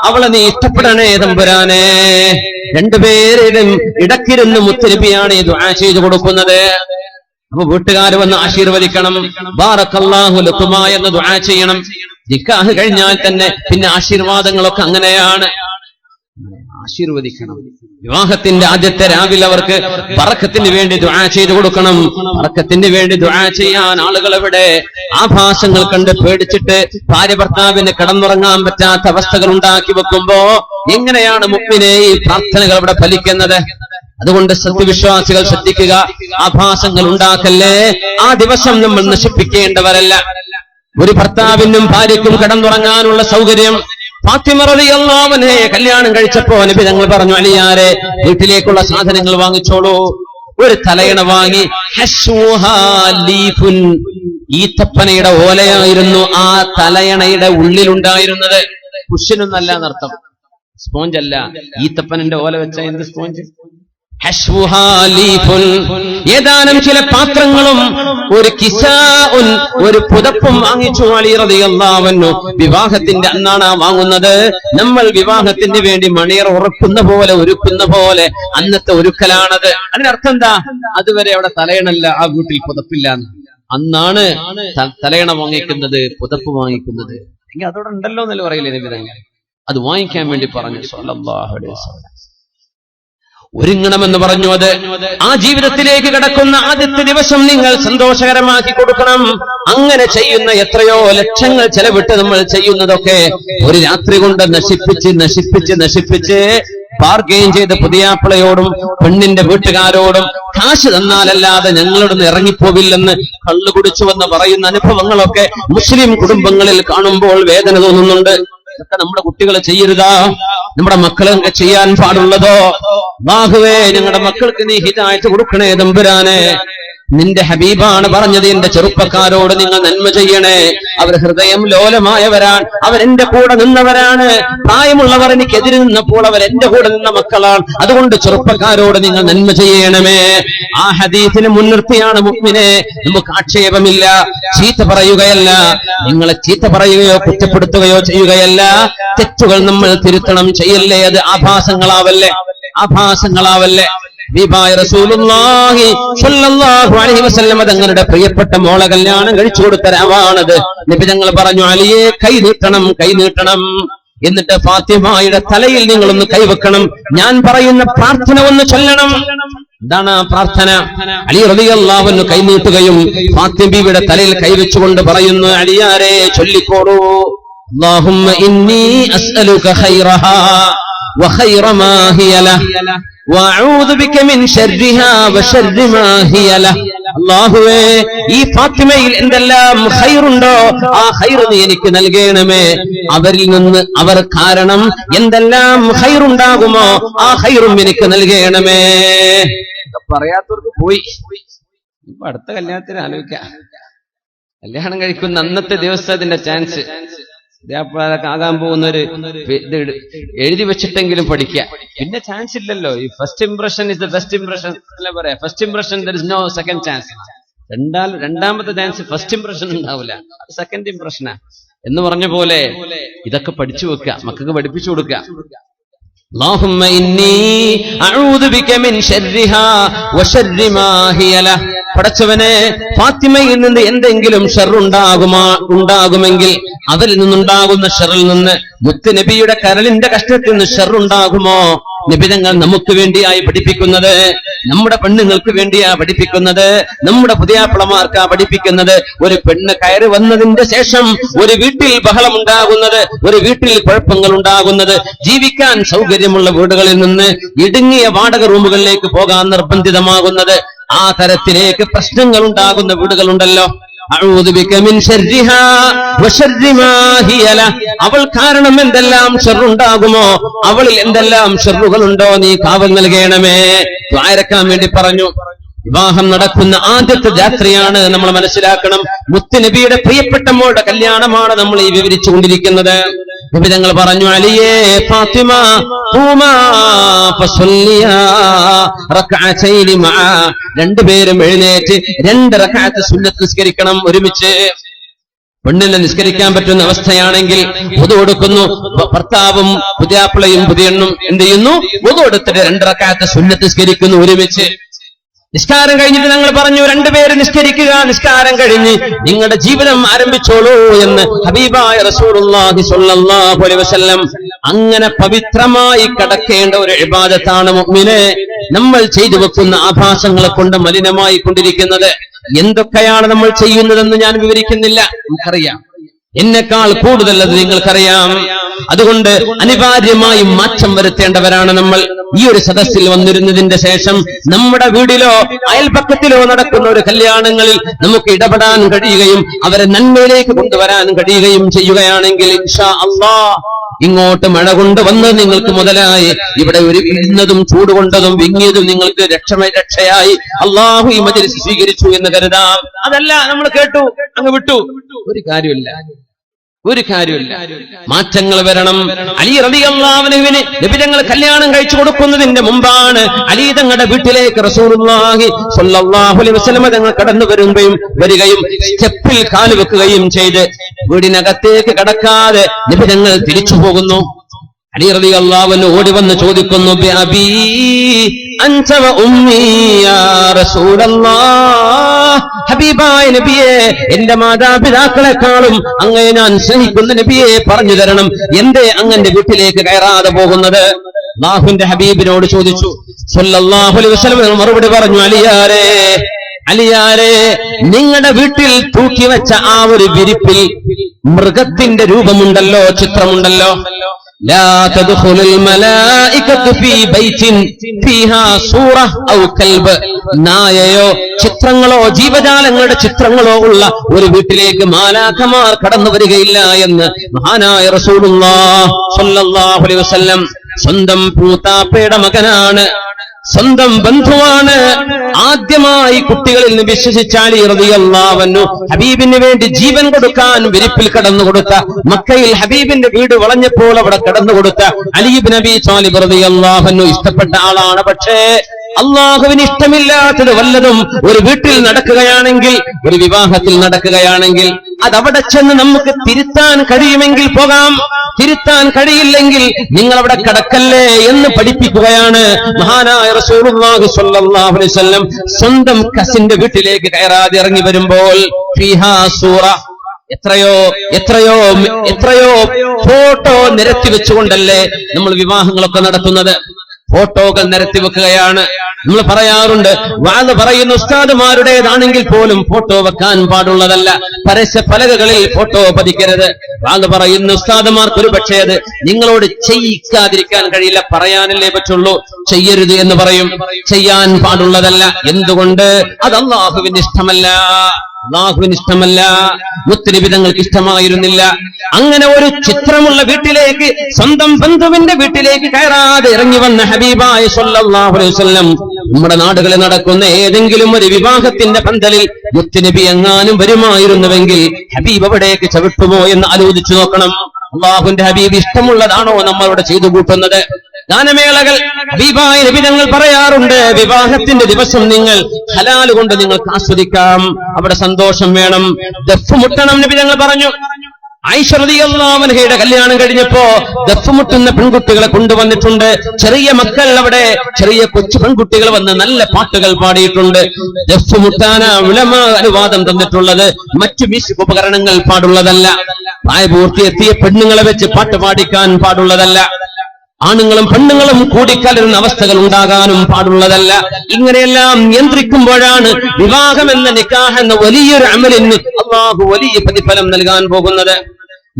അവളെ നീ ഇഷ്ടപ്പെടണേ തമ്പുരാനെ. രണ്ടുപേരും ഇടക്കിരുന്ന് മുത്തനബിയാണ് ഈ ദുആ ചെയ്തു കൊടുക്കുന്നത്. അപ്പൊ വീട്ടുകാർ വന്ന് ആശീർവദിക്കണം. ബാറകല്ലാഹു ലകുമാ എന്ന് ദുആ ചെയ്യണം. നിക്കാഹ് കഴിഞ്ഞാൽ തന്നെ പിന്നെ ആശീർവാദങ്ങളൊക്കെ അങ്ങനെയാണ്. ആശീർവദിക്കണം. വിവാഹത്തിന്റെ ആദ്യത്തെ രാവിലെ അവർക്ക് ബറക്കത്തിന് വേണ്ടി ദുആ ചെയ്തു കൊടുക്കണം. ബറക്കത്തിന് വേണ്ടി ദുആ ചെയ്യാൻ ആളുകൾ എവിടെ? ആഭാസങ്ങൾ കണ്ട് പേടിച്ചിട്ട് ഭാര്യ ഭർത്താവിന് കിടന്നുറങ്ങാൻ പറ്റാത്ത അവസ്ഥകൾ ഉണ്ടാക്കി വെക്കുമ്പോ എങ്ങനെയാണ് മുഅ്മിനേ ഈ പ്രാർത്ഥനകൾ ഇവിടെ ഫലിക്കുന്നത്? അതുകൊണ്ട് സത്യവിശ്വാസികൾ ശ്രദ്ധിക്കുക, ആഭാസങ്ങൾ ഉണ്ടാക്കല്ലേ. ആ ദിവസം നമ്മൾ നശിപ്പിക്കേണ്ടവരല്ല. ഒരു ഭർത്താവിനും ഭാര്യയ്ക്കും കിടന്നുറങ്ങാനുള്ള സൗകര്യം. ഫാത്തിമ റളിയല്ലാഹു അൻഹയെ കല്യാണം കഴിച്ചപ്പോ നബി തങ്ങൾ പറഞ്ഞു, അലിയാരെ വീട്ടിലേക്കുള്ള സാധനങ്ങൾ വാങ്ങിച്ചോളൂ. ഒരു തലയണ വാങ്ങി. ഈത്തപ്പനയുടെ ഓലയായിരുന്നു ആ തലയണയുടെ ഉള്ളിലുണ്ടായിരുന്നത്. കുഷ്യനൊന്നല്ല എന്നർത്ഥം, സ്പോഞ്ച് അല്ല. ഈത്തപ്പനന്റെ ഓല വെച്ച എന്ത് സ്പോഞ്ച്? ഏതാനും ചില പാത്രങ്ങളും ഒരു കിസാഉൻ, ഒരു പുതപ്പും വാങ്ങിച്ചു അലി റളിയല്ലാഹു അൻഹു. വിവാഹത്തിന്റെ അന്നാണ് വാങ്ങുന്നത്. നമ്മൾ വിവാഹത്തിന് വേണ്ടി മണിയർ ഉറക്കുന്ന പോലെ, ഒരുക്കുന്ന പോലെ അന്നത്തെ ഒരുക്കലാണത്. അതിനർത്ഥം എന്താ? അതുവരെ അവിടെ തലയണല്ല, ആ വീട്ടിൽ പുതപ്പില്ല. അന്നാണ് തലയണ വാങ്ങിക്കുന്നത്, പുതപ്പ് വാങ്ങിക്കുന്നത്. എങ്കിൽ അതോടെ ഉണ്ടല്ലോ എന്നല്ല പറയില്ലേ നബി തങ്ങൾ. അത് വാങ്ങിക്കാൻ വേണ്ടി പറഞ്ഞു സ്വല്ലല്ലാഹു അലൈഹി വസല്ലം. ഒരുങ്ങണമെന്ന് പറഞ്ഞു. അത് ആ ജീവിതത്തിലേക്ക് കടക്കുന്ന ആദ്യത്തെ ദിവസം നിങ്ങൾ സന്തോഷകരമാക്കി കൊടുക്കണം. അങ്ങനെ ചെയ്യുന്ന എത്രയോ ലക്ഷങ്ങൾ ചെലവിട്ട് നമ്മൾ ചെയ്യുന്നതൊക്കെ ഒരു രാത്രി കൊണ്ട് നശിപ്പിച്ച് ബാർഗെയിൻ ചെയ്ത് പുതിയാപ്പിളയോടും പെണ്ണിന്റെ വീട്ടുകാരോടും കാശ് തന്നാലല്ലാതെ ഞങ്ങളോടൊന്ന് ഇറങ്ങിപ്പോവില്ലെന്ന് കള്ളു കുടിച്ചുവെന്ന് പറയുന്ന അനുഭവങ്ങളൊക്കെ മുസ്ലിം കുടുംബങ്ങളിൽ കാണുമ്പോൾ വേദന തോന്നുന്നുണ്ട്. ഇതൊക്കെ നമ്മുടെ കുട്ടികൾ ചെയ്യരുതാ, നമ്മുടെ മക്കളൊക്കെ ചെയ്യാൻ പാടുള്ളതോ? അല്ലാഹുവേ, ഞങ്ങളുടെ മക്കൾക്ക് നീ ഹിദായത്ത് കൊടുക്കണേ തമ്പുരാനെ. നിന്റെ ഹബീബാണ് പറഞ്ഞത്, എന്റെ ചെറുപ്പക്കാരോട് നിങ്ങൾ നന്മ ചെയ്യണേ. അവർ ഹൃദയം ലോലമായവരാണ്, അവരെന്റെ കൂടെ നിന്നവരാണ്. പ്രായമുള്ളവർ എനിക്കെതിരെ നിന്നപ്പോൾ അവർ എന്റെ കൂടെ നിന്ന മക്കളാണ്. അതുകൊണ്ട് ചെറുപ്പക്കാരോട് നിങ്ങൾ നന്മ ചെയ്യണമേ. ആ ഹദീസിനെ മുൻനിർത്തിയാണ് മുഅ്മിനെ. നമുക്ക് ആക്ഷേപമില്ല, ചീത്ത പറയുകയല്ല. നിങ്ങളെ ചീത്ത പറയുകയോ കുറ്റപ്പെടുത്തുകയോ ചെയ്യുകയല്ല. തെറ്റുകൾ നമ്മൾ തിരുത്തണം. ചെയ്യല്ലേ, അത് ആഭാസങ്ങളാവല്ലേ. റസൂലുള്ളാഹി സ്വല്ലല്ലാഹു അലൈഹി വസല്ലം തങ്ങളുടെ പ്രിയപ്പെട്ട മോളെ കല്യാണം കഴിച്ചു കൊടുത്ത രാവാണത്. നബി തങ്ങൾ പറഞ്ഞു, അലിയെ കൈ നീട്ടണം. എന്നിട്ട് ഫാത്തിമയുടെ തലയിൽ നിങ്ങളൊന്ന് കൈവെക്കണം. ഞാൻ പറയുന്ന പ്രാർത്ഥന ഒന്ന് ചൊല്ലണം. എന്താണ് ആ പ്രാർത്ഥന? അലി റളിയല്ലാഹു അൻഹു കൈ നീട്ടുകയും ഫാത്തിമ ബീവിയുടെ തലയിൽ കൈവച്ചുകൊണ്ട് പറയുന്നു, അലിയാരെ ചൊല്ലിക്കോളൂ, അല്ലാഹുമ്മ ഇന്നി അസ്അലുക ഖൈറഹാ വഖൈറ മാ ഹിയ ലഹ വഅഊദു ബിക മിൻ ശർരിഹാ വശർരി മാ ഹിയ ലഹ. അല്ലാഹുവേ, ഈ ഫാത്തിമയിൽ എന്തെല്ലാം ഖൈറുണ്ടോ ആ ഖൈർ നീ എനിക്ക് നൽകണമേ. അവരിൽ നിന്ന്, അവർ കാരണം എന്തെല്ലാം ഖൈറുണ്ടാകുമോ ആ ഖൈറും എനിക്ക് നൽകണമേ. പറയാത്തവർക്ക് പോയി. ഇപ്പൊ അടുത്ത കല്യാണത്തിന് ആലോചിക്കാം. കല്യാണം കഴിക്കുന്ന അന്നത്തെ ദിവസം അതിന്റെ ചാൻസ് ആകാൻ പോകുന്നൊരു ഇത് എഴുതി വെച്ചിട്ടെങ്കിലും പഠിക്കുക. പിന്നെ ചാൻസ് ഇല്ലല്ലോ. ഈ first impression is the best impression അല്ല പറയാ. First impression there is no second chance. രണ്ടാമത്തെ ചാൻസ് ഫസ്റ്റ് ഇംപ്രഷൻ ഉണ്ടാവില്ല, അത് സെക്കൻഡ് ഇംപ്രഷനാ എന്ന് പറഞ്ഞ പോലെ ഇതൊക്കെ പഠിച്ചു വെക്കുക, മക്കൾക്ക് പഠിപ്പിച്ചു കൊടുക്കുക. اللهم إني أعوذ بك من شرها وشر ما هي له. പടച്ചവനെ, ഫാത്തിമയിൽ നിന്ന് എന്തെങ്കിലും ഷർറുണ്ടാകുമെങ്കിൽ അവരിൽ നിന്നുണ്ടാകുന്ന ഷർറിൽ നിന്ന്, മുത്ത് നബിയുടെ കരളിന്റെ കഷ്ടത്തിൽ നിന്ന് ഷർറുണ്ടാകുമോ? നിബിധങ്ങൾ നമുക്ക് വേണ്ടിയായി പഠിപ്പിക്കുന്നത്, നമ്മുടെ പെണ്ണുങ്ങൾക്ക് വേണ്ടിയാ പഠിപ്പിക്കുന്നത്, നമ്മുടെ പുതിയാപ്പിളമാർക്കാ പഠിപ്പിക്കുന്നത്. ഒരു പെണ്ണ് കയറി വന്നതിന്റെ ശേഷം ഒരു വീട്ടിൽ ബഹളം ഉണ്ടാകുന്നത്, ഒരു വീട്ടിൽ കുഴപ്പങ്ങൾ ഉണ്ടാകുന്നത്, ജീവിക്കാൻ സൗകര്യമുള്ള വീടുകളിൽ നിന്ന് ഇടുങ്ങിയ വാടക റൂമുകളിലേക്ക് പോകാൻ നിർബന്ധിതമാകുന്നത്, ആ തരത്തിലേക്ക് പ്രശ്നങ്ങൾ ഉണ്ടാകുന്ന വീടുകളുണ്ടല്ലോ. അഊദു ബിക മിൻ ശർരിഹാ വശർരി മാ ഹിയ ലഹ. അവൾ കാരണം എന്തെല്ലാം ഷർറുണ്ടാകുമോ, അവളിൽ എന്തെല്ലാം ഷർറുകളുണ്ടോ നീ കാവൽ നൽകണമേ. ദ്വാരക്കാൻ വേണ്ടി പറഞ്ഞു. വിവാഹം നടക്കുന്ന ആദ്യത്തെ രാത്രിയാണ്, നമ്മൾ മനസ്സിലാക്കണം. മുത്തുനബിയുടെ പ്രിയപ്പെട്ട മോളുടെ കല്യാണമാണ് നമ്മൾ ഈ വിവരിച്ചു കൊണ്ടിരിക്കുന്നത്. നബി തങ്ങൾ പറഞ്ഞു, അലിയേ, ഫാത്തിമ രണ്ടുപേരും എഴുന്നേറ്റ് 2 റക്അത്ത് സുന്നത്ത് നിസ്കരിക്കണം ഒരുമിച്ച്. പെണ്ണിനെ നിസ്കരിക്കാൻ പറ്റുന്ന അവസ്ഥയാണെങ്കിൽ wudu കൊടുക്കുന്നു. ഭർത്താവും പുതിയാപ്പിളയും പുതിയണ്ണും എന്ത് ചെയ്യുന്നു? wudu എടുത്തിട്ട് 2 റക്അത്ത് സുന്നത്ത് നിസ്കരിക്കുന്നു ഒരുമിച്ച്. നിസ്കാരം കഴിഞ്ഞിട്ട് ഞങ്ങൾ പറഞ്ഞു, 2 പേര് നിസ്കരിക്കുക, നിസ്കാരം കഴിഞ്ഞ് നിങ്ങളുടെ ജീവിതം ആരംഭിച്ചോളൂ എന്ന് ഹബീബായ റസൂലുള്ളാഹി സ്വല്ലല്ലാഹു അലൈഹി വസല്ലം. അങ്ങനെ പവിത്രമായി കടക്കേണ്ട ഒരു ഇബാദത്താണ് മുഅ്മിനെ. നമ്മൾ ചെയ്തു വെക്കുന്ന ആഭാസങ്ങളെ കൊണ്ട് മലിനമായി കൊണ്ടിരിക്കുന്നത്. എന്തൊക്കെയാണ് നമ്മൾ ചെയ്യുന്നതെന്ന് ഞാൻ വിവരിക്കുന്നില്ല, നമുക്കറിയാം. എന്നെക്കാൾ കൂടുതൽ അത് നിങ്ങൾക്കറിയാം. അതുകൊണ്ട് അനിവാര്യമായും മാറ്റം വരുത്തേണ്ടവരാണ് നമ്മൾ. ഈ ഒരു സദസ്സിൽ വന്നിരുന്നതിന്റെ ശേഷം നമ്മുടെ വീടിലോ അയൽപക്കത്തിലോ നടക്കുന്ന ഒരു കല്യാണങ്ങളിൽ നമുക്ക് ഇടപെടാൻ കഴിയുകയും അവരെ നന്മയിലേക്ക് കൊണ്ടുവരാൻ കഴിയുകയും ചെയ്യുകയാണെങ്കിൽ ഇൻഷാ അല്ലാഹ് ഇങ്ങോട്ട് മഴ കൊണ്ട് വന്ന് നിങ്ങൾക്ക് മുതലായി ഇവിടെ ഒരു വീഴുന്നതും ചൂടുകൊണ്ടതും വിങ്ങിയതും നിങ്ങൾക്ക് രക്ഷയായി അള്ളാഹു ഈ മജ്‌ലിസ് സ്വീകരിച്ചു എന്ന് കരുതാം. അതല്ല നമ്മൾ കേട്ടു അങ്ങ് വിട്ടു, ഒരു കാര്യമില്ല. മാറ്റങ്ങൾ വരണം. അലി റളിയല്ലാഹു അൻഹുവിന് നബി തങ്ങൾ കല്യാണം കഴിച്ചു കൊടുക്കുന്നതിന്റെ മുമ്പാണ് അലി തങ്ങളുടെ വീട്ടിലേക്ക് റസൂലുള്ളാഹി സ്വല്ലല്ലാഹു അലൈഹി വസല്ലം തങ്ങൾ കടന്നു വരികയും സ്റ്റെപ്പിൽ കാല് വെക്കുകയും ചെയ്ത് വീടിനകത്തേക്ക് കടക്കാതെ നബി തങ്ങൾ തിരിച്ചു പോകുന്നു. അലി റളിയല്ലാഹു അൻഹു ഓടി വന്ന് ചോദിക്കുന്നു, ബിഅബീ അൻത വ ഉമ്മീ യാ റസൂലല്ലാഹ്, ഹബീബായ നബിയെ, എന്റെ മാതാപിതാക്കളെക്കാളും അങ്ങയെ ഞാൻ സ്നേഹിക്കുന്ന നബിയെ പറഞ്ഞു തരണം, എന്തേ അങ്ങന്റെ വീട്ടിലേക്ക് കയറാതെ പോകുന്നത്? അല്ലാഹുവിന്റെ ഹബീബിനോട് ചോദിച്ചു. സ്വല്ലല്ലാഹു അലൈഹി വസല്ലം മറുപടി പറഞ്ഞു, അലിയാരെ, നിങ്ങളുടെ വീട്ടിൽ തൂക്കി വെച്ച ആ ഒരു വിരിപ്പിൽ മൃഗത്തിന്റെ രൂപമുണ്ടല്ലോ, ചിത്രമുണ്ടല്ലോ. ലാ തദ്ഖുലുൽ മലായികത്തു ഫീ ബൈത്തിൻ ഫീഹാ സൂറ ഔ കൽബ്, നായയോ ചിത്രങ്ങളോ ജീവജാലങ്ങളുടെ ചിത്രങ്ങളോ ഉള്ള ഒരു വീട്ടിലേക്ക് മാലാഖമാർ കടന്നു വരികയില്ല എന്ന് മഹാനായ റസൂലുള്ളാഹി സ്വല്ലല്ലാഹു അലൈഹി വസല്ലം. സ്വന്തം പൂത്താപ്പയുടെ മകനാണ്, സ്വന്തം ബന്ധുവാണ്. ആദ്യമായി കുട്ടികളിൽ നിന്ന് വിശ്വസിച്ച അലി റളിയല്ലാഹു അൻഹു ഹബീബിന് വേണ്ടി ജീവൻ കൊടുക്കാൻ വിരിപ്പിൽ കടന്നു കൊടുത്ത, മക്കയിൽ ഹബീബിന്റെ വീട് വളഞ്ഞപ്പോൾ അവിടെ കടന്നു കൊടുത്ത അലി ഇബ്നു അബീ ത്വാലിബ് റളിയല്ലാഹു അൻഹു ഇഷ്ടപ്പെട്ട ആളാണ്. പക്ഷേ അള്ളാഹുവിന് ഇഷ്ടമില്ലാത്തത് വല്ലതും ഒരു വീട്ടിൽ നടക്കുകയാണെങ്കിൽ, ഒരു വിവാഹത്തിൽ നടക്കുകയാണെങ്കിൽ, അതവിടെ ചെന്ന് നമുക്ക് തിരുത്താൻ കഴിയുമെങ്കിൽ പോകാം, തിരുത്താൻ കഴിയില്ലെങ്കിൽ നിങ്ങൾ അവിടെ കടക്കല്ലേ എന്ന് പഠിപ്പിക്കുകയാണ് മഹാനായ റസൂലുള്ളാഹി സ്വല്ലല്ലാഹു അലൈഹി വസല്ലം. സ്വന്തം കസിന്റെ വീട്ടിലേക്ക് കയറാതെ ഇറങ്ങി വരുമ്പോൾ ഫീഹാ സൂറ, എത്രയോ ഫോട്ടോ നിരത്തി വെച്ചുകൊണ്ടല്ലേ നമ്മൾ വിവാഹങ്ങളൊക്കെ നടത്തുന്നത്. ഫോട്ടോകൾ നിരത്തി വെക്കുകയാണ്. നമ്മൾ പറയാറുണ്ട്, വാദ പറയുന്ന ഉസ്താദുമാരുടേതാണെങ്കിൽ പോലും ഫോട്ടോ വെക്കാൻ പാടുള്ളതല്ല, പരസ്യ പലകകളിൽ ഫോട്ടോ പതിക്കരുത്. വാദ പറയുന്ന ഉസ്താദുമാർക്ക് ഒരു പക്ഷേ അത് നിങ്ങളോട് ചെയ്യിക്കാതിരിക്കാൻ കഴിയില്ല, പറയാനല്ലേ പറ്റുള്ളൂ. ചെയ്യരുത് എന്ന് പറയും, ചെയ്യാൻ പാടുള്ളതല്ല. എന്തുകൊണ്ട്? അത് അല്ലാഹുവിന് ഇഷ്ടമല്ല, മുത്തനബിതങ്ങൾക്ക് ഇഷ്ടമായിരുന്നില്ല. അങ്ങനെ ഒരു ചിത്രമുള്ള വീട്ടിലേക്ക്, സ്വന്തം ബന്ധുവിന്റെ വീട്ടിലേക്ക് കയറാതെ ഇറങ്ങി വന്ന ഹബീബായ സ്വല്ലല്ലാഹു അലൈഹി വസല്ലം നമ്മുടെ നാടുകളിൽ നടക്കുന്ന ഏതെങ്കിലും ഒരു വിവാഹത്തിന്റെ പന്തലിൽ മുത്തനബി എങ്ങാനും വരുമായിരുന്നുവെങ്കിൽ ഹബീബ് അവിടേക്ക് ചവിട്ടുമോ എന്ന് ആലോചിച്ചു നോക്കണം. അല്ലാഹുവിന്റെ ഹബീബ് ഇഷ്ടമുള്ളതാണോ നമ്മളവിടെ ചെയ്തു കൂട്ടുന്നത്? ഗാനമേളകൾ ഹബീബായ നബി തങ്ങൾ പറയാറുണ്ട്, വിവാഹത്തിന്റെ ദിവസം നിങ്ങൾ ഹലാൽ കൊണ്ട് നിങ്ങൾക്ക് ആസ്വദിക്കാം, അവിടെ സന്തോഷം വേണം, ദഫ് മുട്ടണം നബി തങ്ങൾ പറഞ്ഞു. ആയിഷ റളിയല്ലാഹു അൻഹയുടെ കല്യാണം കഴിഞ്ഞപ്പോ ദഫ് മുട്ടുന്ന പെൺകുട്ടികളെ കൊണ്ടുവന്നിട്ടുണ്ട്. ചെറിയ മക്കൾ, അവിടെ ചെറിയ കൊച്ചു പെൺകുട്ടികൾ വന്ന് നല്ല പാട്ടുകൾ പാടിയിട്ടുണ്ട്. ദഫ് മുട്ടാന ഉലമാ അനുവാദം തന്നിട്ടുള്ളത്, മറ്റു മ്യൂസിക് ഉപകരണങ്ങൾ പാടുള്ളതല്ല. പ്രായപൂർത്തിയെത്തിയ പെണ്ണുങ്ങളെ വെച്ച് പാട്ട് പാടിക്കാൻ പാടുള്ളതല്ല. ആണുങ്ങളും പെണ്ണുങ്ങളും കൂടിക്കലരുന്ന അവസ്ഥകൾ ഉണ്ടാകാനും പാടുള്ളതല്ല. ഇങ്ങനെയെല്ലാം നിയന്ത്രിക്കുമ്പോഴാണ് വിവാഹം എന്ന നിക്കാഹ് എന്ന വലിയൊരു അമലിന് അല്ലാഹു വലിയ പ്രതിഫലം നൽകാൻ പോകുന്നത്.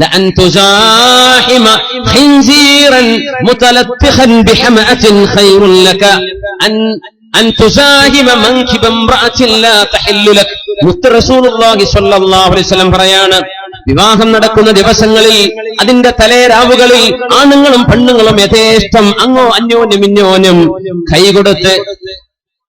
لأن تزاحم خنزيرا متلطخا بحمأة خير لك أن تزاحم منكب امرأة لا تحل لك. മുത്ത് റസൂലുള്ളാഹി സ്വല്ലല്ലാഹു അലൈഹി വസല്ലം പറയാണ്, വിവാഹം നടക്കുന്ന ദിവസങ്ങളിൽ, അതിന്റെ തലേരാവുകളിൽ ആണുങ്ങളും പെണ്ണുങ്ങളും യഥേഷ്ടം അന്യോന്യം കൈകൊടുത്ത്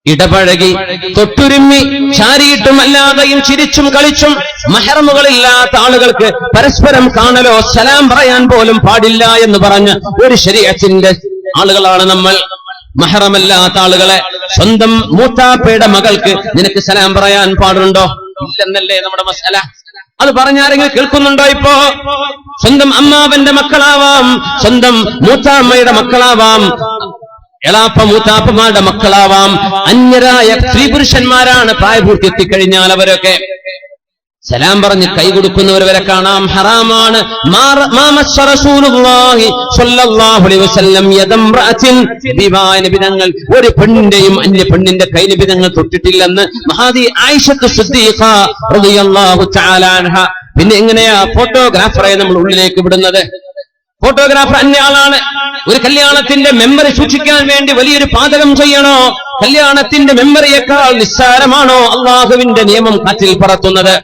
ഇടപഴകി തൊട്ടുരുമ്മി ചാരിയിട്ടും അല്ലാതെയും ചിരിച്ചും കളിച്ചും മഹ്റമുകളില്ലാത്ത ആളുകൾക്ക് പരസ്പരം കാണലോ സലാം പറയാൻ പോലും പാടില്ല എന്ന് പറഞ്ഞ ഒരു ശരീഅത്തിന്റെ ആളുകളാണ് നമ്മൾ. മഹ്റമല്ലാത്ത ആളുകളെ, സ്വന്തം മൂത്താപ്പയുടെ മകൾക്ക് നിനക്ക് സലാം പറയാൻ പാടുണ്ടോ? ഇല്ലെന്നല്ലേ നമ്മുടെ മസല. അത് പറഞ്ഞാരെങ്കിലും കേൾക്കുന്നുണ്ടോ? ഇപ്പോ സ്വന്തം അമ്മാവന്റെ മക്കളാവാം, സ്വന്തം മൂത്താമ്മയുടെ മക്കളാവാം, എളാപ്പ മൂത്താപ്പമാരുടെ മക്കളാവാം, അന്യരായ സ്ത്രീ പുരുഷന്മാരാണ്. പ്രായപൂർത്തി എത്തിക്കഴിഞ്ഞാൽ അവരൊക്കെ സലാം പറഞ്ഞ് കൈ കൊടുക്കുന്നവർ വരെ കാണാം. ഹറാമാണ്. നബിതങ്ങൾ ഒരു പെണ്ണിന്റെയും അന്യ പെണ്ണിന്റെ കൈ നബിതങ്ങൾ തൊട്ടിട്ടില്ലെന്ന് മഹാദി ആയിഷത്ത് സിദ്ദീഖ റളിയല്ലാഹു തആല അൻഹ പിന്നെ എങ്ങനെയാ ഫോട്ടോഗ്രാഫറെ നമ്മൾ ഉള്ളിലേക്ക് വിടുന്നത്? ഫോട്ടോഗ്രാഫർ അന്യയാളാണ്. ഒരു കല്യാണത്തിന്റെ മെമ്മറി സൂക്ഷിക്കാൻ വേണ്ടി വലിയൊരു പാചകം ചെയ്യണോ? കല്യാണത്തിന്റെ മെമ്മറിയേക്കാൾ നിസ്സാരമാണോ അള്ളാഹുവിന്റെ നിയമം കാറ്റിൽ പറത്തുന്നത്?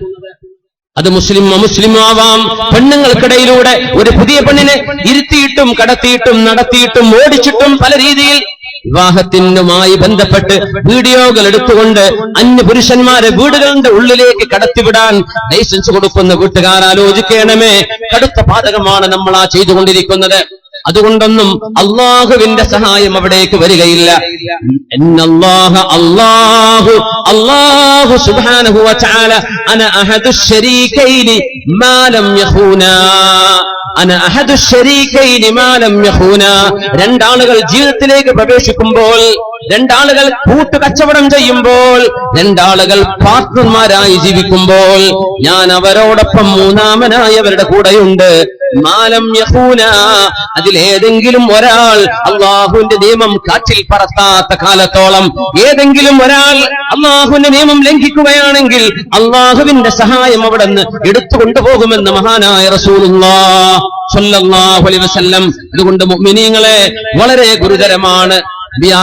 അത് മുസ്ലിമോ അമുസ്ലിമോ ആവാം. പെണ്ണുങ്ങൾക്കിടയിലൂടെ ഒരു പുതിയ പെണ്ണിനെ ഇരുത്തിയിട്ടും കടത്തിയിട്ടും നടത്തിയിട്ടും ഓടിച്ചിട്ടും പല രീതിയിൽ വിവാഹത്തിനുമായി ബന്ധപ്പെട്ട് വീഡിയോകൾ എടുത്തുകൊണ്ട് അന്യപുരുഷന്മാരെ വീടുകളുടെ ഉള്ളിലേക്ക് കടത്തിവിടാൻ ലൈസൻസ് കൊടുക്കുന്ന വീട്ടുകാർ ആലോചിക്കണമേ. കടുത്ത പാതകമാണ് നമ്മൾ ആ ചെയ്തുകൊണ്ടിരിക്കുന്നത്. അതുകൊണ്ടൊന്നും അള്ളാഹുവിന്റെ സഹായം അവിടേക്ക് വരികയില്ല. അല്ലാഹു സുബ്ഹാനഹു വ തആല അന അഹദുശ് ശരീകൈനി മാ ലം യഖൂനാ രണ്ടാളുകൾ ജീവിതത്തിലേക്ക് പ്രവേശിക്കുമ്പോൾ, രണ്ടാളുകൾ കൂട്ടുകച്ചവടം ചെയ്യുമ്പോൾ, രണ്ടാളുകൾ പാർട്ട്ണർമാരായി ജീവിക്കുമ്പോൾ ഞാൻ അവരോടൊപ്പം മൂന്നാമനായി അവരുടെ കൂടെയുണ്ട്. മാലം യഖൂന, അതിലേതെങ്കിലും ഒരാൾ അള്ളാഹുവിന്റെ നിയമം കാറ്റിൽ പറത്താത്ത കാലത്തോളം, ഏതെങ്കിലും ഒരാൾ അള്ളാഹുവിന്റെ നിയമം ലംഘിക്കുകയാണെങ്കിൽ അള്ളാഹുവിന്റെ സഹായം അവിടെ നിന്ന് എടുത്തുകൊണ്ടുപോകുമെന്ന് മഹാനായ റസൂലുള്ളാഹി സ്വല്ലല്ലാഹു അലൈഹി വസല്ലം. അതുകൊണ്ട് മുഅ്മിനീങ്ങളെ വളരെ ഗുരുതരമാണ്.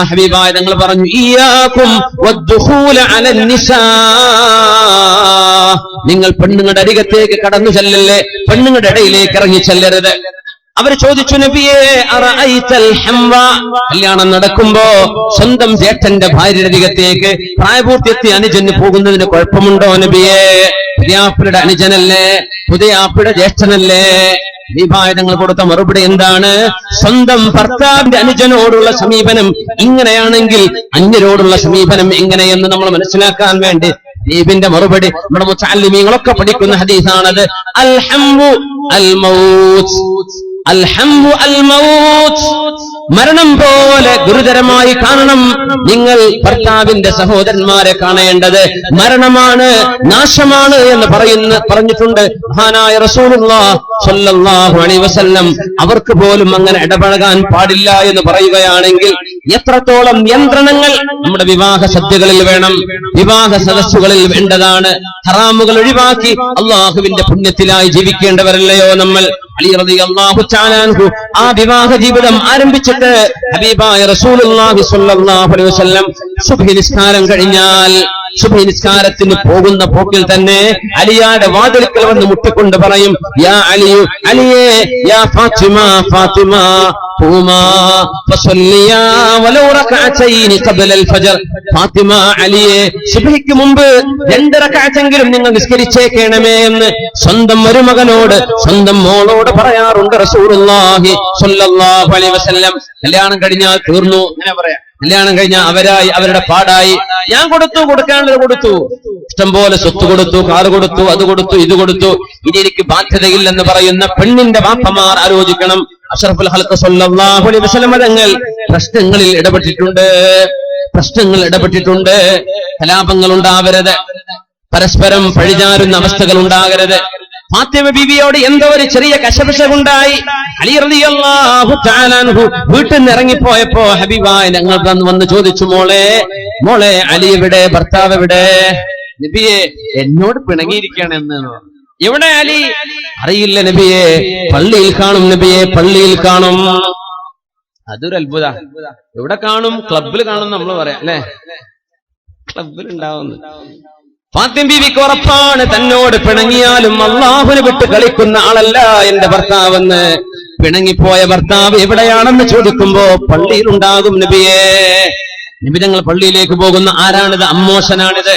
ഹബീബായ തങ്ങൾ പറഞ്ഞു, ഇയ്യാകും വദ്ദുഖൂല അലൻ നിസാ, നിങ്ങൾ പെണ്ണുങ്ങളുടെ അരികത്തേക്ക് കടന്നു ചെല്ലല്ലേ, പെണ്ണുങ്ങളുടെ ഇടയിലേക്ക് ഇറങ്ങി ചെല്ലരുത്. അവർ ചോദിച്ചു, നബിയേ അറഅയ്തൽ ഹംവ, കല്യാണം നടക്കുമ്പോ സ്വന്തം ജേഷ്ഠന്റെ ഭാര്യയുടെ അരികത്തേക്ക് പ്രായപൂർത്തിയെത്തിയ അനുജന് പോകുന്നതിന് കുഴപ്പമുണ്ടോ നബിയേ? പുതിയാപ്പിളുടെ അനുജനല്ലേ, പുതിയാപ്പിളുടെ ജ്യേഷ്ഠനല്ലേ? വിഭാഗങ്ങൾ കൊടുത്ത മറുപടി എന്താണ്? സ്വന്തം ഭർത്താവിന്റെ അനുജനോടുള്ള സമീപനം ഇങ്ങനെയാണെങ്കിൽ അന്യരോടുള്ള സമീപനം എങ്ങനെയെന്ന് നമ്മൾ മനസ്സിലാക്കാൻ വേണ്ടി ദീപിന്റെ മറുപടി നമ്മുടെ മുതഅല്ലിമീങ്ങളൊക്കെ പഠിക്കുന്ന ഹദീസാണത്. അൽഹംബു അൽ മൗത്ത്, അൽഹംബു അൽ മൗത്ത്, മരണം പോലെ ഗുരുതരമായി കാണണം നിങ്ങൾ ഭർത്താവിന്റെ സഹോദരന്മാരെ കാണേണ്ടത്. മരണമാണ്, നാശമാണ് എന്ന് പറഞ്ഞിട്ടുണ്ട് മഹാനായ റസൂലുള്ളാഹി സ്വല്ലല്ലാഹു അലൈഹി വസല്ലം. അവർക്ക് പോലും അങ്ങനെ ഇടപഴകാൻ പാടില്ല എന്ന് പറയുകയാണെങ്കിൽ എത്രത്തോളം നിയന്ത്രണങ്ങൾ നമ്മുടെ വിവാഹ സദ്യകളിൽ വേണം, വിവാഹ സദസ്സുകളിൽ വേണ്ടതാണ്. ഹറാമുകൾ ഒഴിവാക്കി അള്ളാഹുവിന്റെ പുണ്യത്തിലായി ജീവിക്കേണ്ടവരല്ലയോ നമ്മൾ? അലി റളിയല്ലാഹു തആല അൻഹു ആ വിവാഹ ജീവിതം ആരംഭിച്ചിട്ട് ഹബീബായ റസൂലുള്ളാഹി സ്വല്ലല്ലാഹു അലൈഹി വസല്ലം സുബ്ഹി നിസ്കാരം കഴിഞ്ഞാൽ, സുബ്ഹി നിസ്കാരത്തിന് പോകുന്ന പോക്കിൽ തന്നെ അലിയാടെ വാതിൽക്കൽ വന്ന് മുട്ടിക്കൊണ്ട് പറയും, യാ അലിയു, അലിയേ, യാ ഫാത്തിമ, ഫാത്തിമ ഖൂമാ ഫസല്ലിയാ വലൗ റകഅതൈനി ഖബലൽ ഫജ്ർ. ഫാത്തിമ, അലിയെ, സുബ്ഹിക്ക് മുമ്പ് 2 റകഅത്തെങ്കിലും നിങ്ങൾ നിസ്കരിച്ചേക്കണമേ എന്ന് സ്വന്തം മരുമകനോട്, സ്വന്തം മോളോട് പറയാറുണ്ട് റസൂലുള്ളാഹി സ്വല്ലല്ലാഹു അലൈഹി വസല്ലം. കല്യാണം കഴിഞ്ഞാൽ തീർന്നു, അങ്ങനെ പറയാം. കല്യാണം കഴിഞ്ഞാൽ അവരായി, അവരുടെ പാടായി. ഞാൻ കൊടുത്തു, കൊടുക്കാനുള്ളത് കൊടുത്തു, ഇഷ്ടംപോലെ സ്വത്ത് കൊടുത്തു, കാറ് കൊടുത്തു, അത് കൊടുത്തു, ഇത് കൊടുത്തു, ഇനി എനിക്ക് ബാധ്യതയില്ലെന്ന് പറയുന്ന പെണ്ണിന്റെ വാപ്പമാർ ആലോചിക്കണം. അഷ്റഫുൽ ഖൽഖ് സ്വല്ലല്ലാഹു അലൈഹി വസല്ലം തങ്ങൾ പ്രശ്നങ്ങളിൽ ഇടപെട്ടിട്ടുണ്ട്. കലാപങ്ങൾ ഉണ്ടാവരുത്, പരസ്പരം പഴിചാരുന്ന അവസ്ഥകൾ ഉണ്ടാകരുത്. ഫാത്തിമ ബീവിയോട് എന്തോ ഒരു ചെറിയ കശപിശകുണ്ടായി. അലി റളിയല്ലാഹു തആല അൻഹു വീട്ടിൽ നിന്ന് ഇറങ്ങിപ്പോയപ്പോ ഹബീബായ ഞങ്ങൾ വന്ന് ചോദിച്ചു, മോളെ അലി എവിടെ, ഭർത്താവ് എവിടെ? നബിയെ, എന്നോട് പിണങ്ങിയിരിക്കുകയാണെന്ന്. എവിടെ അലി? അറിയില്ല നബിയെ, പള്ളിയിൽ കാണും നബിയെ, പള്ളിയിൽ കാണും. അതൊരു അത്ഭുത. എവിടെ കാണും? ക്ലബിൽ കാണും നമ്മൾ പറയാം അല്ലെ, ക്ലബിൽ ഉണ്ടാവുന്നു. ഫാത്തിമ ബീവിക്ക് ഉറപ്പാണ്, തന്നോട് പിണങ്ങിയാലും അള്ളാഹുവിനെ വിട്ട് കളിക്കുന്ന ആളല്ല എന്റെ ഭർത്താവെന്ന്. പിണങ്ങിപ്പോയ ഭർത്താവ് എവിടെയാണെന്ന് ചോദിക്കുമ്പോ പള്ളിയിൽ ഉണ്ടാകും നബിയെ. നബി തങ്ങൾ പള്ളിയിലേക്ക് പോകുന്ന ആരാണിത്? അമ്മോശനാണിത്.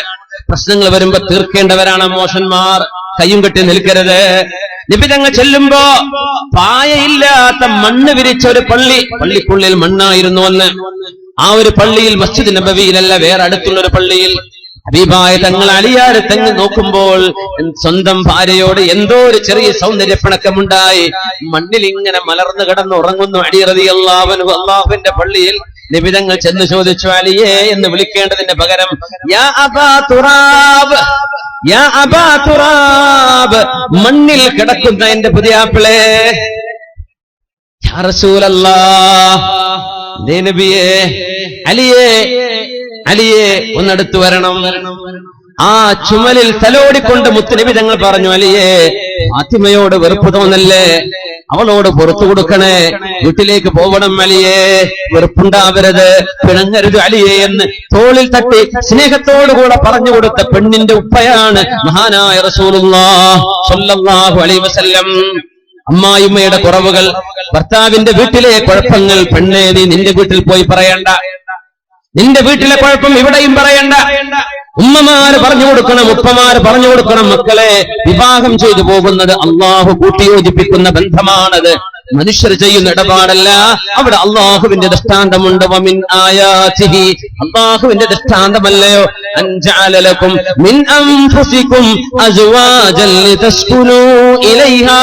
പ്രശ്നങ്ങൾ വരുമ്പോ തീർക്കേണ്ടവരാണ് അമ്മോശന്മാർ. കയ്യും കെട്ടി നിൽക്കരുത്. നബി തങ്ങൾ ചെല്ലുമ്പോ പായയില്ലാത്ത മണ്ണ് വിരിച്ച ഒരു പള്ളിക്കുള്ളിൽ മണ്ണായിരുന്നു അന്ന്. ആ ഒരു പള്ളിയിൽ, മസ്ജിദ് നബവിയിലല്ല, വേറെ അടുത്തുള്ള ഒരു പള്ളിയിൽ ഹബീബായ തങ്ങൾ അലിയാരെ തന്നെ നോക്കുമ്പോൾ സ്വന്തം ഭാര്യയോട് എന്തോ ഒരു ചെറിയ സൗന്ദര്യപ്പിണക്കമുണ്ടായി. മണ്ണിൽ ഇങ്ങനെ മലർന്നു കിടന്നുറങ്ങുന്നു അലി റളിയല്ലാഹു അൻഹു. അല്ലാഹുവിന്റെ പള്ളിയിൽ നബി തങ്ങൾ ചെന്ന് ചോദിച്ചു, അലിയേ എന്ന് വിളിക്കേണ്ടതിന്റെ പകരം യാ അബാ തുറാബ്, യാ അബാ തുറാബ്, മണ്ണിൽ കിടക്കുന്ന എന്റെ പുതിയാപ്പിളേ. യാ റസൂലല്ലാഹ്, നബിയേ, അലിയേ ഒന്നടുത്ത് വരണം. ആ ചുമലിൽ തലോടിക്കൊണ്ട് മുത്തുനബി തങ്ങൾ പറഞ്ഞു, അലിയേ, ഫാത്തിമയോട് വെറുപ്പ് തോന്നല്ലേ, അവളോട് പുറത്തു കൊടുക്കണേ, വീട്ടിലേക്ക് പോകണം അലിയേ, വെറുപ്പുണ്ടാവരുത്, പിണങ്ങരുത് അലിയേ എന്ന് തോളിൽ തട്ടി സ്നേഹത്തോടുകൂടെ പറഞ്ഞു കൊടുത്ത പെണ്ണിന്റെ ഉപ്പയാണ് മഹാനായ റസൂലുള്ളാഹി സ്വല്ലല്ലാഹു അലൈഹി വസല്ലം. അമ്മായിമ്മയുടെ കുറവുകൾ, ഭർത്താവിന്റെ വീട്ടിലെ കുഴപ്പങ്ങൾ, പെണ്ണേ നീ നിന്റെ വീട്ടിൽ പോയി പറയണ്ട, നിന്റെ വീട്ടിലെ കുഴപ്പം ഇവിടെയും പറയണ്ട. ഉമ്മമാര് പറഞ്ഞു കൊടുക്കണം, ഉപ്പമാര് പറഞ്ഞു കൊടുക്കണം, മക്കളെ വിവാഹം ചെയ്തു പോകുന്നത് അള്ളാഹു കൂട്ടിയോജിപ്പിക്കുന്ന ബന്ധമാണത്, മനുഷ്യർ ചെയ്യുന്ന ഇടപാടല്ല. അവിടെ അള്ളാഹുവിന്റെ ദൃഷ്ടാന്തമുണ്ട്. വമിൻ ആയാതിഹി, അള്ളാഹുവിന്റെ ദൃഷ്ടാന്തമല്ലയോ, അൻജഅല ലക്കും മിൻ അൻഫുസികും അസ്വാജൻ ലിതസ്കുനൂ ഇലൈഹാ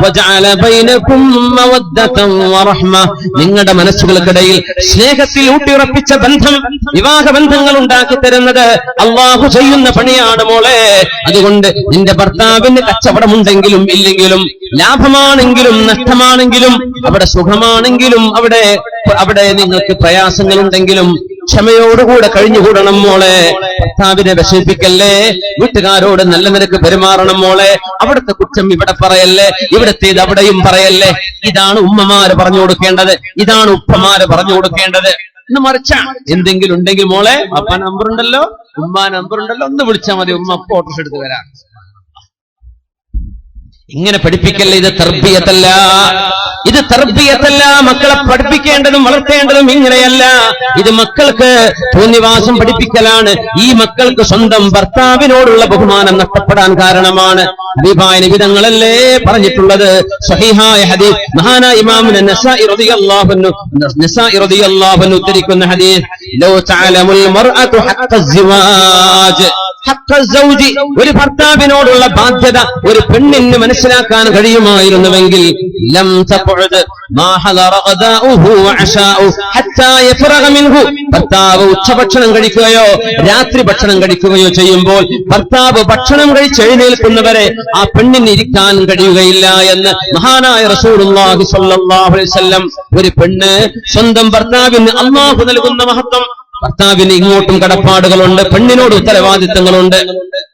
വജഅല ബൈനകും മവദ്ദതൻ വറഹ്മ. നിങ്ങളുടെ മനസ്സുകൾക്കിടയിൽ സ്നേഹത്തിൽ ഊട്ടിയുറപ്പിച്ച ബന്ധം, വിവാഹ ബന്ധങ്ങൾ ഉണ്ടാക്കി തരുന്നത് അള്ളാഹു ചെയ്യുന്ന പണിയാണ് മോളെ. അതുകൊണ്ട് നിന്റെ ഭർത്താവിന് കച്ചവടമുണ്ടെങ്കിലും ഇല്ലെങ്കിലും, ലാഭമാണെങ്കിലും നഷ്ടമാണെങ്കിലും, അവിടെ സുഖമാണെങ്കിലും അവിടെ നിങ്ങൾക്ക് പ്രയാസങ്ങളുണ്ടെങ്കിലും ക്ഷമയോടുകൂടെ കഴിഞ്ഞുകൂടണം മോളെ. ഭർത്താവിനെ വിഷമിപ്പിക്കല്ലേ, വീട്ടുകാരോട് നല്ല നിരക്ക് പെരുമാറണം മോളെ. അവിടുത്തെ കുറ്റം ഇവിടെ പറയല്ലേ, ഇവിടത്തേത് അവിടെയും പറയല്ലേ. ഇതാണ് ഉമ്മമാര് പറഞ്ഞു കൊടുക്കേണ്ടത്, ഇതാണ് ഉപ്പമാര് പറഞ്ഞു കൊടുക്കേണ്ടത്. ഇന്ന് മറിച്ച എന്തെങ്കിലും ഉണ്ടെങ്കിൽ മോളെ, അപ്പ നമ്പർ ഉണ്ടല്ലോ, ഉമ്മ നമ്പർ ഉണ്ടല്ലോ, ഒന്ന് വിളിച്ചാൽ മതി, ഉമ്മ അപ്പൊ ഓട്ടോസ് എടുത്ത് വരാം. ഇങ്ങനെ പഠിപ്പിക്കല്ലേ, ഇത് തർബിയത്തല്ല, ഇത് തർബിയത്തല്ല. മക്കളെ പഠിപ്പിക്കേണ്ടതും വളർത്തേണ്ടതും ഇങ്ങനെയല്ല. ഇത് മക്കൾക്ക് തോന്നിവാസം പഠിപ്പിക്കലാണ്. ഈ മക്കൾക്ക് സ്വന്തം ഭർത്താവിനോടുള്ള ബഹുമാനം നഷ്ടപ്പെടാൻ കാരണമാണ്. ഹബീബായ നബി തങ്ങളല്ലേ പറഞ്ഞിട്ടുള്ളത്, സ്വഹീഹായ ഹദീസ്, മഹാനായ ഇമാം നസാഇ റളിയല്ലാഹു അൻഹു ഉദ്ധരിക്കുന്ന ഹദീസ്, ലൗ തഅലമുൽ മർഅതു ഹഖ്ഖ സിവാജ്, ഒരു ഭർത്താവിനോടുള്ള ബാധ്യത ഒരു പെണ്ണിന് മനസ്സിലാക്കാൻ കഴിയുമായിരുന്നുവെങ്കിൽ, ലം തഖഉദ് മാ ഹദറ ഖദാഉഹു വഅശാഉ ഹത്താ യഫറഗ മിൻഹു, ഭർത്താവ് ഉച്ചഭക്ഷണം കഴിക്കുകയോ രാത്രി ഭക്ഷണം കഴിക്കുകയോ ചെയ്യുമ്പോൾ ഭർത്താവ് ഭക്ഷണം കഴിച്ച് എഴുന്നേൽക്കുന്നവരെ ആ പെണ്ണിന് ഇരിക്കാൻ കഴിയുകയില്ല എന്ന് മഹാനായ റസൂലുള്ളാഹി സ്വല്ലല്ലാഹു അലൈഹി വസല്ലം. ഒരു പെണ്ണ് സ്വന്തം ഭർത്താവിന് അല്ലാഹു നൽകുന്ന മഹത്വം, ഭർത്താവിന് ഇങ്ങോട്ടും കടപ്പാടുകളുണ്ട്, പെണ്ണിനോട് ഉത്തരവാദിത്തങ്ങളുണ്ട്,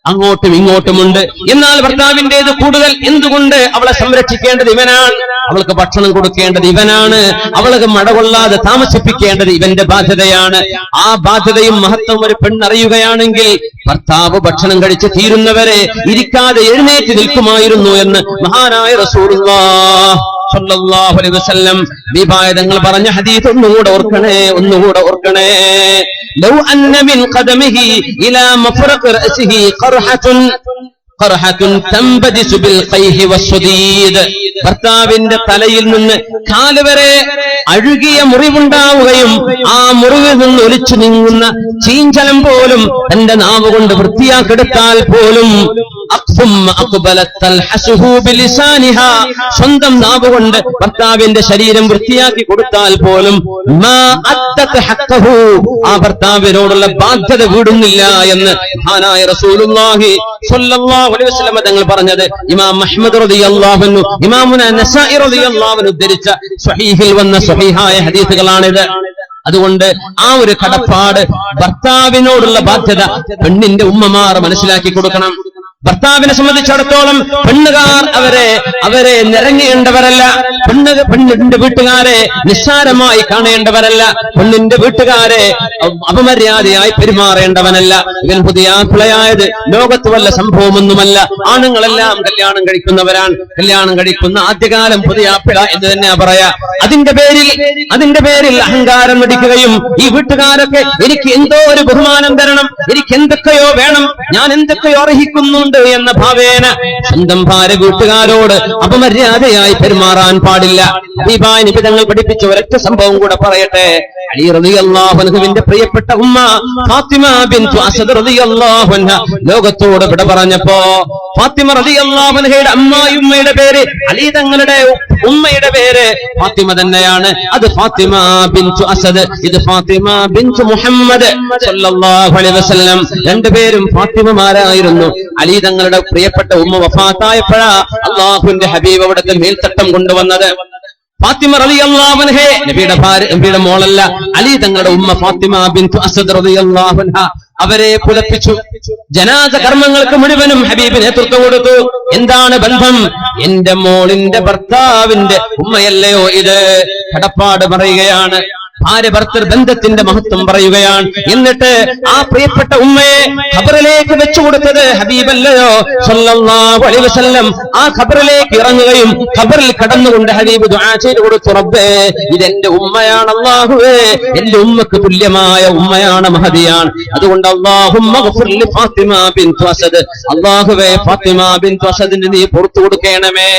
അങ്ങോട്ടും ഇങ്ങോട്ടുമുണ്ട്. എന്നാൽ ഭർത്താവിന്റേത് കൂടുതൽ. എന്തുകൊണ്ട്? അവളെ സംരക്ഷിക്കേണ്ടത് ഇവനാണ്, അവൾക്ക് ഭക്ഷണം കൊടുക്കേണ്ടത് ഇവനാണ്, അവൾക്ക് മടകൊള്ളാതെ താമസിപ്പിക്കേണ്ടത് ഇവന്റെ ബാധ്യതയാണ്. ആ ബാധ്യതയും മഹത്വം ഒരു പെണ്ണറിയുകയാണെങ്കിൽ ഭർത്താവ് ഭക്ഷണം കഴിച്ച് തീരുന്നവരെ ഇരിക്കാതെ എഴുന്നേറ്റ് നിൽക്കുമായിരുന്നു എന്ന് മഹാനായ റസൂലുള്ളാഹി സ്വല്ലല്ലാഹു അലൈഹി വസല്ലം വിഭായതങ്ങൾ പറഞ്ഞ ഹദീസ് ഒന്നുകൂടെ ഓർക്കണേ. ലൗ അന്ന മിൻ ഖദമിഹി ഇലാ മഫറഖ് റഅസിഹി ഖർഹത്തുൻ തംബദിസു ബിൽ ഖൈഹി വസ്സദീദ്, ഭർത്താവിന്റെ തലയിൽ നിന്ന് കാല് വരെ അഴുകിയ മുറിവുണ്ടാവുകയും ആ മുറിവിൽ നിന്ന് ഒലിച്ചു നീങ്ങുന്ന ചീഞ്ചലം പോലും തന്റെ നാവ് കൊണ്ട് വൃത്തിയാക്കെടുത്താൽ പോലും, സ്വന്തം നാവ് കൊണ്ട് ഭർത്താവിന്റെ ശരീരം വൃത്തിയാക്കി കൊടുത്താൽ പോലും ആ ഭർത്താവിനോടുള്ള ബാധ്യത വീടുന്നില്ല എന്ന് മഹാനായ റസൂലുള്ളാഹി സ്വല്ലല്ലാഹു അലൈഹി വസല്ലം തങ്ങൾ പറഞ്ഞത് ഇമാം അഹ്മദ് റളിയല്ലാഹു അൻഹു, ഇമാമുന നസാഇ റളിയല്ലാഹു അൻഹു ഉദ്ധരിച്ച സ്വഹീഹിൽ വന്ന സ്വഹീഹായ ഹദീസുകളാണിത്. അതുകൊണ്ട് ആ ഒരു കടപ്പാട്, ഭർത്താവിനോടുള്ള ബാധ്യത പെണ്ണിന്റെ ഉമ്മമാർ മനസ്സിലാക്കി കൊടുക്കണം. ഭർത്താവിനെ സംബന്ധിച്ചിടത്തോളം പെണ്ണുകാർ അവരെ നിറങ്ങേണ്ടവരല്ല, പെണ്ണിന്റെ വീട്ടുകാരെ നിസ്സാരമായി കാണേണ്ടവരല്ല, പെണ്ണിന്റെ വീട്ടുകാരെ അപമര്യാദയായി പെരുമാറേണ്ടവനല്ല. ഇവൻ പുതിയ പിള്ളയായത് ലോകത്ത് വല്ല സംഭവമൊന്നുമല്ല. ആണുങ്ങളെല്ലാം കല്യാണം കഴിക്കുന്നവരാണ്, കല്യാണം കഴിക്കുന്ന ആദ്യകാലം പുതിയ പിള എന്ന് തന്നെ പറയാ. അതിന്റെ പേരിൽ അഹങ്കാരം നടിക്കുകയും ഈ വീട്ടുകാരൊക്കെ എനിക്ക് എന്തോ ഒരു ബഹുമാനം തരണം, എനിക്ക് എന്തൊക്കെയോ വേണം, ഞാൻ എന്തൊക്കെയോ അർഹിക്കുന്നു എന്ന ഭാവേന സ്വന്തം ഭാര്യ വീട്ടുകാരോട് അപമര്യാദയായി പെരുമാറാൻ പാടില്ല. ഹബീബായ നബി തങ്ങൾ പഠിപ്പിച്ച ഒരൊറ്റ സംഭവം കൂടെ പറയട്ടെ. അലി റളിയല്ലാഹു അൻഹുവിന്റെ പ്രിയപ്പെട്ട ഉമ്മ ഫാത്തിമ ബിൻതു അസദ് റളിയല്ലാഹു അൻഹ ലോകത്തോട് വിട പറഞ്ഞപ്പോ, ഫാത്തിമ റളിയല്ലാഹു അൻഹയുടെ അമ്മായിയുമ്മയുടെ പേര്, അലി തങ്ങളുടെ ഉമ്മയുടെ പേര് ഫാത്തിമ തന്നെയാണ്. അത് ഫാത്തിമ ബിൻതു അസദ്, ഇത് ഫാത്തിമ ബിൻതു മുഹമ്മദ് സ്വല്ലല്ലാഹു അലൈഹി വസല്ലം. രണ്ടുപേരും ഫാത്തിമമാരായിരുന്നു. അലി തങ്ങളുടെ പ്രിയപ്പെട്ട ഉമ്മ വഫാത്തായപ്പോഴാ അല്ലാഹുവിന്റെ ഹബീബ് അവിടുത്തെ മേൽത്തട്ടം കൊണ്ടുവന്നത്. ഫാത്തിമ റളിയല്ലാഹു അൻഹ നബിയുടെ മോളല്ല, അലി തങ്ങളുടെ ഉമ്മ ഫാത്തിമ ബിൻതു അസദ് റളിയല്ലാഹു അൻഹ അവരെ പുതപ്പിച്ചു. ജനാസ കർമ്മങ്ങൾക്ക് മുഴുവനും ഹബീബ് നേതൃത്വം കൊടുത്തു. എന്താണ് ബന്ധം? എന്റെ മോളിന്റെ ഭർത്താവിന്റെ ഉമ്മയല്ലയോ ഇത്? കടപ്പാട് പറയുകയാണ്. ഭാര്യ ഭർത്തൃ ബന്ധത്തിന്റെ മഹത്വം പറയുകയാണ്. എന്നിട്ട് ആ പ്രിയപ്പെട്ട ഉമ്മയെ ഖബറിലേക്ക് വെച്ചുകൊടുത്തത് ഹബീബല്ലയോ സല്ലല്ലാഹു അലൈഹി വസല്ലം. ആ ഖബറിലേക്ക് ഇറങ്ങുകയും ഖബറിൽ കടന്നുകൊണ്ട് ഹബീബ് ദുആ ചെയ്തു കൊടുത്തു, റബ്ബേ ഇതെന്റെ ഉമ്മയാണ് അല്ലാഹുവേ, എന്റെ ഉമ്മക്ക് തുല്യമായ ഉമ്മയാണ്, മഹദിയാണ്. അതുകൊണ്ട് അല്ലാഹുമ്മ ഗ്ഫിർ ലി ഫാത്തിമ ബിൻതു അസദ്, അല്ലാഹുവേ ഫാത്തിമ ബിൻതു അസദിന് നീ പുറത്തു കൊടുക്കണമേ.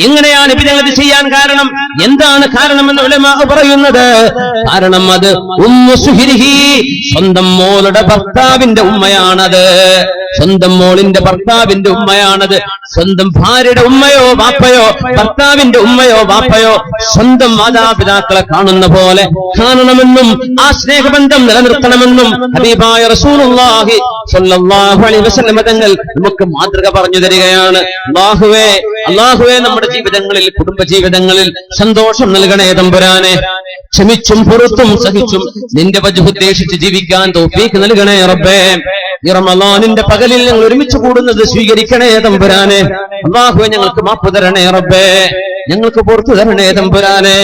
എങ്ങനെയാണ് ഇത് ചെയ്യാൻ കാരണം? എന്താണ് കാരണമെന്ന് ഉലമാ പറയുന്നത്? കാരണം അത് ഉമ്മു സുഹരിഹി, സ്വന്തം മോളുടെ ഭർത്താവിന്റെ ഉമ്മയാണത്. സ്വന്തം മോളിന്റെ ഭർത്താവിന്റെ ഉമ്മയാണത്. സ്വന്തം ഭാര്യയുടെ ഉമ്മയോ വാപ്പയോ, ഭർത്താവിന്റെ ഉമ്മയോ വാപ്പയോ സ്വന്തം മാതാപിതാക്കളെ കാണുന്ന പോലെ കാണണമെന്നും ആ സ്നേഹബന്ധം നിലനിർത്തണമെന്നും ഹബീബായ റസൂലുള്ളാഹി സ്വല്ലല്ലാഹു അലൈഹി വസല്ലം തങ്ങൾ നമുക്ക് മാതൃക പറഞ്ഞു തരികയാണ്. അല്ലാഹുവേ നമ്മുടെ ജീവിതങ്ങളിൽ, കുടുംബ ജീവിതങ്ങളിൽ സന്തോഷം നൽകണേ തമ്പുരാനെ. ക്ഷമിച്ചും പുറത്തും സഹിച്ചും നിന്റെ വജ്ഹ് ഉദ്ദേശിച്ച് ജീവിക്കാൻ തൗഫീഖ് നൽകണേ റബ്ബേ. ഈ റമളാനിന്റെ പകലിൽ ഞങ്ങൾ ഒരുമിച്ച് കൂടുന്നത് സ്വീകരിക്കണേ തമ്പുരാനെ. അല്ലാഹുവേ ഞങ്ങൾക്ക് മാപ്പ് തരണേ റബ്ബേ, ഞങ്ങൾക്ക് പുറത്തു തരണേ തമ്പുരാനെ.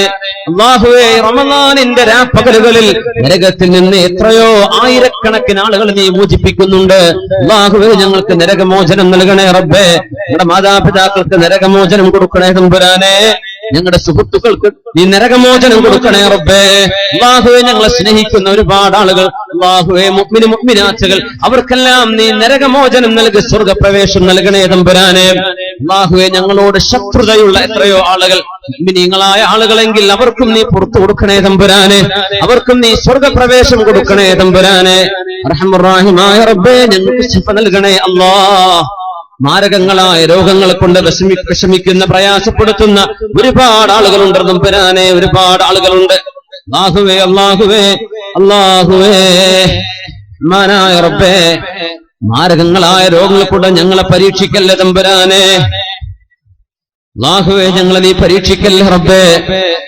അല്ലാഹുവേ റമളാനിന്റെ രാപ്പകലുകളിൽ നരകത്തിൽ നിന്ന് എത്രയോ ആയിരക്കണക്കിന് ആളുകൾ നീ മോചിപ്പിക്കുന്നുണ്ട്. അല്ലാഹുവേ ഞങ്ങൾക്ക് നരകമോചനം നൽകണേ റബ്ബേ. ഞങ്ങളുടെ മാതാപിതാക്കൾക്ക് നരകമോചനം കൊടുക്കണേ തമ്പുരാനെ. ഞങ്ങളുടെ സുഹൃത്തുക്കൾക്ക് നീ നരകമോചനം കൊടുക്കണേ റബ്ബേ. അല്ലാഹുവേ ഞങ്ങളെ സ്നേഹിക്കുന്ന ഒരുപാട് ആളുകൾ, അല്ലാഹുവേ മുഅ്മിന് മുഅ്മിനാത്തുകൾ, അവർക്കെല്ലാം നീ നരകമോചനം നൽകി സ്വർഗപ്രവേശം നൽകണേ തമ്പുരാനെ. അല്ലാഹുവേ ഞങ്ങളോട് ശത്രുതയുള്ള എത്രയോ ആളുകൾ, മുഅ്മിനീങ്ങളായ ആളുകളെങ്കിൽ അവർക്കും നീ പുറത്തു കൊടുക്കണേ തമ്പുരാനെ. അവർക്കും നീ സ്വർഗപ്രവേശം കൊടുക്കണേ തമ്പുരാനെ. അർഹമർ റഹീമായ റബ്ബേ ഞങ്ങൾക്ക് ശിഫ നൽകണേ അല്ലാഹ്. മാരകങ്ങളായ രോഗങ്ങളെ കൊണ്ട് വിഷമിക്കുന്ന, പ്രയാസപ്പെടുത്തുന്ന ഒരുപാട് ആളുകളുണ്ട് തമ്പുരാനെ, ഒരുപാട് ആളുകളുണ്ട്. അല്ലാഹുവേ അല്ലാഹുവേ അല്ലാഹുവേ മാനായ റബ്ബേ, മാരകങ്ങളായ രോഗങ്ങളെ കൊണ്ട് ഞങ്ങളെ പരീക്ഷിക്കല്ലേ തമ്പുരാനെ. അല്ലാഹുവേ ഞങ്ങളെ നീ പരീക്ഷിക്കല്ലേ റബ്ബേ.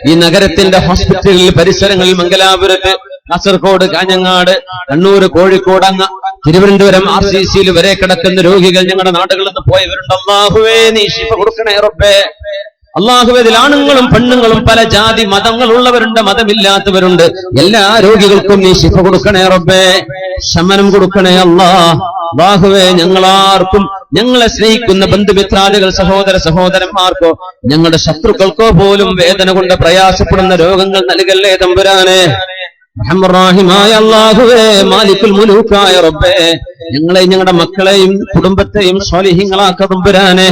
ഈ നഗരത്തിന്റെ ഹോസ്പിറ്റലിൽ, പരിസരങ്ങളിൽ, മംഗലാപുരത്ത്, കാസർഗോഡ്, കാഞ്ഞങ്ങാട്, കണ്ണൂർ, കോഴിക്കോട്, അങ്ങ് തിരുവനന്തപുരം RCCയിൽ വരെ കിടക്കുന്ന രോഗികൾ ഞങ്ങളുടെ നാടുകളിൽ നിന്ന് പോയവരുണ്ട്. അല്ലാഹുവേ നീ ശിഫ കൊടുക്കണേ റബ്ബേ. അല്ലാഹുവേ ഇതിൽ ആണുങ്ങളും പെണ്ണുങ്ങളും പല ജാതി മതങ്ങളുള്ളവരുണ്ട്, മതമില്ലാത്തവരുണ്ട്. എല്ലാ രോഗികൾക്കും നീ ശിഫ കൊടുക്കണേ റബ്ബേ, ശമനം കൊടുക്കണേ അല്ലാഹുവേ. ഞങ്ങളാർക്കും, ഞങ്ങളെ സ്നേഹിക്കുന്ന ബന്ധുമിത്രാദികൾ, സഹോദര സഹോദരന്മാർക്കോ ഞങ്ങളുടെ ശത്രുക്കൾക്കോ പോലും വേദന കൊണ്ട് പ്രയാസപ്പെടുന്ന രോഗങ്ങൾ നൽകല്ലേ തമ്പുരാനെ. റഹ്മാനായ അല്ലാഹുവേ, മാലിക്കുൽ മുലൂക്കായ റബ്ബേ, ഞങ്ങളെയും ഞങ്ങളുടെ മക്കളെയും കുടുംബത്തെയും സ്വാലിഹീങ്ങളാക്ക തമ്പുരാനെ.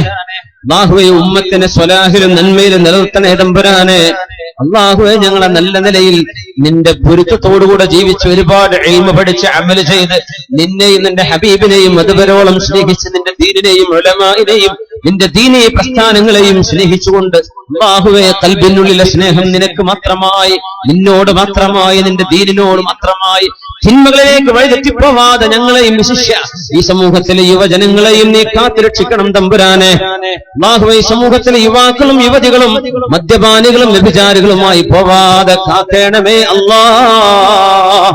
അല്ലാഹുവേ ഉമ്മത്തിനെ സ്വലാഹിലും നന്മയിലും നിലനിർത്തണേ തമ്പുരാനെ. അല്ലാഹുവേ ഞങ്ങളെ നല്ല നിലയിൽ നിന്റെ പൊരുത്തത്തോടുകൂടെ ജീവിച്ച് ഒരുപാട് ഇൽമ പഠിച്ച് അമല് ചെയ്ത് നിന്നെയും നിന്റെ ഹബീബിനെയും അതുവരോളം സ്നേഹിച്ച് നിന്റെ ദീനിനെയും ഉലമാഇനെയും നിന്റെ ദീനീ പ്രസ്ഥാനങ്ങളെയും സ്നേഹിച്ചുകൊണ്ട് അല്ലാഹുവേ ഖൽബിനുള്ളിലെ സ്നേഹം നിനക്ക് മാത്രമായി, നിന്നോട് മാത്രമായി, നിന്റെ ദീനിനോട് മാത്രമായി, തിന്മകളിലേക്ക് വഴിതെറ്റിപ്പോവാതെ ഞങ്ങളെയും വിശിഷ്യ ഈ സമൂഹത്തിലെ യുവജനങ്ങളെയും നീ കാത്തുരക്ഷിക്കണം തമ്പുരാനെ. അല്ലാഹുവേ സമൂഹത്തിലെ യുവാക്കളും യുവതികളും മദ്യപാനികളും വ്യഭിചാരികളുമായി പോവാതെ കാക്കേണമേ അല്ലാഹ്.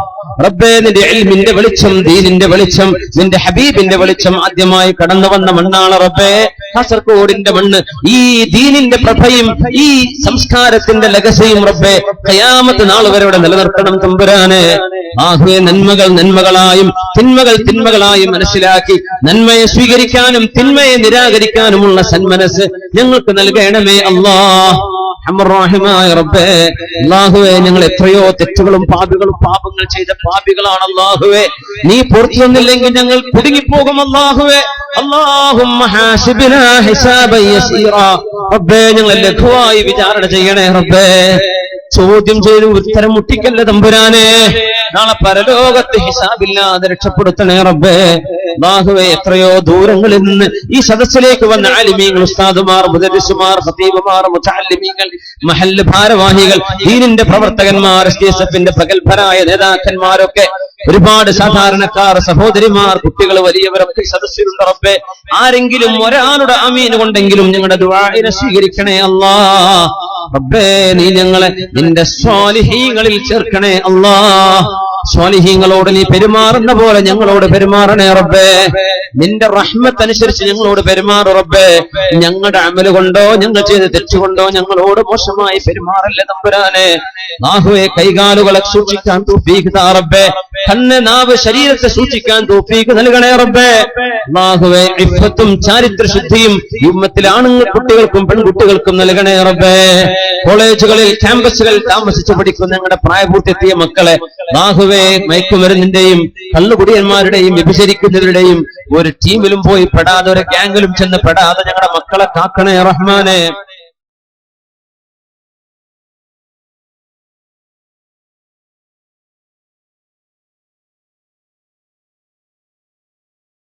റബ്ബേ നിന്റെ ഇൽമിന്റെ വെളിച്ചം, ദീനിന്റെ വെളിച്ചം, നിന്റെ ഹബീബിന്റെ വെളിച്ചം ആദ്യമായി കടന്നു വന്ന മണ്ണാണ് റബ്ബേ കാസർഗോഡിന്റെ മണ്ണ്. ഈ ദീനിന്റെ പ്രഭയും ഈ സംസ്കാരത്തിന്റെ ലഗസിയും റബ്ബേ ഖിയാമത്ത് നാൾ വരെ ഇവിടെ നിലനിർത്തണം തമ്പുരാനെ. ആഹുവേ നന്മകൾ നന്മകളായും തിന്മകൾ തിന്മകളായും മനസ്സിലാക്കി നന്മയെ സ്വീകരിക്കാനും തിന്മയെ നിരാകരിക്കാനുമുള്ള സന്മനസ് ഞങ്ങൾക്ക് നൽകണമേ അല്ലാഹ്. റഹ്മാനായ റബ്ബേ, അല്ലാഹുവേ ഞങ്ങൾ എത്രയോ തെറ്റുകളും പാപങ്ങൾ ചെയ്ത പാപികളാണ് അല്ലാഹുവേ. നീ പുറത്തു വന്നില്ലെങ്കിൽ ഞങ്ങൾ കുടുങ്ങിപ്പോകും അല്ലാഹുവേ. അല്ലാഹുമ്മ ഹാസിബ്നാ ഹിസാബൻ യസീറാ. റബ്ബേ ഞങ്ങളെ ലഘുവായി വിചാരണ ചെയ്യണേ റബ്ബേ. ചോദ്യം ചെയ്ത് ഉത്തരം മുട്ടിക്കല്ല തമ്പുരാനെ. നാളെ പരലോകത്ത് ഹിസാബില്ലാതെ രക്ഷപ്പെടുത്തണേ റബ്ബേ. അല്ലാഹുവേ എത്രയോ ദൂരങ്ങളിൽ നിന്ന് ഈ സദസ്സിലേക്ക് വന്ന ആലിമീങ്ങൾ, ഉസ്താദുമാർ, മുദരിസുമാർ, ഖതീബുമാർ, മുതഅല്ലിമീങ്ങൾ, മഹല്ല് ഭാരവാഹികൾ, ദീനിന്റെ പ്രവർത്തകന്മാർ, SDSFന്റെ പ്രഗത്ഭരായ നേതാക്കന്മാരൊക്കെ, ഒരുപാട് സാധാരണക്കാർ, സഹോദരിമാർ, കുട്ടികൾ, വലിയവരൊക്കെ സദസ്സിലുണ്ട് റബ്ബേ. ആരെങ്കിലും ഒരാളുടെ ആമീൻ കൊണ്ടെങ്കിലും ഞങ്ങളുടെ ദുആഇനെ സ്വീകരിക്കണേ അല്ലാഹ്. റബ്ബേ നീ ഞങ്ങളെ നിന്റെ സ്വാലിഹീങ്ങളിൽ ചേർക്കണേ അല്ലാഹ്. സ്വാലിഹീങ്ങളോട് നീ പെരുമാറുന്ന പോലെ ഞങ്ങളോട് പെരുമാറണേ റബ്ബേ. നിന്റെ റഹ്മത്ത് അനുസരിച്ച് ഞങ്ങളോട് പെരുമാറു റബ്ബേ. ഞങ്ങളുടെ അമല് കൊണ്ടോ ഞങ്ങൾ ചെയ്ത തെറ്റുകൊണ്ടോ ഞങ്ങളോട് മോശമായി പെരുമാറല്ലേ തമ്പുരാനെ. അല്ലാഹുവേ, കൈകാലുകളെ സൂക്ഷിക്കാൻ തൗഫീഖ് താ റബ്ബേ. കണ്ണ്, നാവ്, ശരീരത്തെ സൂക്ഷിക്കാൻ തൗഫീഖ് നൽകണേ റബ്ബേ. അല്ലാഹുവേ, ഇഫ്ഫത്തും ചാരിത്രശുദ്ധിയും ഈ ഉമ്മത്തിലെ ആണുങ്ങൾ കുട്ടികൾക്കും പെൺകുട്ടികൾക്കും നൽകണേ റബ്ബേ. കോളേജുകളിൽ, ക്യാമ്പസുകളിൽ താമസിച്ച് പഠിക്കുന്ന ഞങ്ങളുടെ പ്രായപൂർത്തിയെത്തിയ മക്കളെ അല്ലാഹുവേ, മയക്കുമരുന്നിന്റെയും കള്ളുകുടിയന്മാരുടെയും വ്യഭിചരിക്കുന്നവരുടെയും ഒരു ടീമിലും പോയി പെടാതെ, ഒരു ഗ്യാങ്ങിലും ചെന്ന് പെടാതെ ഞങ്ങളുടെ മക്കളെ കാക്കണേ റഹ്മാനെ.